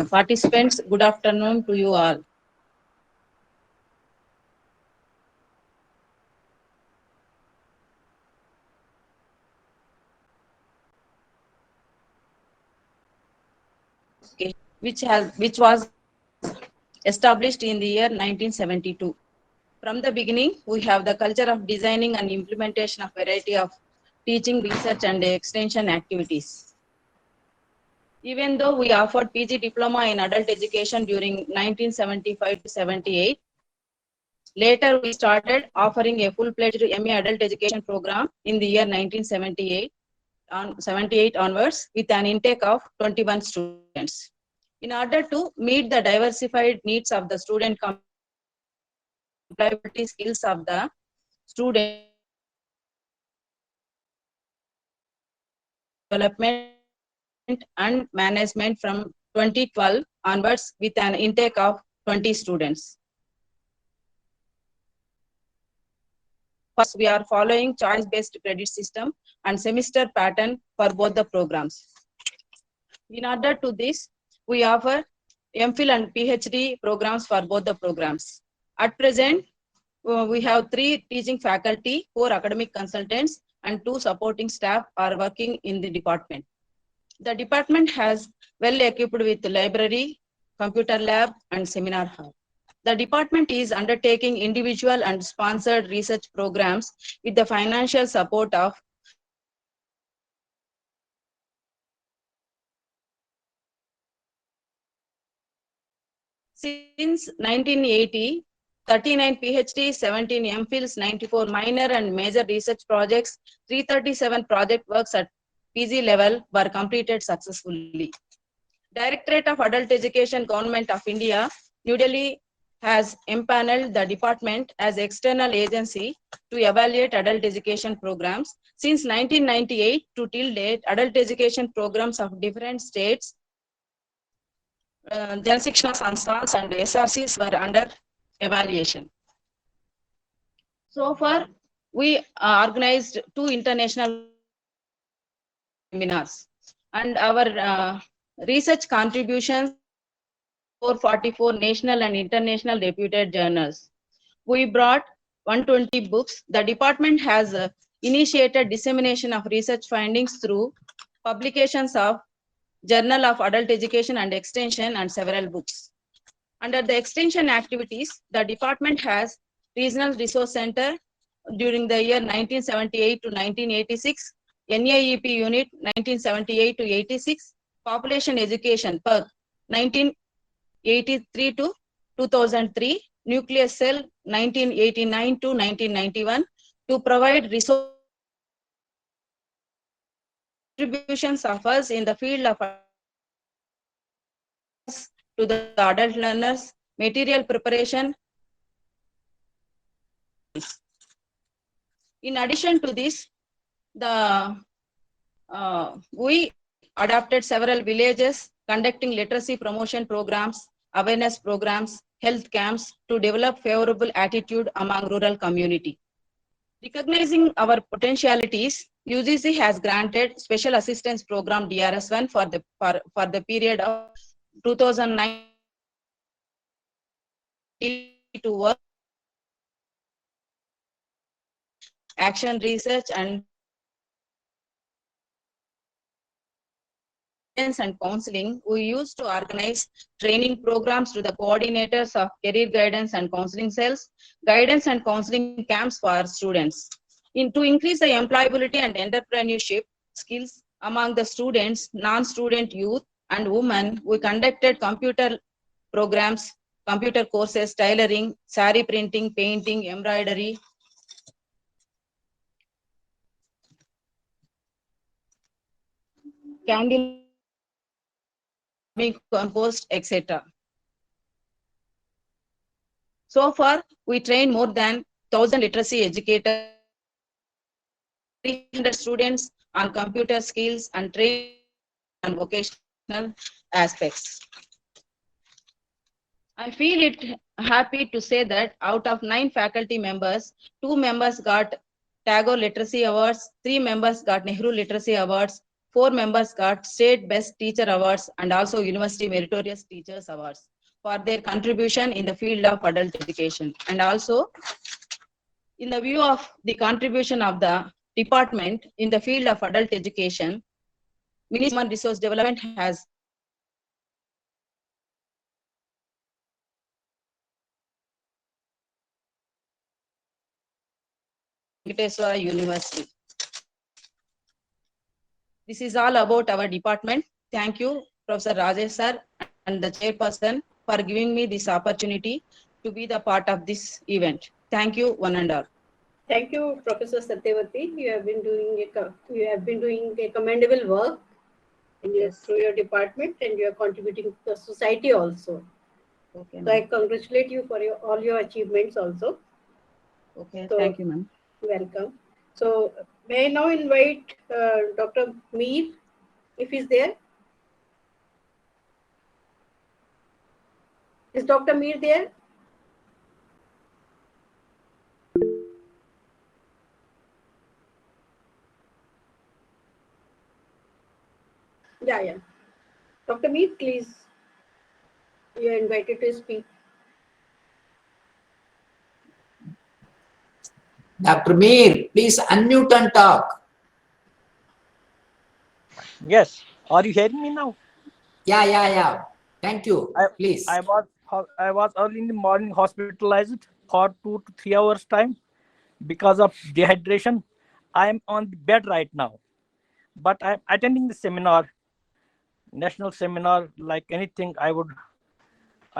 participants, good afternoon to you all. Which was established in the year 1972. From the beginning, we have the culture of designing and implementation of variety of teaching, research, and extension activities. Even though we offered PG diploma in adult education during 1975 to 78, later we started offering a full-fledged MA adult education program in the year 1978 onwards with an intake of 21 students. In order to meet the diversified needs of the student employability skills of the student development and management from 2012 onwards with an intake of 20 students. First, we are following choice-based credit system and semester pattern for both the programs. In order to this, we offer MPhil and PhD programs for both the programs. At present, we have 3 teaching faculty, 4 academic consultants, and 2 supporting staff are working in the department. The department has well equipped with library, computer lab, and seminar hall. The department is undertaking individual and sponsored research programs with the financial support of since 1980, 39 PhD, 17 MPhils, 94 minor and major research projects, 337 project works at PG level were completed successfully. Directorate of Adult Education, Government of India, New Delhi has empaneled the department as external agency to evaluate adult education programs. Since 1998 to till date, adult education programs of different states, Jan Shikshana Sanstans and SRCs were under evaluation. So far, we organized 2 international seminars, and our research contributions 444 national and international reputed journals. We brought 120 books. The department has initiated dissemination of research findings through publications of Journal of Adult Education and Extension and several books. Under the extension activities, the department has Regional Resource Center during the year 1978 to 1986, NAEP unit 1978 to 86, Population Education PERG 1983 to 2003, Nucleus Cell 1989 to 1991 to provide resource contributions of us in the field of to the adult learners, material preparation. In addition to this, we adopted several villages conducting literacy promotion programs, awareness programs, health camps to develop favorable attitude among rural community. Recognizing our potentialities, UGC has granted Special Assistance Program DRS1 for the period of 2009 to work action research and and counseling. We used to organize training programs to the coordinators of career guidance and counseling cells, guidance and counseling camps for students. To increase the employability and entrepreneurship skills among the students, non-student youth and women, we conducted computer programs, computer courses, tailoring, sari printing, painting, embroidery, candle compost, etc. So far, we trained more than 1,000 literacy educators, 300 students on computer skills and trained on vocational aspects. I feel it happy to say that out of 9 faculty members, 2 members got Tagore Literacy Awards, 3 members got Nehru Literacy Awards, 4 members got State Best Teacher Awards and also University Meritorious Teachers Awards for their contribution in the field of adult education. And also, in the view of the contribution of the department in the field of adult education, Ministry of Human Resource Development has Venkateswara University. This is all about our department. Thank you, Professor Rajesh sir and the chairperson for giving me this opportunity to be the part of this event. Thank you, one and all. Thank you, Professor Satyavati. You have been doing a commendable work through your department, and you are contributing to the society also. Okay, so I congratulate you for all your achievements also. Okay, So, thank you, ma'am. welcome. So may I now invite Dr. Meer, if he's there? Is Dr. Meer there? Yeah. Dr. Meer, please. You are invited to speak. Dr. Meer, please unmute and talk. Yes. Are you hearing me now? Yeah. Thank you. Please. I was early in the morning hospitalized for 2 to 3 hours time because of dehydration. I am on the bed right now, but I'm attending the seminar, national seminar. Like anything, I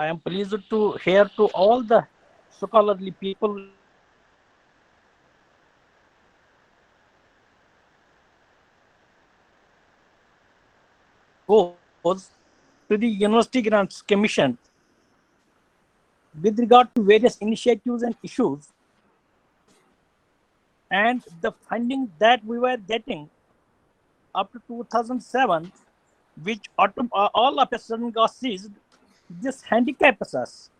am pleased to hear to all the scholarly people. Goes to the University Grants Commission with regard to various initiatives and issues, and the funding that we were getting up to 2007, which all of a sudden got seized. This handicaps us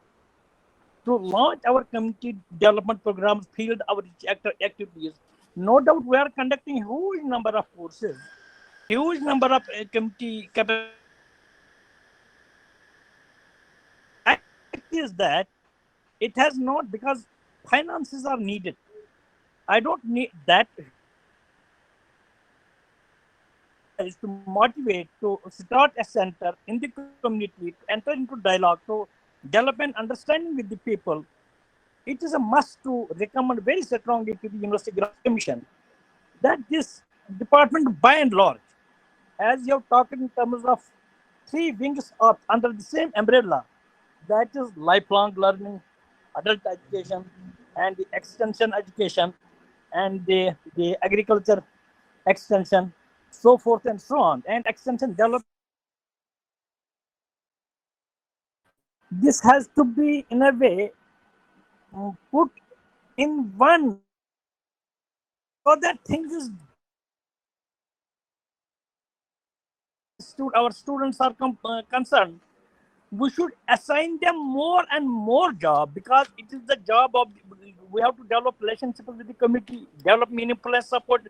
to launch our community development programs, field outreach activities. No doubt we are conducting huge number of courses, huge number of community capacity. Fact is that it has not, because finances are needed. I don't need that is to motivate to start a center in the community, to enter into dialogue, to develop an understanding with the people. It is a must to recommend very strongly to the University Grants Commission that this department, by and large, as you have talked in terms of 3 wings under the same umbrella, that is lifelong learning, adult education, and the extension education, and the agriculture extension, so forth and so on, and extension development. This has to be, in a way, put in one, so that things is our students are concerned. We should assign them more and more job, because it is the job of, we have to develop relationships with the community, develop meaningful and support,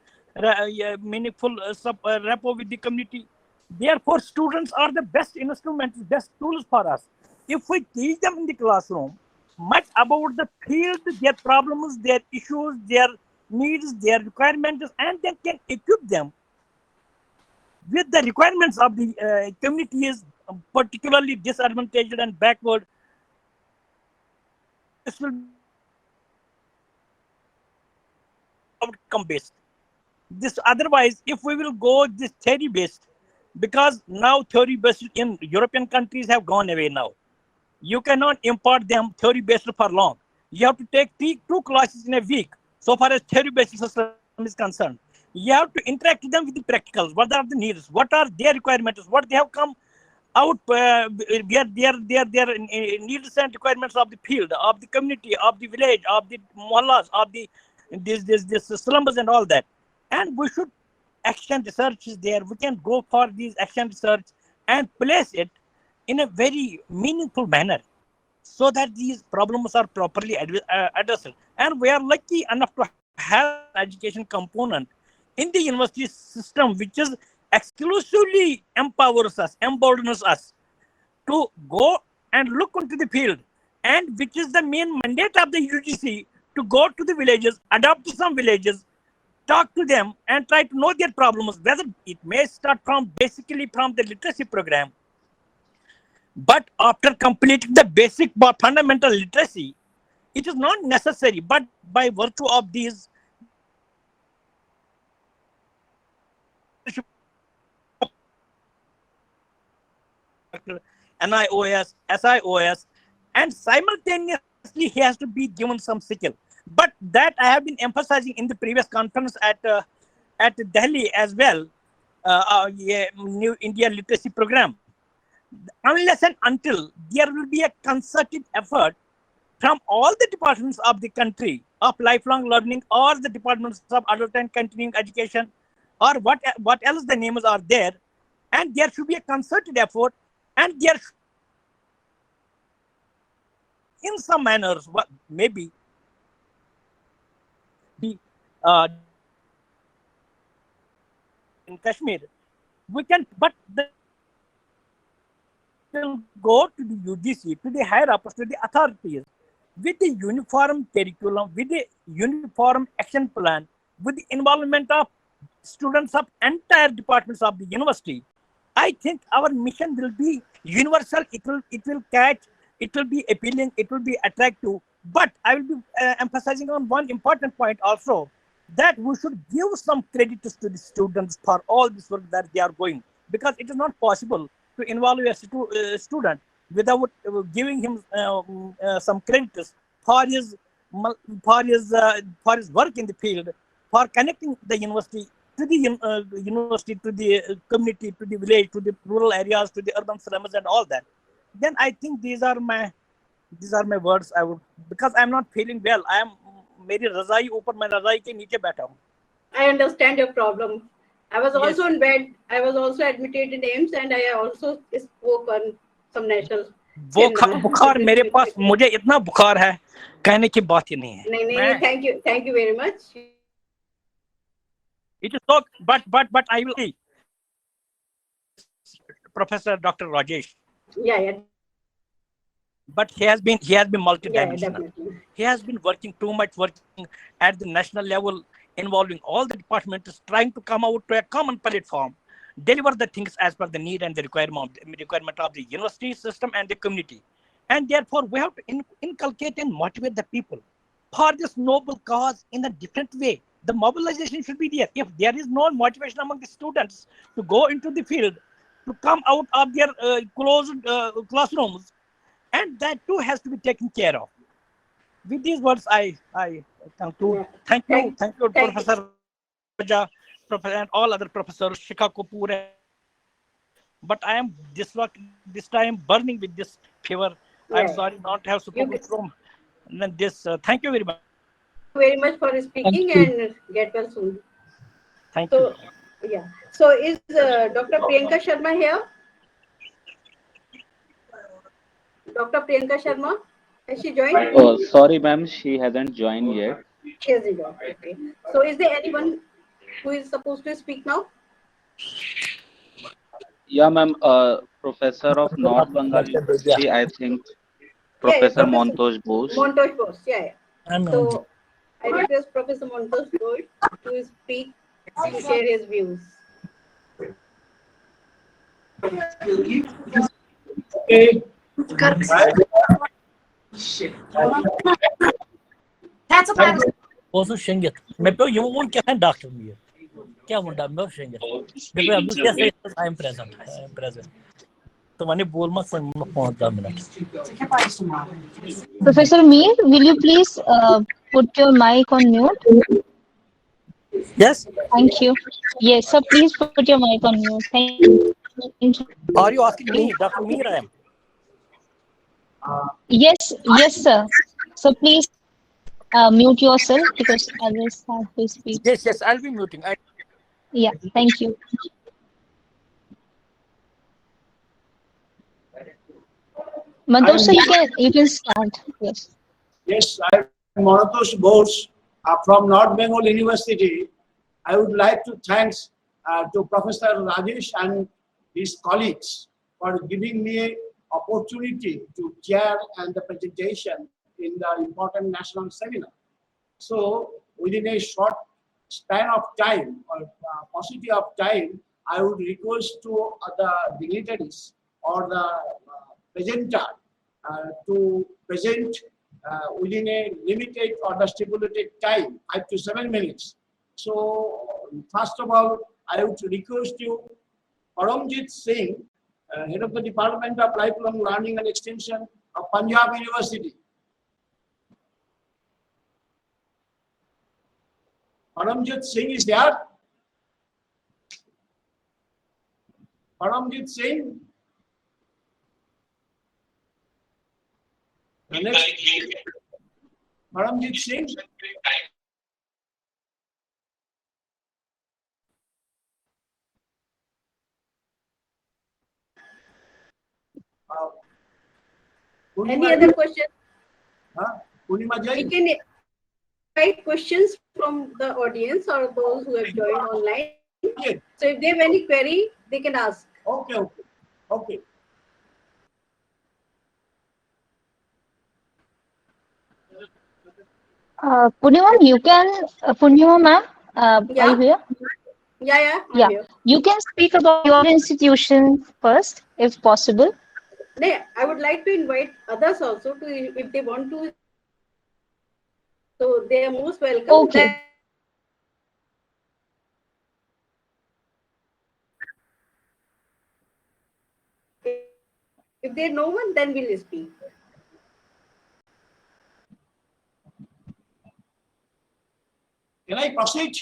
meaningful rapport with the community. Therefore, students are the best instruments, best tools for us. If we teach them in the classroom much about the field, their problems, their issues, their needs, their requirements, and then can equip them with the requirements of the communities, particularly disadvantaged and backward. This will be outcome based. This, otherwise, if we will go this theory based, because now theory based in European countries have gone away now. You cannot impart them theory based for long. You have to take 2 classes in a week, so far as theory based system is concerned. You have to interact with them with the practicals. What are the needs? What are their requirements? What they have come out, their needs and requirements of the field, of the community, of the village, of the mohallas, of the this slums and all that. And we should, action research is there. We can go for these action research and place it in a very meaningful manner, so that these problems are properly addressed. And we are lucky enough to have education component in the university system, which is exclusively empowers us, emboldens us to go and look into the field, and which is the main mandate of the UGC, to go to the villages, adapt to some villages, talk to them, and try to know their problems. Whether it may start from basically from the literacy program, but after completing the basic fundamental literacy, it is not necessary. But by virtue of these NIOS, SIOS, and simultaneously he has to be given some skill. But that I have been emphasizing in the previous conference at Delhi as well, New India Literacy Program. Unless and until there will be a concerted effort from all the departments of the country of lifelong learning, or the departments of adult and continuing education, or what else the names are there, and there should be a concerted effort, and there in some manners, maybe the in Kashmir, we can, but will go to the UGC, to the higher ups, to the authorities, with the uniform curriculum, with the uniform action plan, with the involvement of students of entire departments of the university. I think our mission will be universal. It will catch. It will be appealing. It will be attractive. But I will be emphasizing on one important point also, that we should give some credit to the students for all this work that they are going, because it is not possible to involve a student without giving him some credits for his work in the field, for connecting the university to the university, to the community, to the village, to the rural areas, to the urban slums, and all that. Then I think these are my words. I would, because I am not feeling well. I am मेरी रजाई ऊपर, मैं रजाई के नीचे बैठा हूँ. I understand your problem. I was also in bed. I was also admitted in AIMS, and I also spoke on some national. वो बुखार मेरे पास, मुझे इतना बुखार है, कहने की बात ही नहीं है. नहीं, thank you very much. It is so, but I will see Professor Dr. Rajesh. Yeah. But he has been multidimensional. Yeah, he has been working at the national level, involving all the departments, trying to come out to a common platform, deliver the things as per the need and the requirement of the university system and the community. And therefore, we have to inculcate and motivate the people for this noble cause in a different way. The mobilization should be there. If there is no motivation among the students to go into the field, to come out of their closed classrooms, and that too has to be taken care of. With these words, I conclude. Thank you, Professor Raja, and all other professors, Shikha Kapoor. But I am this time burning with this fever. I'm sorry not to have support from this. Thank you very much. Very much for speaking, and get well soon. Thank you. Yeah. So is Dr. Priyanka Sharma here? Dr. Priyanka Sharma, has she joined? Oh, sorry, ma'am, she hasn't joined yet. She hasn't joined. Okay. So is there anyone who is supposed to speak now? Yeah, ma'am. Professor of North Bengal University, I think. Professor Montosh Bose. Montosh Bose, yeah. So I request Professor Montosh Bose to speak, to share his views. Also Shingit. Maybe you won't get a doctor here. I am present. So when you bowl must Professor Mir, will you please put your mic on mute? Yes. Thank you. Yes, sir. Please put your mic on mute. Thank you. Are you asking me, Dr. Mir? I am. Yes, sir. So please mute yourself because others have to speak. Yes, I'll be muting. Yeah, thank you. Mantosh, sir, you can start. Yes. Yes, I'm Mantosh Bose from North Bengal University. I would like to thanks to Professor Rajesh and his colleagues for giving me opportunity to chair and the presentation in the important national seminar. So within a short span of time or paucity of time, I would request to the dignitaries or the presenter to present within a limited or the stipulated time, 5 to 7 minutes. So first of all, I would request you, Paramjit Singh, head of the Department of Lifelong Learning and Extension of Punjab University. Paramjit Singh is there. Paramjit Singh. The next, Paramjit Singh. Any other question? We can write questions from the audience or those who have joined online. So if they have any query, they can ask. Okay, okay, okay. Purnima, you can, Purnima ma'am, are you here? Yeah, I'm Yeah, here. you can speak about your institution first, if possible. No, I would like to invite others also to, if they want to. So they are most welcome. Okay. If there's no one, then we'll speak. Can I proceed?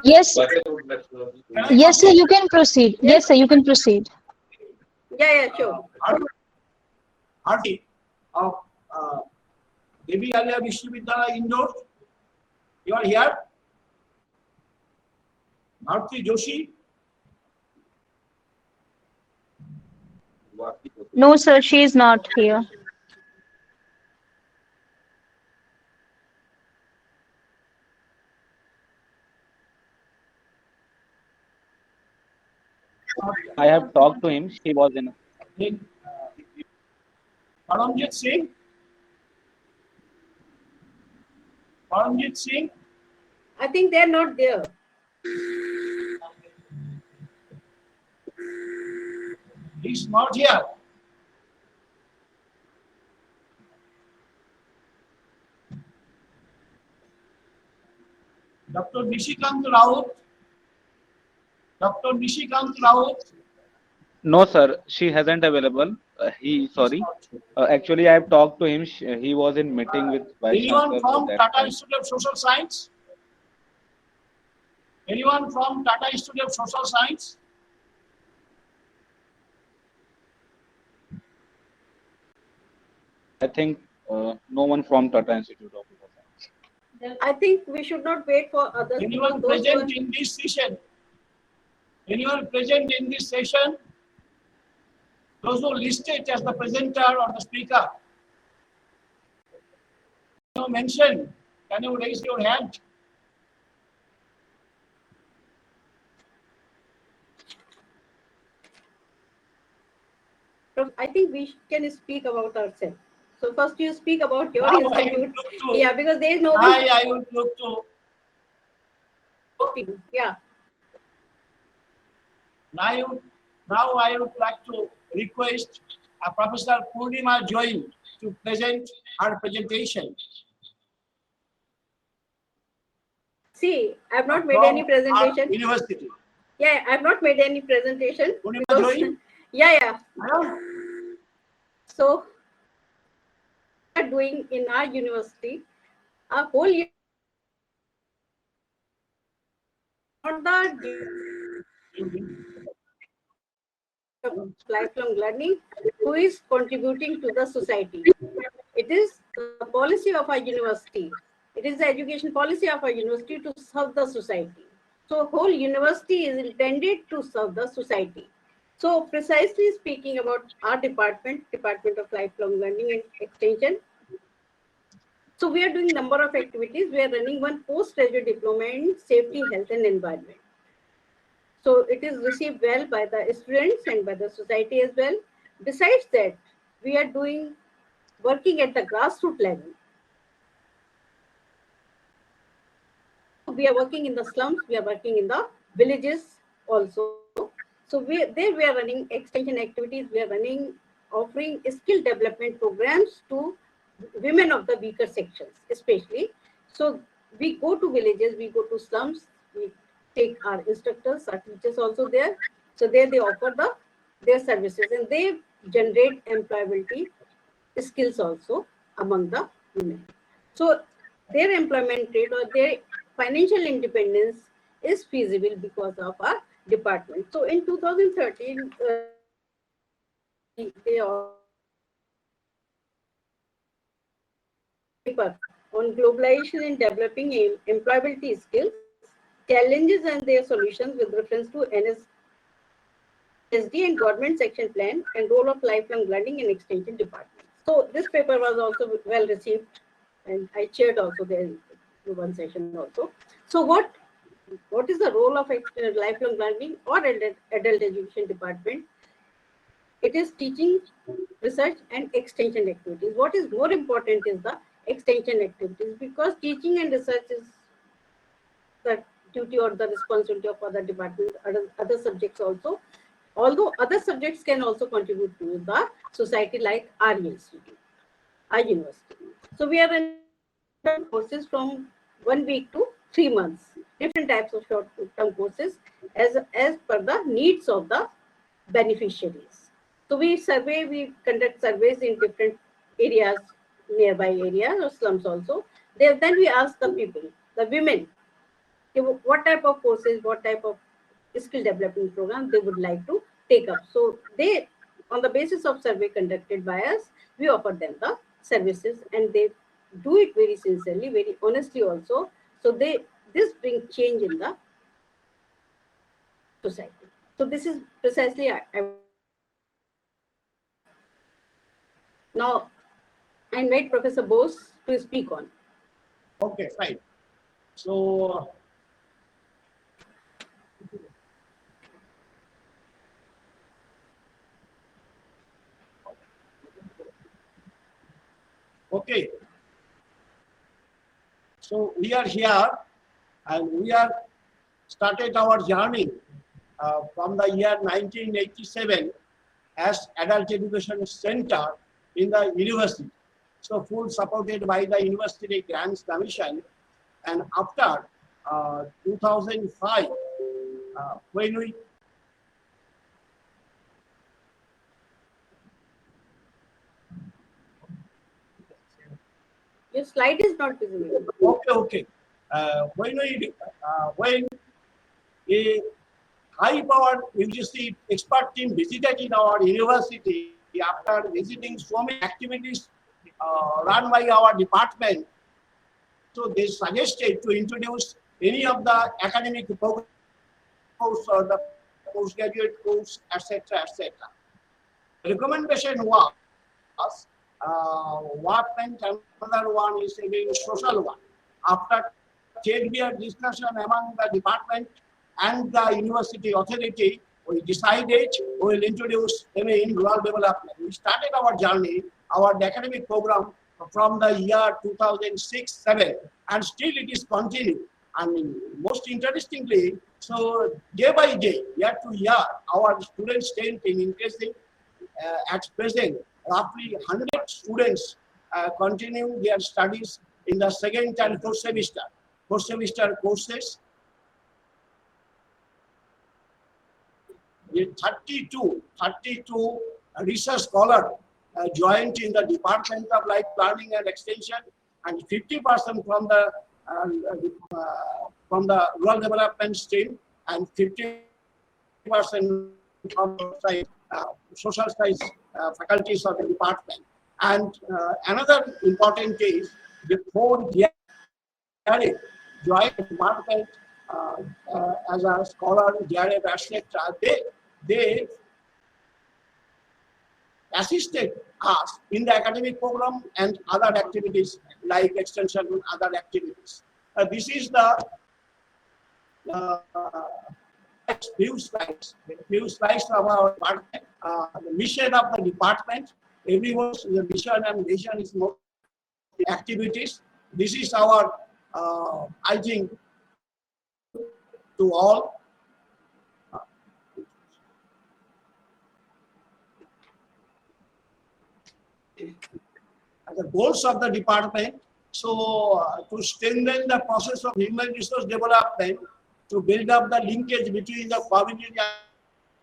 Yes. Yes, sir, you can proceed. Yes, sir, you can proceed. Yeah, sure. Hardy of Devi Alia Vishwavidyalaya Indore. You are here? Bharti Joshi? No, sir, she is not here. I have talked to him. He was in. Paramjit Singh? Paramjit Singh? I think they're not there. He's not here. Dr. Nishikant Raut? Dr. Nishikant Raut? No, sir. She hasn't available. Sorry. Actually, I have talked to him. He was in meeting with Vice Anyone Chancellor. from That Tata time. Institute of Social Science? Anyone from Tata Institute of Social Science? I think no one from Tata Institute of Social Science. I think we should not wait for others. Anyone present in this session? Anyone present in this session? Those who listed as the presenter or the speaker? Can you mention? Can you raise your hand? I think we can speak about ourselves. So first you speak about your Now institute. Yeah, because there is no one. I would look to. Yeah. Now I would like to request Professor Purnima Join to present her presentation. See, I have not made any presentation. University. Yeah, I have not made any presentation. Purnima Join? Yeah. So, we are doing in our university a whole year. Not the lifelong learning who is contributing to the society. It is the policy of our university. It is the education policy of our university to serve the society. So whole university is intended to serve the society. So precisely speaking about our department, Department of Lifelong Learning and Extension, so we are doing number of activities. We are running one postgraduate diploma in safety, health and environment. So it is received well by the students and by the society as well. Besides that, we are working at the grassroots level. We are working in the slums, we are working in the villages also. So there we are running extension activities, we are offering skill development programs to women of the weaker sections, especially. So we go to villages, we go to slums, we take our instructors, our teachers also there. So there they offer their services and they generate employability skills also among the women. So their employment rate or their financial independence is feasible because of our department. So in 2013, they paper on globalization in developing employability skills, challenges and their solutions with reference to NSD and government section plan and role of lifelong learning and extension department. So this paper was also well received and I chaired also there one session also. So what is the role of lifelong learning or adult education department? It is teaching, research and extension activities. What is more important is the extension activities because teaching and research is the duty or the responsibility of other departments, other subjects also. Although other subjects can also contribute to the society like our institute, our university. So we are running courses from 1 week to 3 months, different types of short-term courses as per the needs of the beneficiaries. So we conduct surveys in different areas, nearby areas or slums also. Then we ask the people, the women, what type of courses, what type of skill development program they would like to take up. So they, on the basis of survey conducted by us, we offer them the services and they do it very sincerely, very honestly also. So this brings change in the society. So this is precisely now I invite Professor Bose to speak on. Okay, fine. So okay. So we are here and we are started our journey from the year 1987 as Adult Education Center in the university. So full supported by the University Grants Commission. And after 2005, when we Your slide is not visible. Okay. When a high-powered UGC expert team visited in our university after visiting so many activities run by our department, so they suggested to introduce any of the academic programs or the postgraduate course, etc., etc. The recommendation was what meant another one is again social one. After 10-year discussion among the department and the university authority, we decided we will introduce MA in rural development. We started our journey, our academic program from the year 2006-7, and still it is continued. And most interestingly, so day by day, year to year, our student strength is increasing. At present, roughly 100 students continue their studies in the second and fourth semester. Fourth semester courses. 32 research scholars joined in the Department of Life Learning and Extension, and 50% from the rural development stream, and 50% from social studies faculties of the department. And another important is before joined the department as a scholar, DRF, etc., they assisted us in the academic program and other activities like extension and other activities. This is the few slides of our department. The mission of the department. Everyone's the mission and vision is more activities. This is our, I think, to all. The goals of the department. So, to strengthen the process of human resource development, to build up the linkage between the community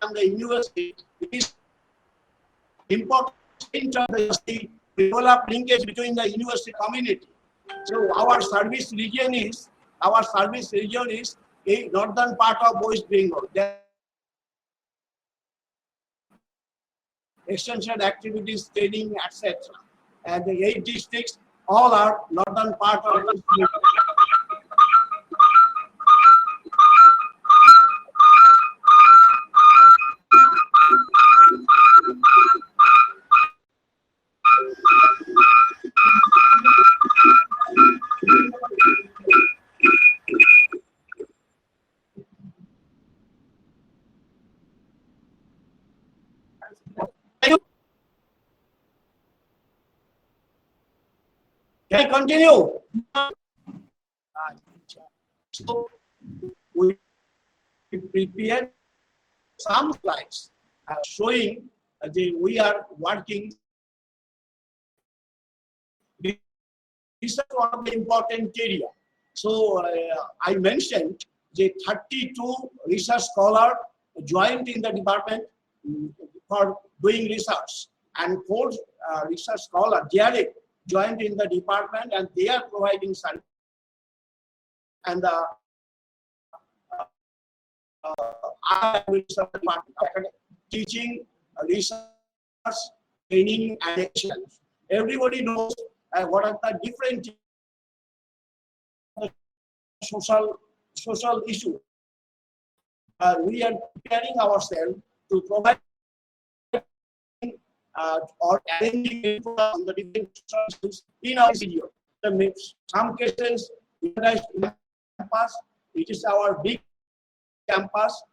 and the university, it is important to develop linkage between the university community. So, our service region is a northern part of West Bengal. Extension activities, training, etc. And the 8 districts all are northern part of this region. Can I continue? So we prepared some slides showing that we are working. This is one of the important area. So I mentioned the 32 research scholars joined in the department for doing research, and 4 research scholars direct joined in the department, and they are providing service. And teaching, research, training, and action. Everybody knows what are the different social issues. We are preparing ourselves to provide or arranging on the different sources in our video. Some cases, campus, it is our big campus,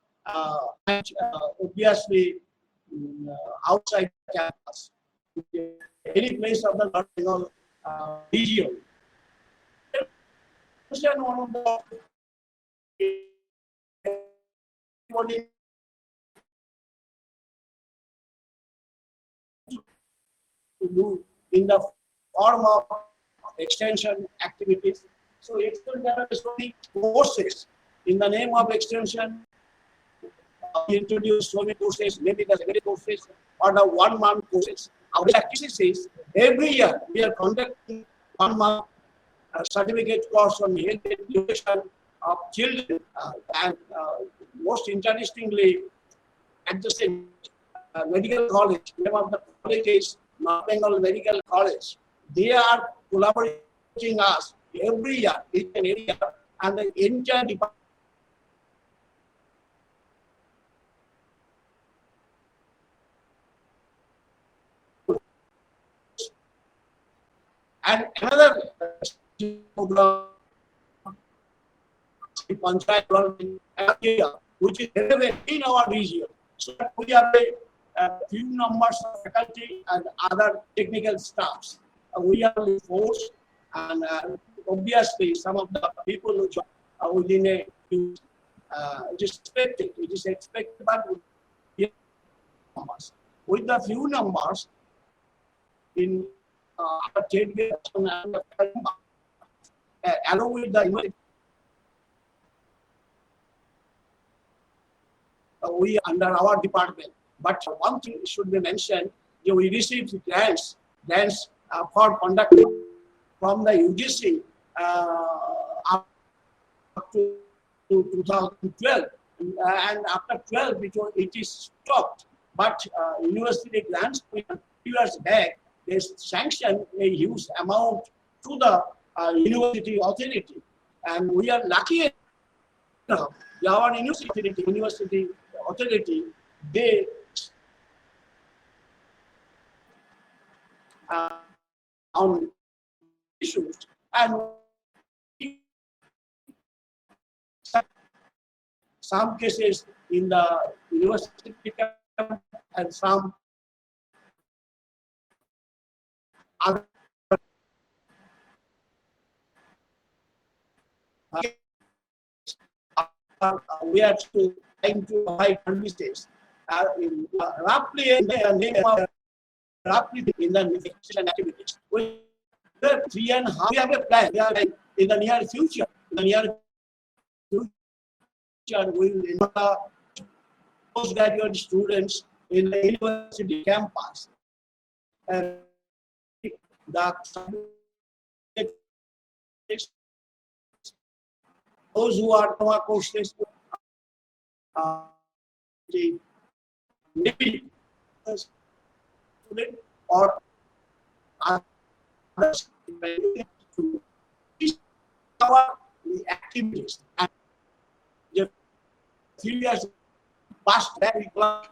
and obviously outside campus, any place of the Bengal region. One of the to do in the form of extension activities. So extension is only courses. In the name of extension, we introduce so many courses, maybe the secondary courses or the 1 month courses. Our activities is every year we are conducting 1 month certificate course on health education of children, and most interestingly, at the same medical college, name of the college is North Bengal Medical College. They are collaborating us every year, each and every year, and the entire department. And another program, which is relevant in our region. So we are a few numbers of faculty and other technical staffs. We are the force, and obviously some of the people who join within a few, it is expected, but numbers. With the few numbers in our trade along with the we under our department. But one thing should be mentioned: we received grants for conducting from the UGC up to 2012, and after 12 it is stopped. But university grants, 2 years back, they sanctioned a huge amount to the university authority, and we are lucky enough. Our university authority, they on issues, and some cases in the university and some other we are trying to avoid services roughly in the next activities. We have 3.5. We have a plan. We have in the near future. In the near future, we will enroll postgraduate students in the university campus. And those who are Nova courses, maybe student or others to cover the activities. And the few years past that we cover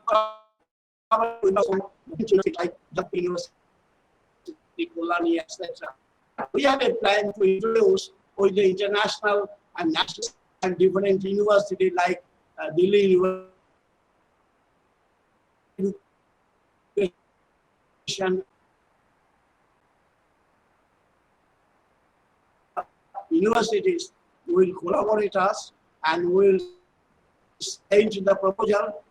like the university, Kolani, etc. We have a plan to introduce with the international and national and different universities like Delhi University, universities will collaborate us and will send the proposal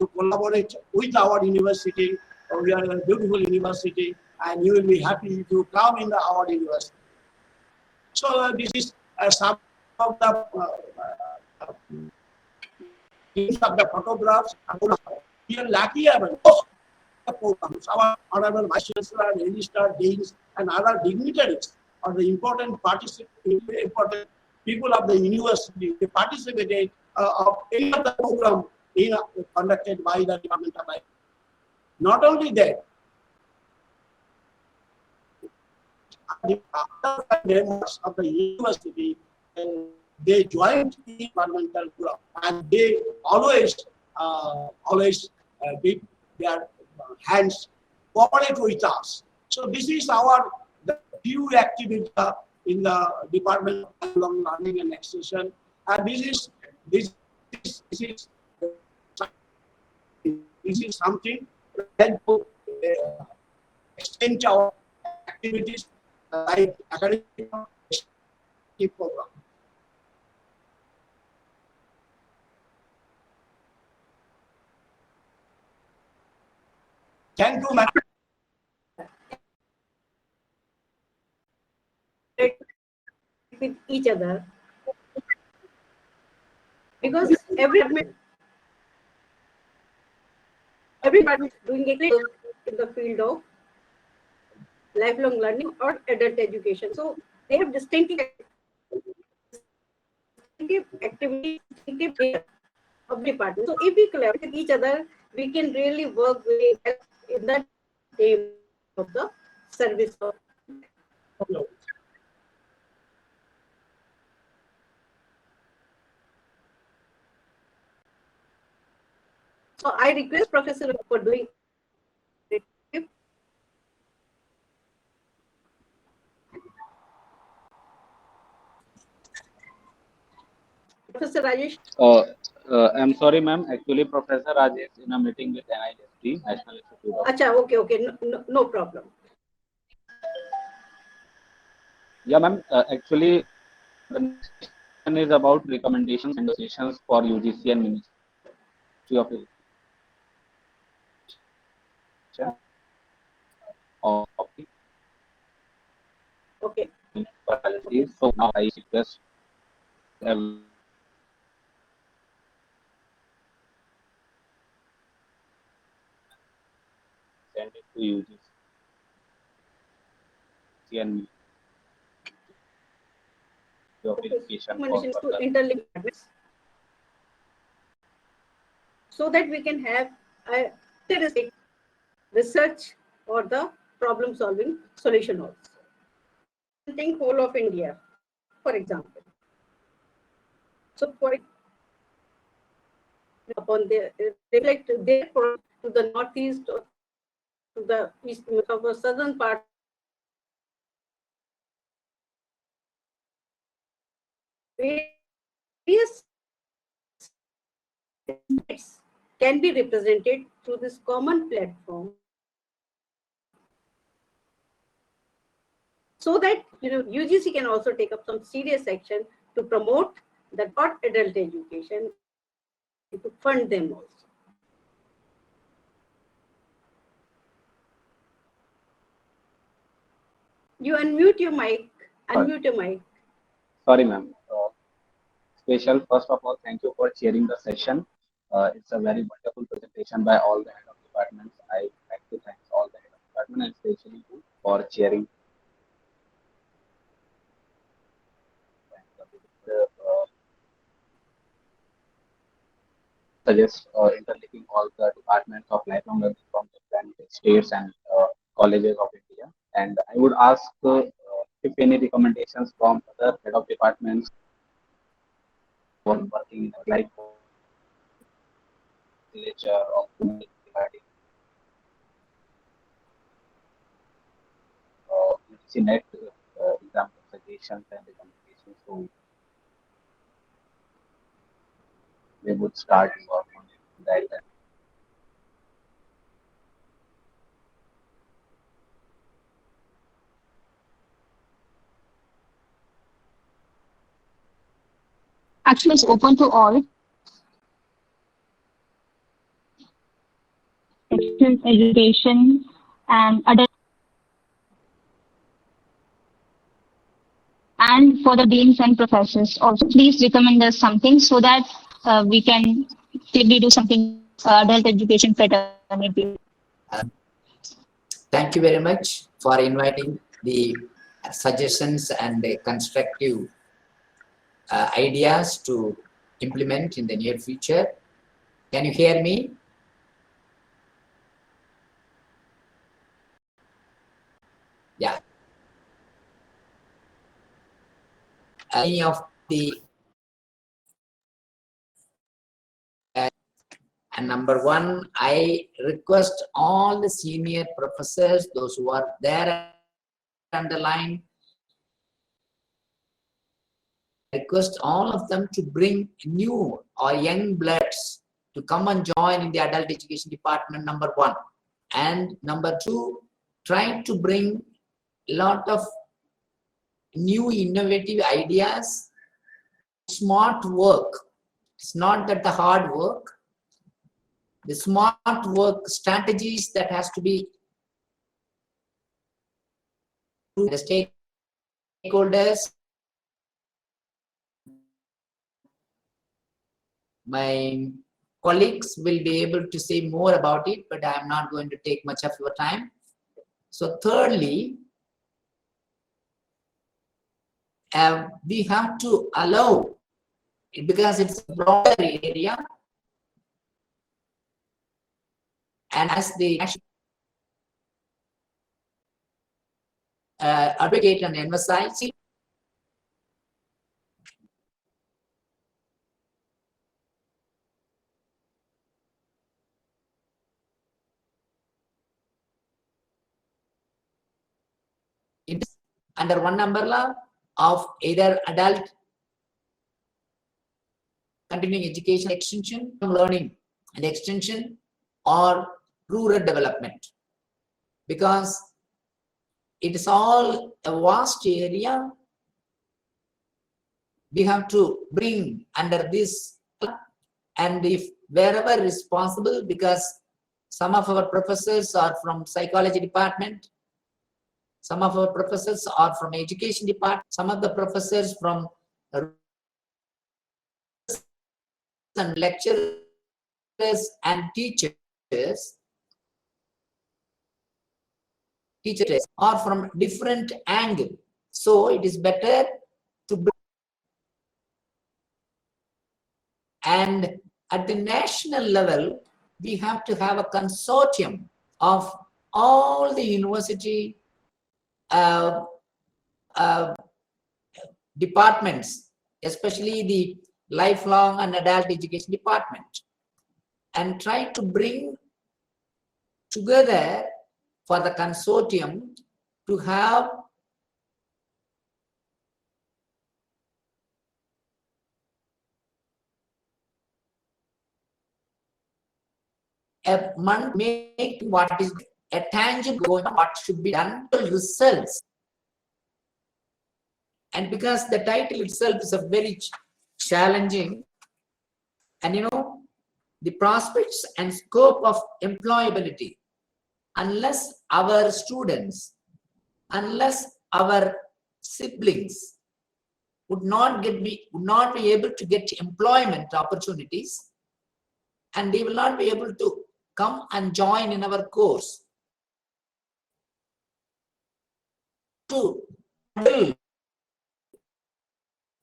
to collaborate with our university. We are a beautiful university and you will be happy to come in our university. So this is some of the photographs. We are lucky about programs. Our honorable vice chancellor, registrar, deans, and other dignitaries are the important important people of the university. They participated of any of the program conducted by the Department of Life. Not only that, the other members of the university they joined the environmental program and they always did their hands cooperate with us. So this is our the few activity in the Department of Learning and Extension, and this is something that to extend our activities like academic program. Thank you, madam. With each other because every department is doing a great work in the field of lifelong learning or adult education. So they have distinctive activities, distinctive data of department. So if we collaborate with each other, we can really work very well in that aim of the service of. So I request Professor for doing it. Professor Rajesh. I'm sorry, ma'am. Actually, Professor Raj is in a meeting with NIST, National Institute of. Acha, okay, no problem. Yeah, ma'am. Actually, the next one is about recommendations and decisions for UGC and Ministry of Education. Okay. So now I request everyone send it to UGC and Ministry of Education for To further. interlink so that we can have a research or the problem solving solution also. Think whole of India, for example. So for upon the reflect their to the northeast or to the east of the southern part various can be represented through this common platform, so that UGC can also take up some serious action to promote the not adult education and to fund them also. You unmute your mic. Unmute your mic. Sorry, ma'am. Special, first of all, thank you for chairing the session. It's a very wonderful presentation by all the head of departments. I would like to thank all the head of department and especially you for chairing. Suggest interlinking all the departments of lifelong learning from different states and colleges of India. And I would ask if any recommendations from other head of departments for working like literature or regarding UGC net example suggestions and recommendations. So we would start work on that. Actually, it's open to all. Distance education and adult, and for the deans and professors also. Please recommend us something so that we can maybe do something adult education fraternity. Thank you very much for inviting the suggestions and the constructive ideas to implement in the near future. Can you hear me? Yeah. Any of the and number one, I request all the senior professors, those who are there underlined, I request all of them to bring new or young bloods to come and join in the adult education department, number one. And number two, try to bring a lot of new innovative ideas, smart work. It's not that the hard work, the smart work strategies that has to be the stakeholders. My colleagues will be able to say more about it, but I am not going to take much of your time. So thirdly, we have to allow it, because it's a broader area, and as the advocate and emphasize it, under one umbrella of either adult continuing education extension, learning and extension, or rural development, because it is all a vast area. We have to bring under this, and if wherever is possible, because some of our professors are from psychology department, some of our professors are from education department, some of the professors from and lecturers and teachers are from different angle. So it is better to bring. And at the national level, we have to have a consortium of all the university departments, especially the lifelong and adult education department, and try to bring together for the consortium to have a month make what is a tangible going on, what should be done, results. And because the title itself is a very challenging, and the prospects and scope of employability, unless our students, unless our siblings would not be able to get employment opportunities, and they will not be able to come and join in our course to build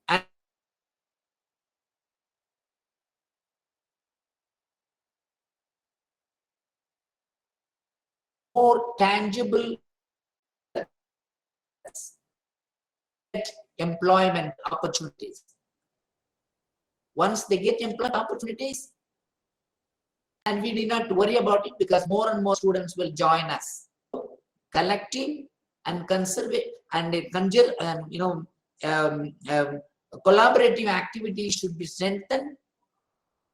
and more tangible employment opportunities. Once they get employment opportunities, and we need not worry about it, because more and more students will join us. Collective and conservative and collaborative activities should be strengthened,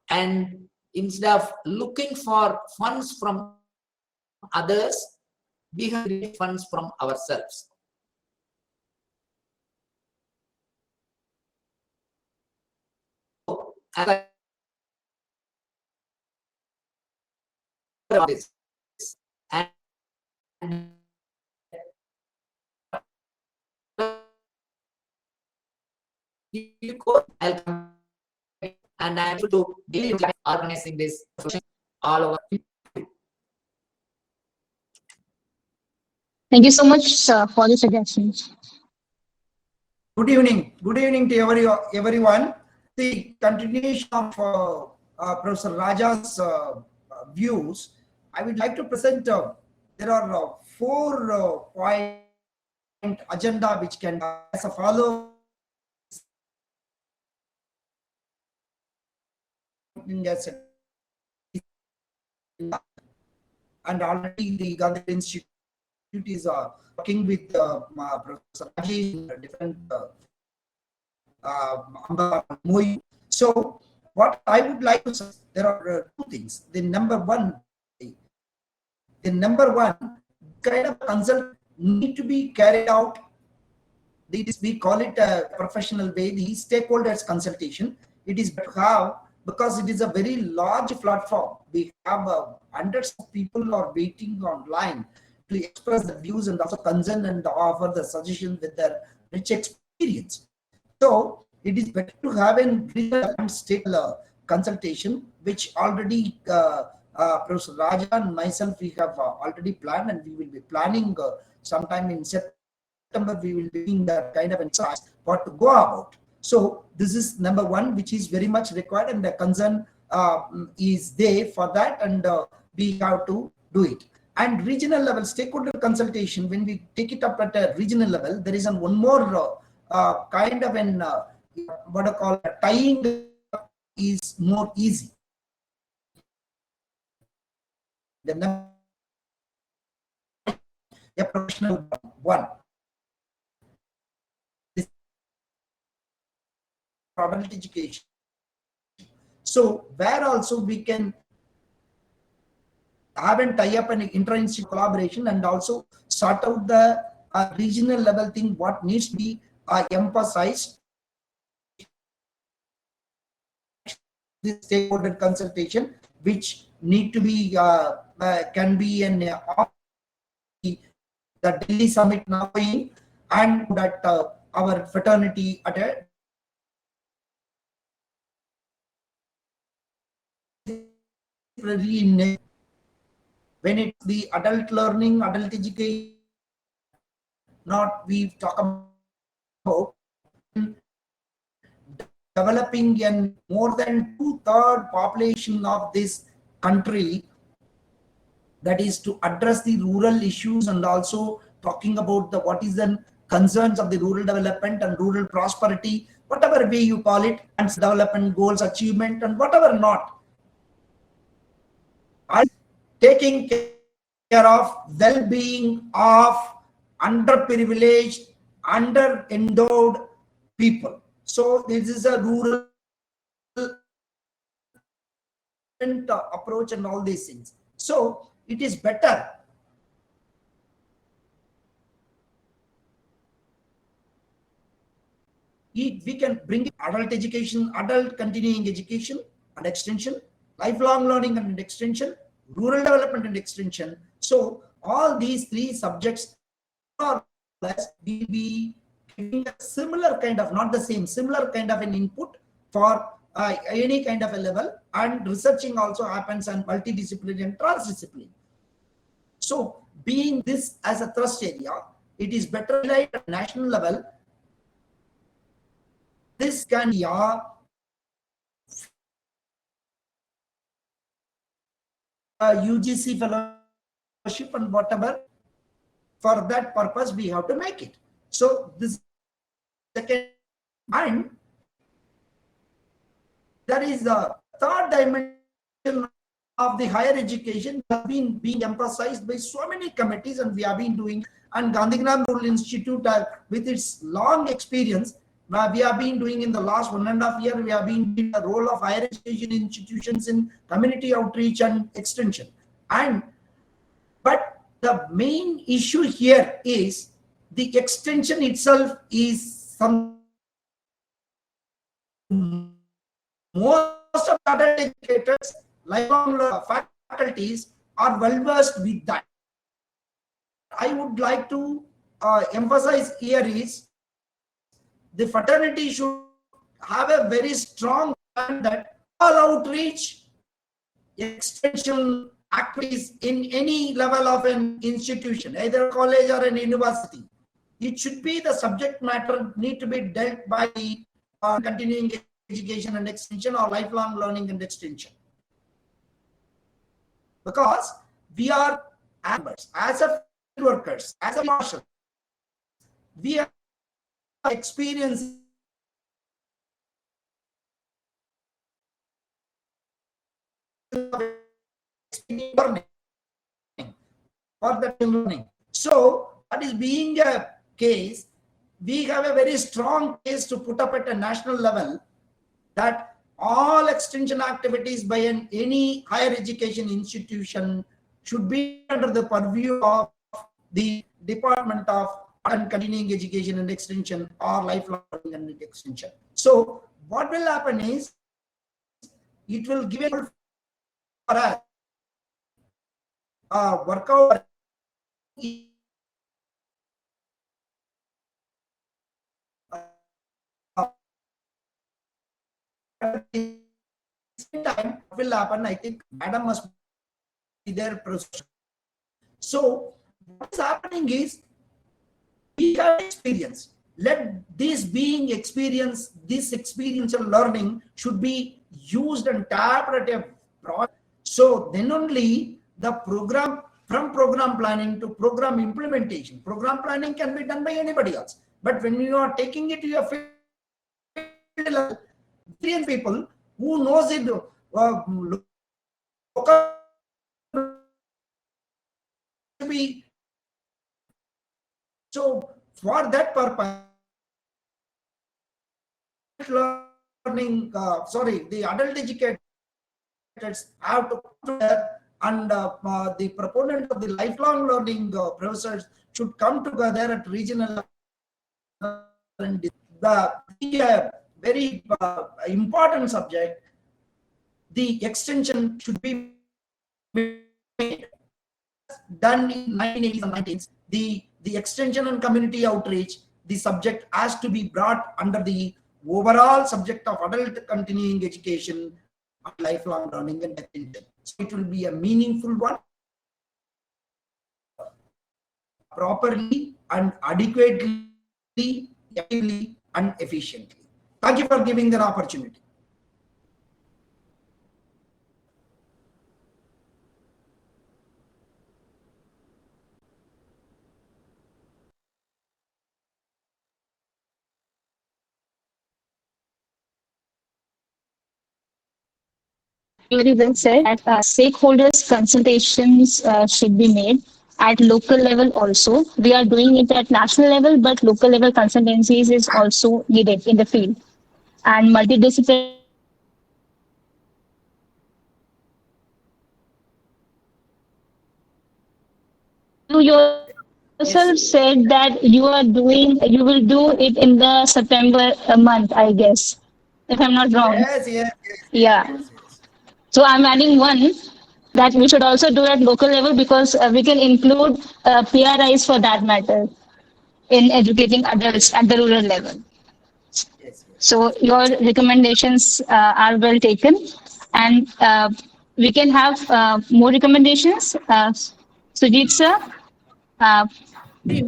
and instead of looking for funds from others, we have to get funds from ourselves. As this, and I'll come and I'm able to deal with organizing this all over. Thank you so much, sir, for the suggestions. Good evening. Good evening to everyone. The continuation of Professor Raja's views, I would like to present. There are 4 point agenda which can as a follow. And already the Gandhi Institute is working with Professor Rajesh in different so what I would like to say, there are 2 things. The number one kind of consult need to be carried out. We call it a professional way, the stakeholders consultation. It is to have, because it is a very large platform. We have hundreds of people are waiting online to express the views and also concern and offer the suggestions with their rich experience. So it is better to have a regional and state consultation, which already Professor Raja and myself, we have already planned, and we will be planning sometime in September. We will be doing that kind of insights what to go about. So this is number one, which is very much required, and the concern is there for that, and we have to do it. And regional level stakeholder consultation, when we take it up at a regional level, there is one more kind of an what I call tying is more easy. The a professional one. This probability education. So where also we can have and tie up an inter-institute collaboration, and also sort out the regional level thing, what needs to be emphasized. This stakeholder consultation, which need to be can be an the Delhi summit now, and that our fraternity at a when it's the adult learning, adult education, not we talk about developing in more than 2/3 population of this country, that is to address the rural issues, and also talking about the what is the concerns of the rural development and rural prosperity, whatever way you call it, and development goals achievement and whatever not. And taking care of well-being of underprivileged, under-endowed people. So this is a rural approach and all these things. So it is better we can bring adult education, adult continuing education and extension, lifelong learning and extension, rural development and extension. So all these three subjects more or less will be giving a similar kind of, not the same, similar kind of an input for any kind of a level, and researching also happens on multidisciplinary and transdisciplinary. So being this as a thrust area, it is better at national level. This can be UGC fellowship and whatever. For that purpose, we have to make it. So this second, and there is the third dimension of the higher education has been being emphasized by so many committees, and we have been doing. And Gandhigram Rural Institute, with its long experience, we have been doing in the last 1.5 years, we have been doing the role of higher education institutions in community outreach and extension. But the main issue here is the extension itself is some most of the adult educators, lifelong faculties are well versed with that. I would like to emphasize here is the fraternity should have a very strong plan that all outreach extension activities in any level of an institution, either college or an university, it should be the subject matter need to be dealt by continuing education and extension or lifelong learning and extension. Because we are as a field workers, as a marshal, we are experiencing learning for that learning. So that is being a case, we have a very strong case to put up at a national level that all extension activities by any higher education institution should be under the purview of the Department of Continuing Education and Extension or Lifelong Learning and Extension. So what will happen is it will give a for us workout time will happen. I think Madam must be there. So what is happening is we have experience. Let this being experience, this experiential learning should be used and tapped at a broad. So then only the program, from program planning to program implementation. Program planning can be done by anybody else. But when you are taking it to your field level, experienced people who knows it so for that purpose learning the adult educators have to come together, and the proponent of the lifelong learning professors should come together at regional level. And the very important subject, the extension should be made. Done in 1980s and 1990s, the extension and community outreach, the subject has to be brought under the overall subject of adult continuing education and lifelong learning and extension. So it will be a meaningful one, properly and adequately, effectively and efficiently. Thank you for giving that opportunity. Very well said. That stakeholders consultations should be made at local level also. We are doing it at national level, but local level consultancies is also needed in the field. And multidisciplinary yourself said that you will do it in the September month, I guess, if I'm not wrong. Yeah. So I'm adding one that we should also do at local level because we can include PRIs for that matter in educating adults at the rural level. So your recommendations are well taken, and we can have more recommendations. Sujit sir, uh, Very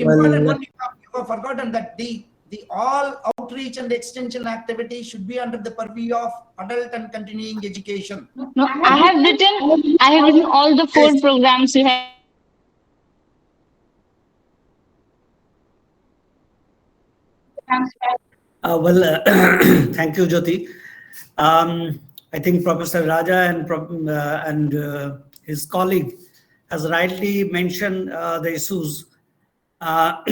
important one. You have forgotten that the all outreach and extension activities should be under the purview of adult and continuing education. no, I have written all the four programs you have mentioned. Thank you, Jyoti. I think Professor Raja and his colleague has rightly mentioned the issues. Uh,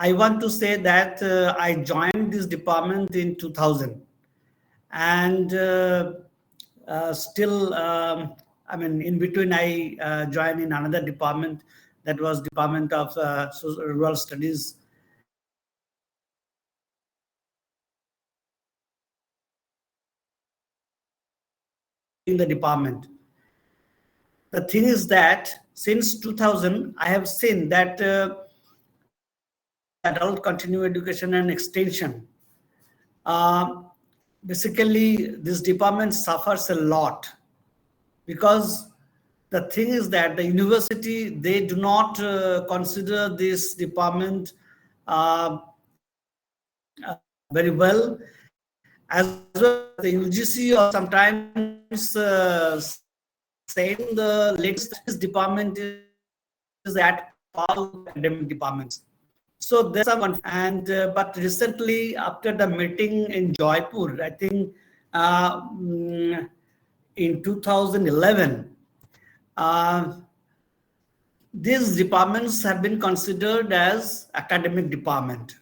I want to say that I joined this department in 2000, and still, I mean, in between, I joined in another department, that was Department of Rural Studies. In the department, the thing is that since 2000, I have seen that adult continuing education and extension, basically this department suffers a lot, because the thing is that the university, they do not consider this department very well, as well as the UGC or sometimes saying the latest department is at par with academic departments. So there's some, and but recently after the meeting in Jaipur, I think in 2011, these departments have been considered as academic department,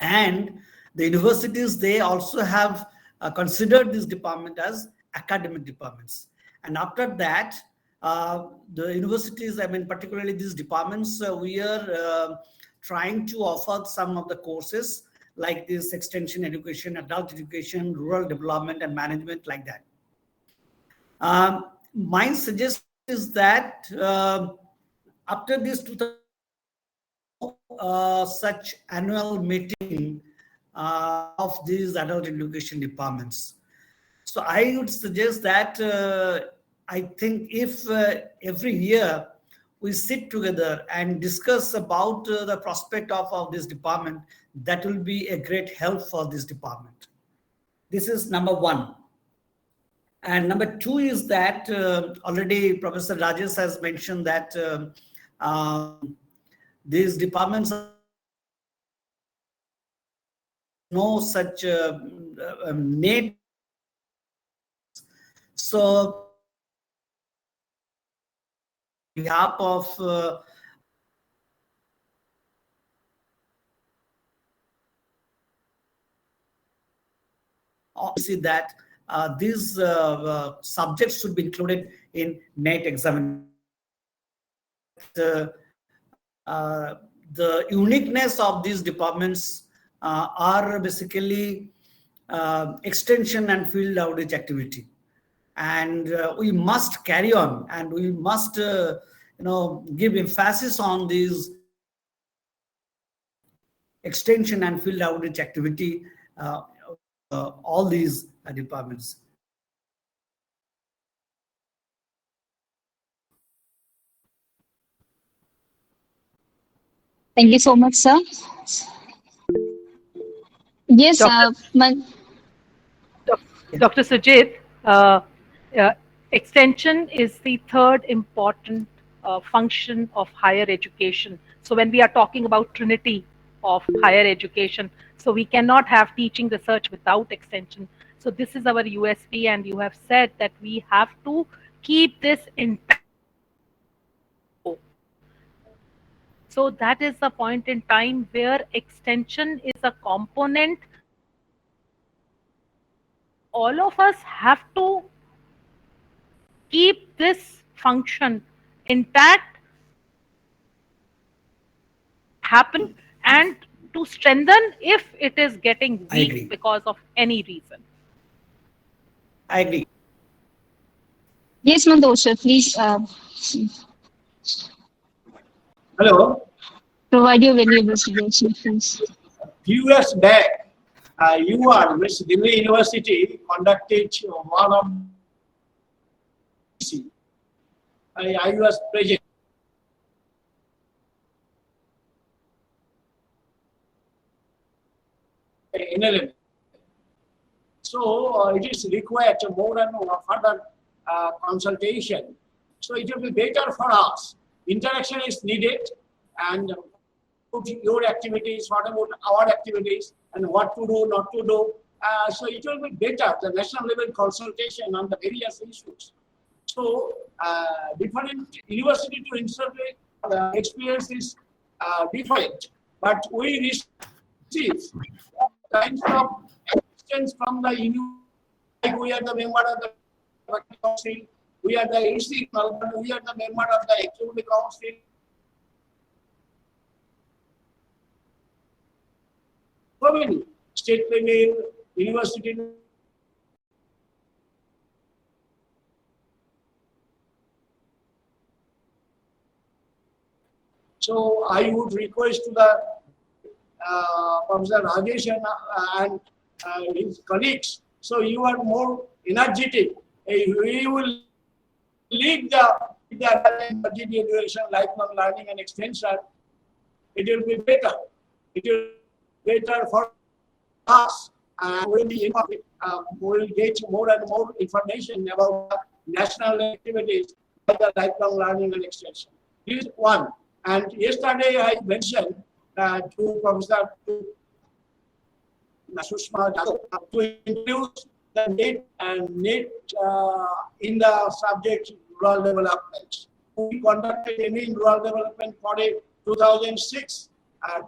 and the universities, they also have considered this department as academic departments. And after that, the universities, I mean, particularly these departments, we are trying to offer some of the courses like this: extension education, adult education, rural development and management, like that. My suggestion is that after this 2000, such annual meeting of these adult education departments. So I would suggest that I think if every year we sit together and discuss about the prospect of this department, that will be a great help for this department. This is number one. And number two is that already Professor Rajesh has mentioned that these departments no such NET. So behalf of see that these subjects should be included in NET examination. The uniqueness of these departments are basically extension and field outreach activity, and we must carry on, and we must give emphasis on these extension and field outreach activity, all these departments. thank you so much, sir. Yes, Dr. Sujit, extension is the third important function of higher education. So when we are talking about trinity of higher education, so we cannot have teaching research without extension. So this is our USP, and you have said that we have to keep this intact. So that is the point in time where extension is a component. All of us have to keep this function intact happen and to strengthen if it is getting I weak agree. because of any reason. I agree. Yes, Mandosha, please Hello. provide your valuable suggestion, please. Few years back, you are Miss Delhi University conducted one of I was present in 11. So it is required more and more further consultation. So it will be better for us. Interaction is needed, and your activities, what about our activities, and what to do, not to do. So it will be better, the national level consultation on the various issues. So different university to institute experience is different, but we receive kinds of assistance from the university. Like we are the member of the faculty council, we are the AC, we are the member of the executive council. So many state level, university. So I would request to the Professor Rajesh and his colleagues. So you are more energetic. We will lead the budget education, lifelong learning and extension. It will be better. It will be better for us. We will get more and more information about national activities by the lifelong learning and extension. This is one. And yesterday I mentioned to Professor Sushma to introduce the NET in the subject rural development. We conducted in rural development for 2006,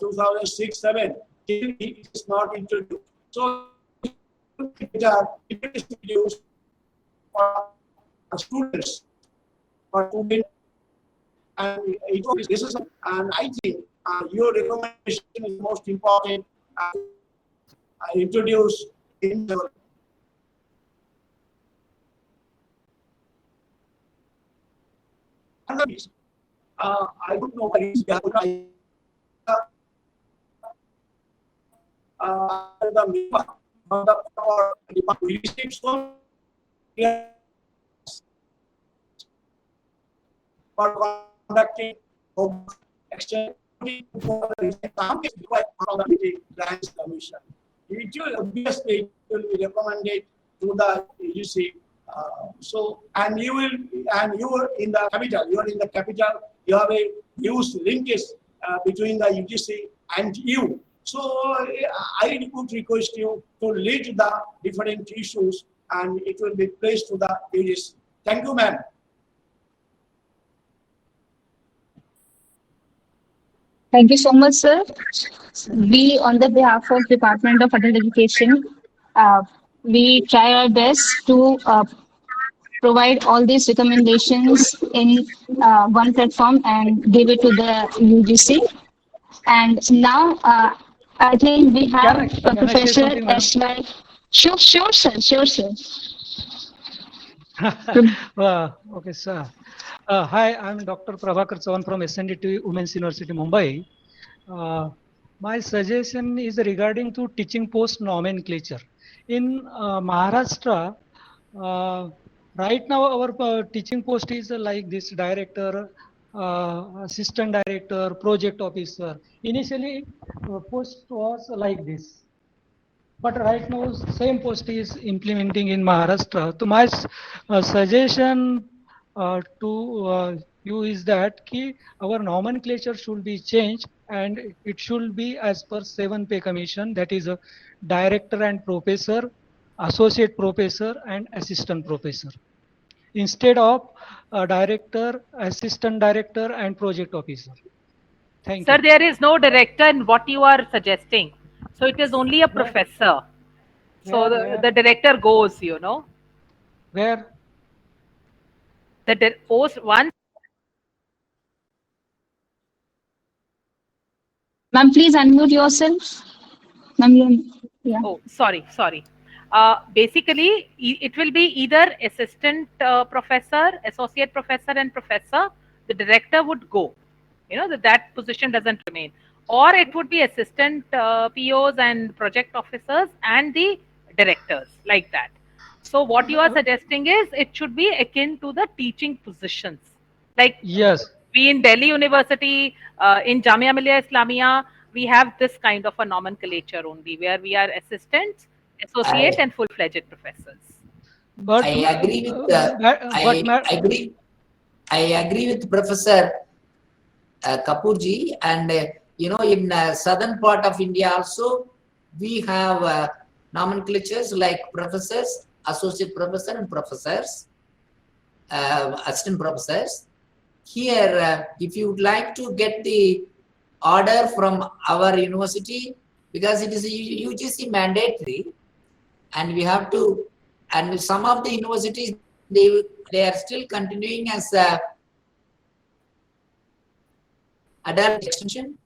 2006-7. It is not introduced. So it is introduced for students, and it was this is and I think your recommendation is most important. Introduce in the I don't know what is the we received so for conducting exchange for the grants commission. It will obviously be recommended to the UGC. So and you are in the capital. You are in the capital. You have a huge linkage between the UGC and you. So I would request you to lead the different issues, and it will be placed to the UGC. Thank you, ma'am. Thank you so much, sir. We, on the behalf of Department of Adult Education, we try our best to provide all these recommendations in one platform and give it to the UGC. And now, I think we have Can I say Professor something, madam? S.Y. Sure, sir, sure, sir. Okay, sir. Hi, I'm Dr. Prabhakar Chavan from SNDT Women's University, Mumbai. My suggestion is regarding to teaching post nomenclature. In Maharashtra, right now our teaching post is like this: director, assistant director, project officer. Initially, post was like this. But right now, same post is implementing in Maharashtra. So my suggestion to you is that our nomenclature should be changed and it should be as per 7 pay commission, that is a director and professor, associate professor and assistant professor, instead of director, assistant director and project officer. Thank Sir, you. there is no director in what you are suggesting. So it is only a Where? professor. So Where? the director goes, you know. Where? The post once Ma'am, please unmute yourself. Ma'am, yeah. Oh, sorry. Basically, it will be either assistant professor, associate professor, and professor. The director would go. That position doesn't remain. Or it would be assistant POs and project officers and the directors, like that. So what you are suggesting is it should be akin to the teaching positions. Like Yes. we in Delhi University, in Jamia Millia Islamia, we have this kind of a nomenclature only, where we are assistants, associate, and full-fledged professors. But I agree with but I agree with Professor Kapoorji, and in southern part of India also we have nomenclatures like professors, associate professor, and professors, assistant professors. Here, if you would like to get the order from our university, because it is UGC mandatory, and we have to, and some of the universities, they are still continuing as adult extension.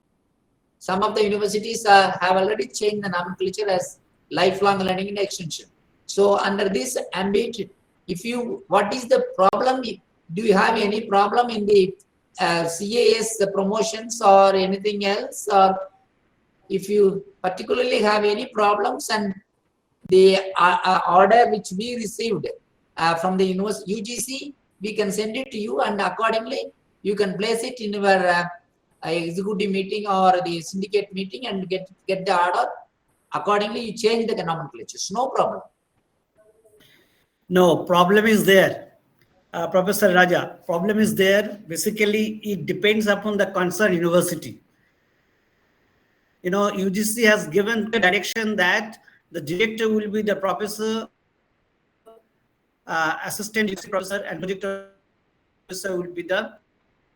Some of the universities have already changed the nomenclature as lifelong learning and extension. So under this ambit, what is the problem? Do you have any problem in the CAS promotions or anything else? Or if you particularly have any problems, and the order which we received from the UGC, we can send it to you, and accordingly you can place it in your executive meeting or the syndicate meeting and get the order. Accordingly, you change the nomenclatures. No problem. No, problem is there. Professor Raja, problem is there. Basically, it depends upon the concerned university. UGC has given the direction that the director will be the professor, assistant professor, and project professor will be the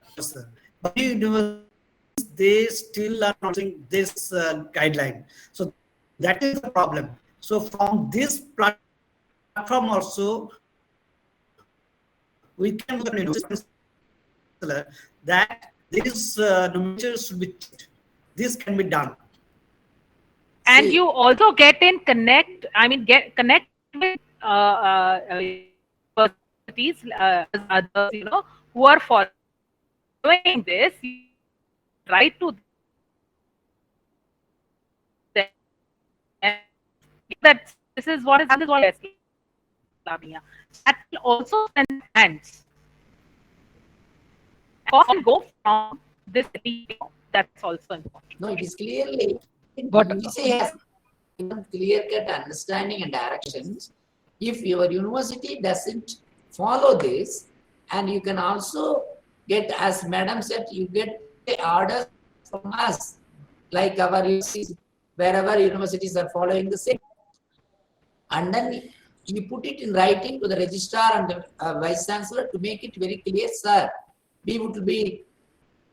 professor. But universities, they still are not using this guideline. So that is the problem. So from this platform also, we can that this nomenclature should be checked. This can be done. And you also get in connect. I mean, connect with universities, others, who are following this. Write to them that this is what is Islamia. That will also send hands. And go from this. That's also important. No, it is clearly. But UGC has given clear-cut understanding and directions. If your university doesn't follow this, and you can also get, as Madam said, you get the orders from us, like our universities, wherever universities are following the same. And then you put it in writing to the registrar and the vice chancellor to make it very clear, sir, we would be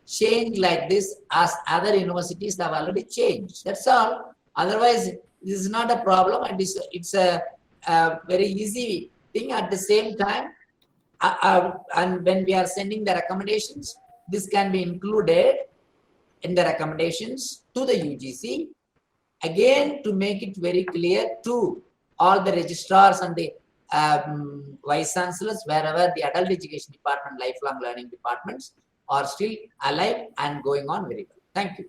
changed like this as other universities have already changed. That's all. Otherwise, this is not a problem, and it's a very easy thing. At the same time, and when we are sending the recommendations, this can be included in the recommendations to the UGC, again to make it very clear to all the registrars and the vice chancellors, wherever the adult education department, lifelong learning departments are still alive and going on very well. Thank you.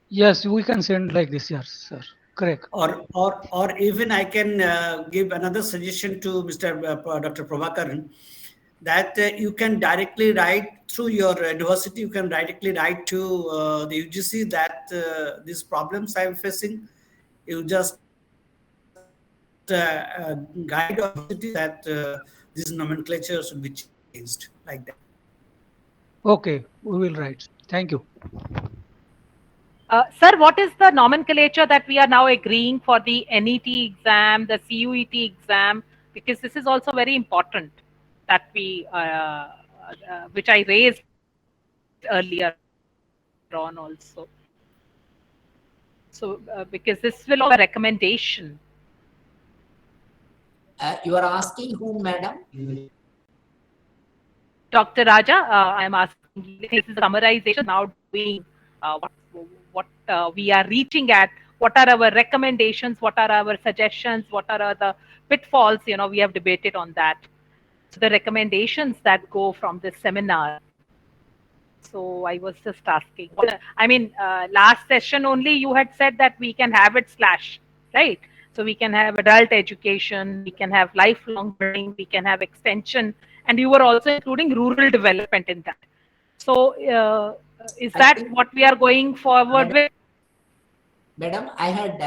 Yes, we can send like this, yes, sir. Correct. Or even I can give another suggestion to Mr. Dr. Prabhakaran, that you can directly write through your university. You can directly write to the UGC that these problems I am facing. You just guide our university that this nomenclature should be changed, like that. Okay, we will write. Thank you. Sir, what is the nomenclature that we are now agreeing for the NET exam, the CUET exam? Because this is also very important that we, which I raised earlier on also. So, because this will be a recommendation. You are asking whom, madam? Dr. Raja, I am asking, this is a summarization now doing what we are reaching at, what are our recommendations, what are our suggestions, what are the pitfalls, we have debated on that. So the recommendations that go from this seminar. So I was just asking. I mean, last session only you had said that we can have it slash, right? So we can have adult education, we can have lifelong learning, we can have extension, and you were also including rural development in that. So is I that think, what we are going forward with? Madam, I had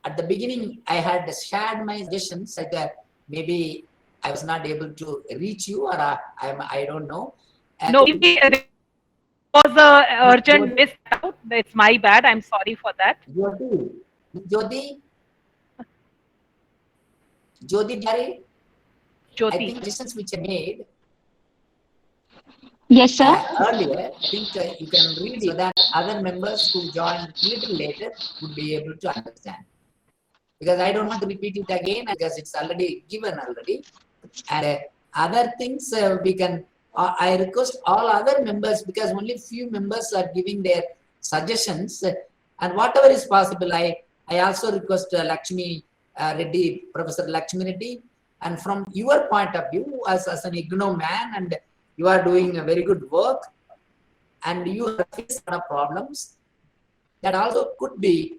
at the beginning I had shared my suggestions that maybe I was not able to reach you, or I don't know. No, it was a urgent Jyoti, miss out. It's my bad. I'm sorry for that. Jyoti, Jyoti, I think suggestions which I made Yes, sir. Earlier, I think you can read it so that other members who joined little later would be able to understand. Because I don't want to repeat it again because it's already given already. And other things we can, I request all other members, because only few members are giving their suggestions, and whatever is possible, I also request Lakshmi Reddy, Professor Lakshmi Reddy, and from your point of view as an IGNO man, and you are doing a very good work, and you have faced a lot of problems that also could be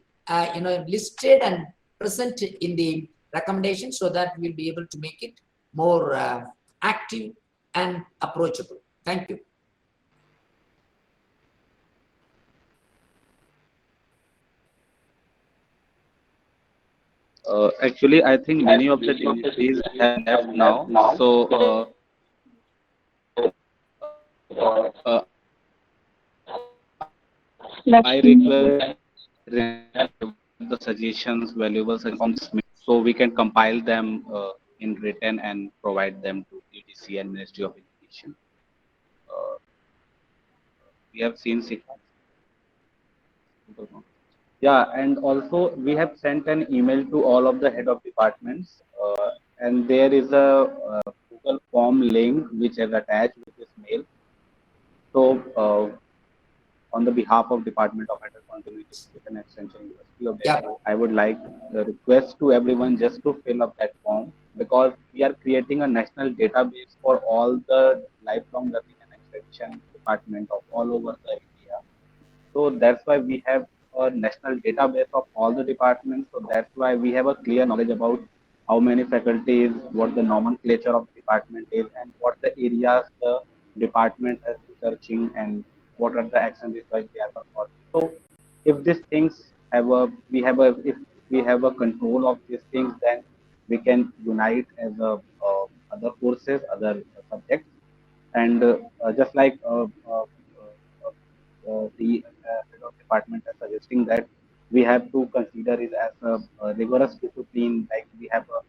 listed and present in the recommendation, so that we'll be able to make it more active and approachable. Thank you. Actually, I think many of the dignitaries have left now. So uh, I request the suggestions, valuable suggestions, so we can compile them in written and provide them to EDC and Ministry of Education. Uh, we have seen Sikha. Yeah, and also we have sent an email to all of the head of departments, and there is a Google form link which is attached with this mail. So, on the behalf of Department of Adult Continuity Education Extension University of Delhi, I would like the request to everyone just to fill up that form, because we are creating a national database for all the lifelong learning and extension department of all over the India. So that's why we have a national database of all the departments. So that's why we have a clear knowledge about how many faculties, what the nomenclature of the department is, and what the areas the department is researching, and what are the action research they are performing. So if these things have a, we have a, if we have a control of these things, then we can unite as a other courses, other subjects, and just like the head of department is suggesting that we have to consider it as a rigorous discipline, like we have a,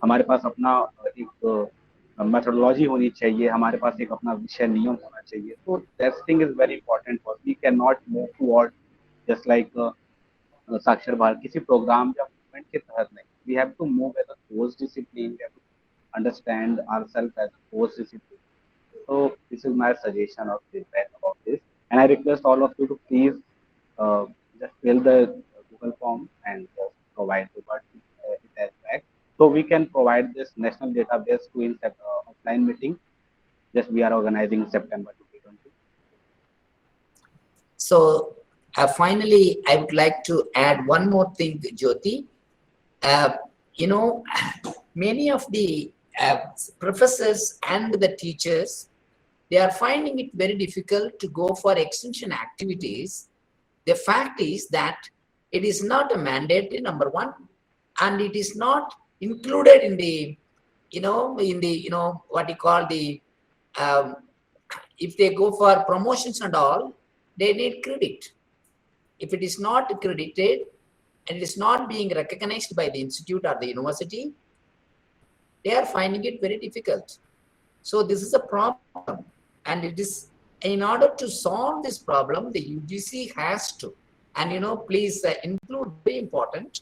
हमारे पास अपना एक methodology होनी चाहिए, हमारे पास एक अपना विषय नियम होना चाहिए. So that thing is very important for us. We cannot move toward just like साक्षर भारत किसी प्रोग्राम या मूवमेंट के तहत नहीं. We have to move as a course discipline. We have to understand ourselves as a course discipline. So this is my suggestion of feedback about this, and I request all of you to please just fill the Google form and just provide it as back, so we can provide this national database to in offline meeting. Just we are organizing in September 2020. So finally, I would like to add one more thing, Jyoti. Many of the professors and the teachers, they are finding it very difficult to go for extension activities. The fact is that it is not a mandatory, number one, and it is not included in the, what you call the, if they go for promotions and all, they need credit. If it is not credited and it is not being recognized by the institute or the university, they are finding it very difficult. So this is a problem, and it is, in order to solve this problem, the UGC has to, and please include, very important,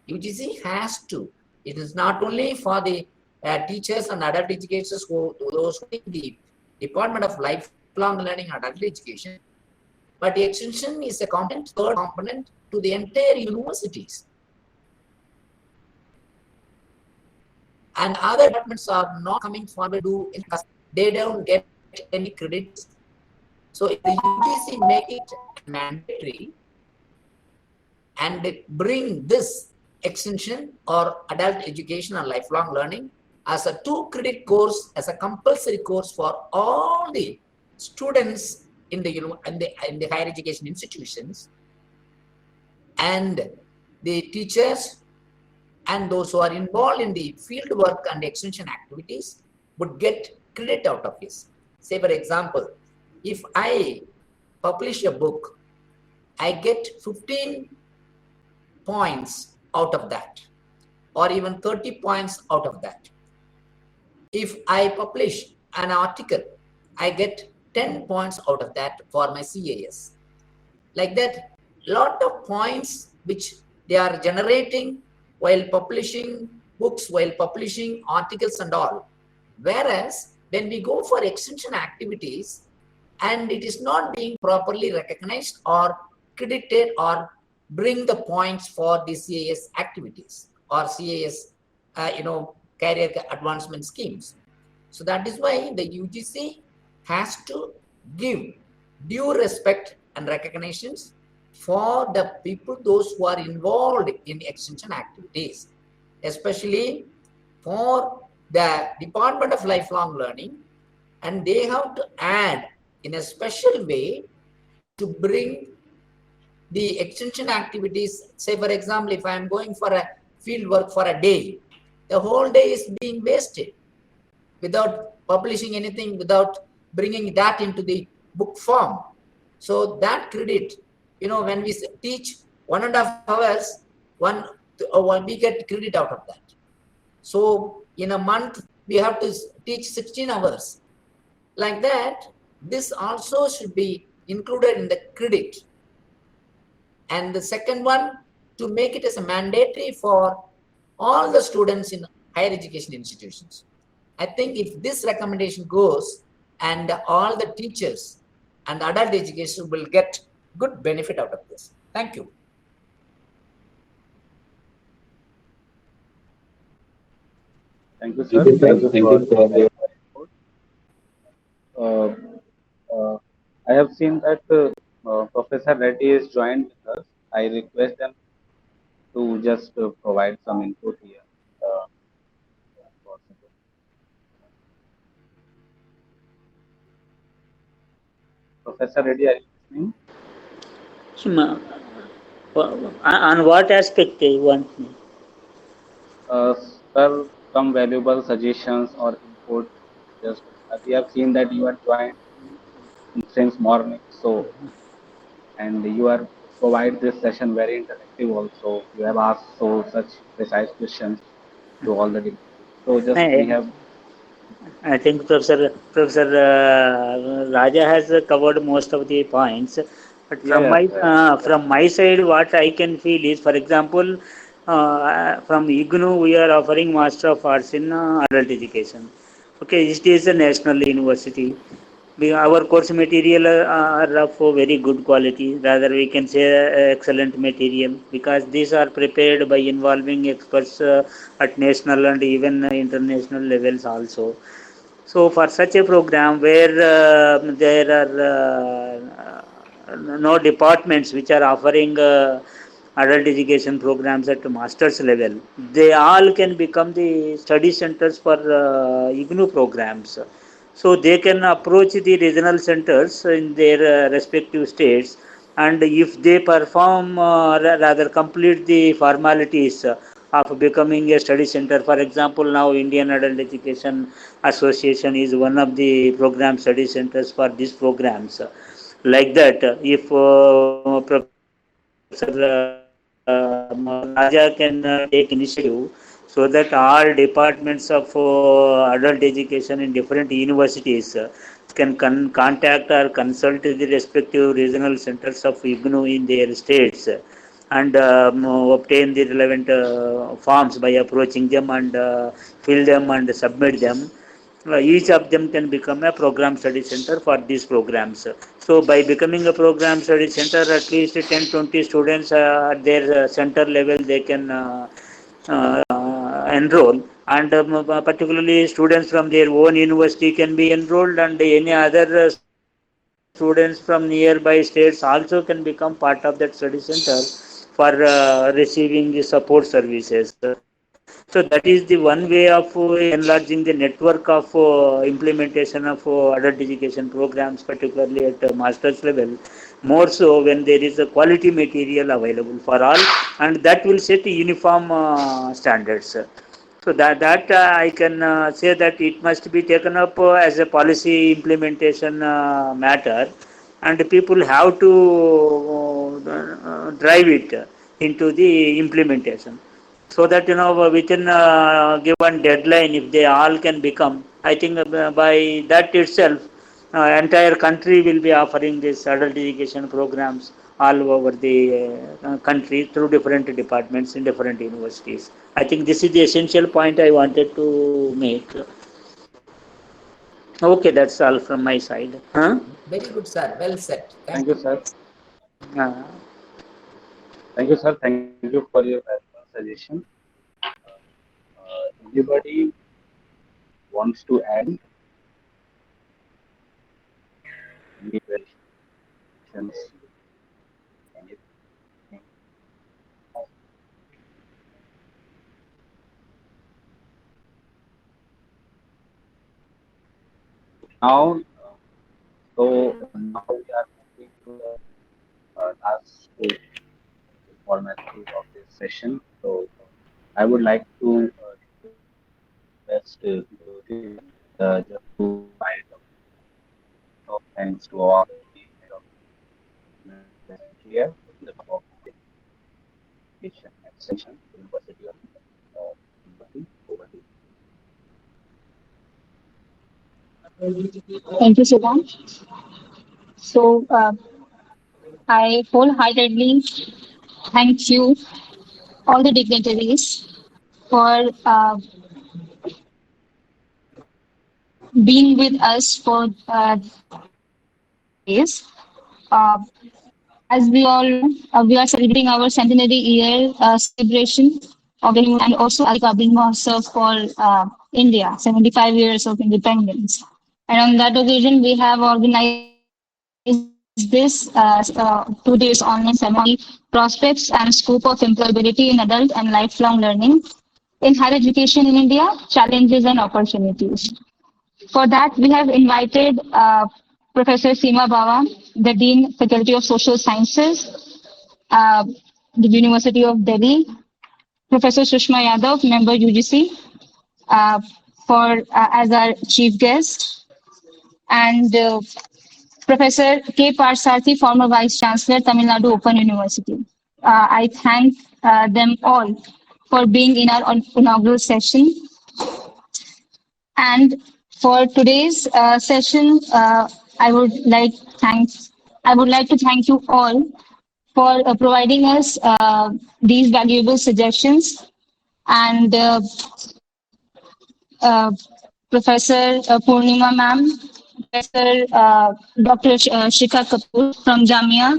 UGC has to. It is not only for the teachers and adult educators, those in the Department of Life lifelong learning adult education, but extension is a component, third component to the entire universities. And other departments are not coming forward to do it because they don't get any credits. So if the UGC make it mandatory and bring this extension or adult education and lifelong learning as a 2-credit course, as a compulsory course for all the students in the, in the higher education institutions, and the teachers and those who are involved in the field work and extension activities would get credit out of this. Say, for example, if I publish a book, I get 15 points out of that, or even 30 points out of that. If I publish an article, I get 10 points out of that for my CAS. Like that, lot of points which they are generating while publishing books, while publishing articles and all. Whereas when we go for extension activities and it is not being properly recognized or credited or bring the points for the CAS activities or CAS, career advancement schemes. So that is why the UGC has to give due respect and recognitions for the people, those who are involved in extension activities, especially for the Department of Lifelong Learning, and they have to add in a special way to bring the extension activities. Say, for example, if I am going for a field work for a day, the whole day is being wasted without publishing anything, without bringing that into the book form. So that credit, when we teach 1.5 hours, we get credit out of that. So in a month, we have to teach 16 hours. Like that, this also should be included in the credit. And the second one, to make it as a mandatory for all the students in higher education institutions. I think if this recommendation goes, and all the teachers and adult education will get good benefit out of this. Thank you. Thank you, sir. Thank you for your input. Uh, I have seen that Professor Reddy is joined with us. I request them to just provide some input here. Uh, possible. Professor Reddy, are you listening? On what aspect you want me? Sir, some valuable suggestions or input. Just we have seen that you are joined since morning, so and you are provide this session very interactive. Also, you have asked so such precise questions to all the devotees. So just we I, have I think Professor Raja has covered most of the points. But yeah, yeah, sir. from my side, what I can feel is, for example, from IGNU we are offering Master of Arts in Adult Education. Okay, it is a national university. Our course material are of very good quality. Rather, we can say excellent material, because these are prepared by involving experts at national and even international levels also. So for such a program where there are no departments which are offering adult education programs at master's level, they all can become the study centers for IGNU programs. So they can approach the regional centers in their respective states, and if they perform, rather complete the formalities of becoming a study center. For example, now Indian Adult Education Association is one of the program study centers for these programs. Like that, if Professor Raja can take initiative, so that all departments of adult education in different universities can contact or consult the respective regional centers of IGNU in their states, and obtain the relevant forms by approaching them, and fill them and submit them. each of them can become a program study center for these programs. So by becoming a program study center, at least 10-20 students at their center level they can enroll, and particularly students from their own university can be enrolled, and any other students from nearby states also can become part of that study center for receiving the support services. So that is the one way of enlarging the network of implementation of adult education programs, particularly at master's level, more so when there is a quality material available for all, and that will set uniform standards. So that I can say that it must be taken up as a policy implementation matter, and people have to drive it into the implementation, so that within given deadline, if they all can become, I think by that itself, entire country will be offering this adult education programs all over the country through different departments in different universities. I think this is the essential point I wanted to make. Okay, that's all from my side. Huh? Very good, sir. Well said. Thank Thank you, you. sir. Uh, Thank you, sir. Thank you for your suggestion. Anybody wants to add any questions? Anything? Now, now we are moving to the last formality of this session. So I would like to request Jyoti just to provide thanks to all the head of present here on the top of the education extension University of Guwahati. Over to you. Thank you, Siddhant. So, I wholeheartedly thank you, all the dignitaries, for being with us for days. Uh, as we all know, we are celebrating our centenary year celebration of the and also Azadi Mahotsav for India, 75 years of independence. And on that occasion, we have organized this 2 days online ceremony, prospects and scope of employability in adult and lifelong learning in higher education in India, challenges and opportunities. For that, we have invited Professor Seema Bawa, the Dean, Faculty of Social Sciences, uh, the University of Delhi, Professor Sushma Yadav, member UGC, uh, for as our chief guest, and Professor K. Parsarthi, former Vice Chancellor, Tamil Nadu Open University. I thank them all for being in our inaugural session. And for today's session, I would like to thank you all for providing us these valuable suggestions, and Professor Purnima ma'am, Professor Dr. Shikha Kapoor from Jamia,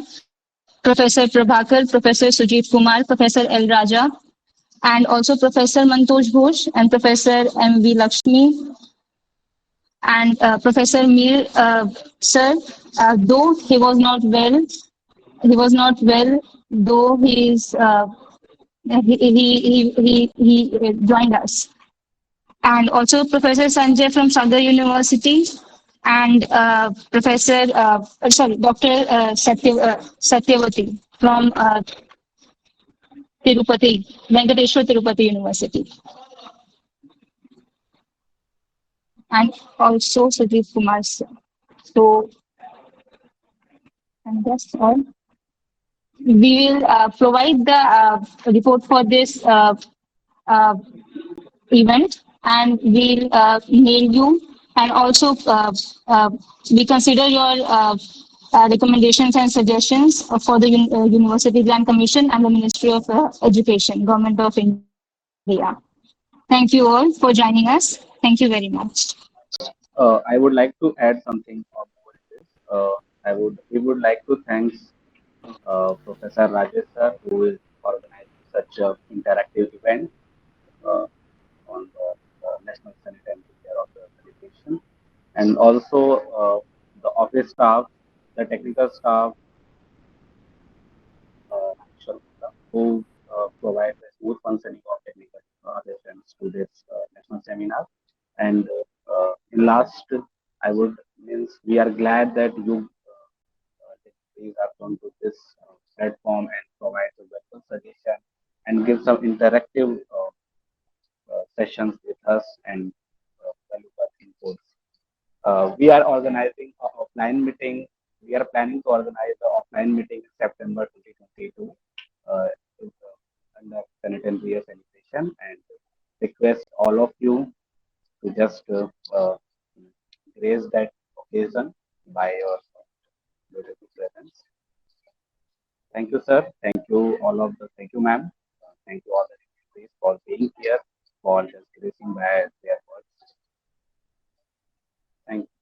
Professor Prabhakar, Professor Sujit Kumar, Professor L. Raja, and also Professor Mantosh Ghosh and Professor M.V. Lakshmi, and Professor Mir, sir, though he was not well, though he joined us. And also Professor Sanjay from Sagar University, and Dr. Satyavati from Tirupati, Venkateshwar Tirupati University, and also Sujit Kumar sir. So, and that's all. We will provide the report for this uh, event, and we'll mail you, and also we consider your recommendations and suggestions for the University Grant Commission and the Ministry of Education, Government of India. Thank you all for joining us. Thank you very much. I would like to add something more in this. We would like to thank Professor Rajesh sir, who is organizing such an interactive event uh, on the National Sanitary Care of the Celebration, and also the office staff, the technical staff, who provide the smooth functioning of technical assistance to this national seminar. And in last, I would means we are glad that you dignitaries are come to this platform and provide a welcome suggestion and give some interactive sessions with us and valuable inputs. We are organizing a offline meeting. We are planning to organize the offline meeting in September 2022 under Sanitary celebration, and request all of you to just grace that occasion by your beautiful presence. Thank you, sir. Thank you, all of the. Thank you, ma'am. Thank you, all the dignitaries, for being here, for just gracing by their words. Thank you.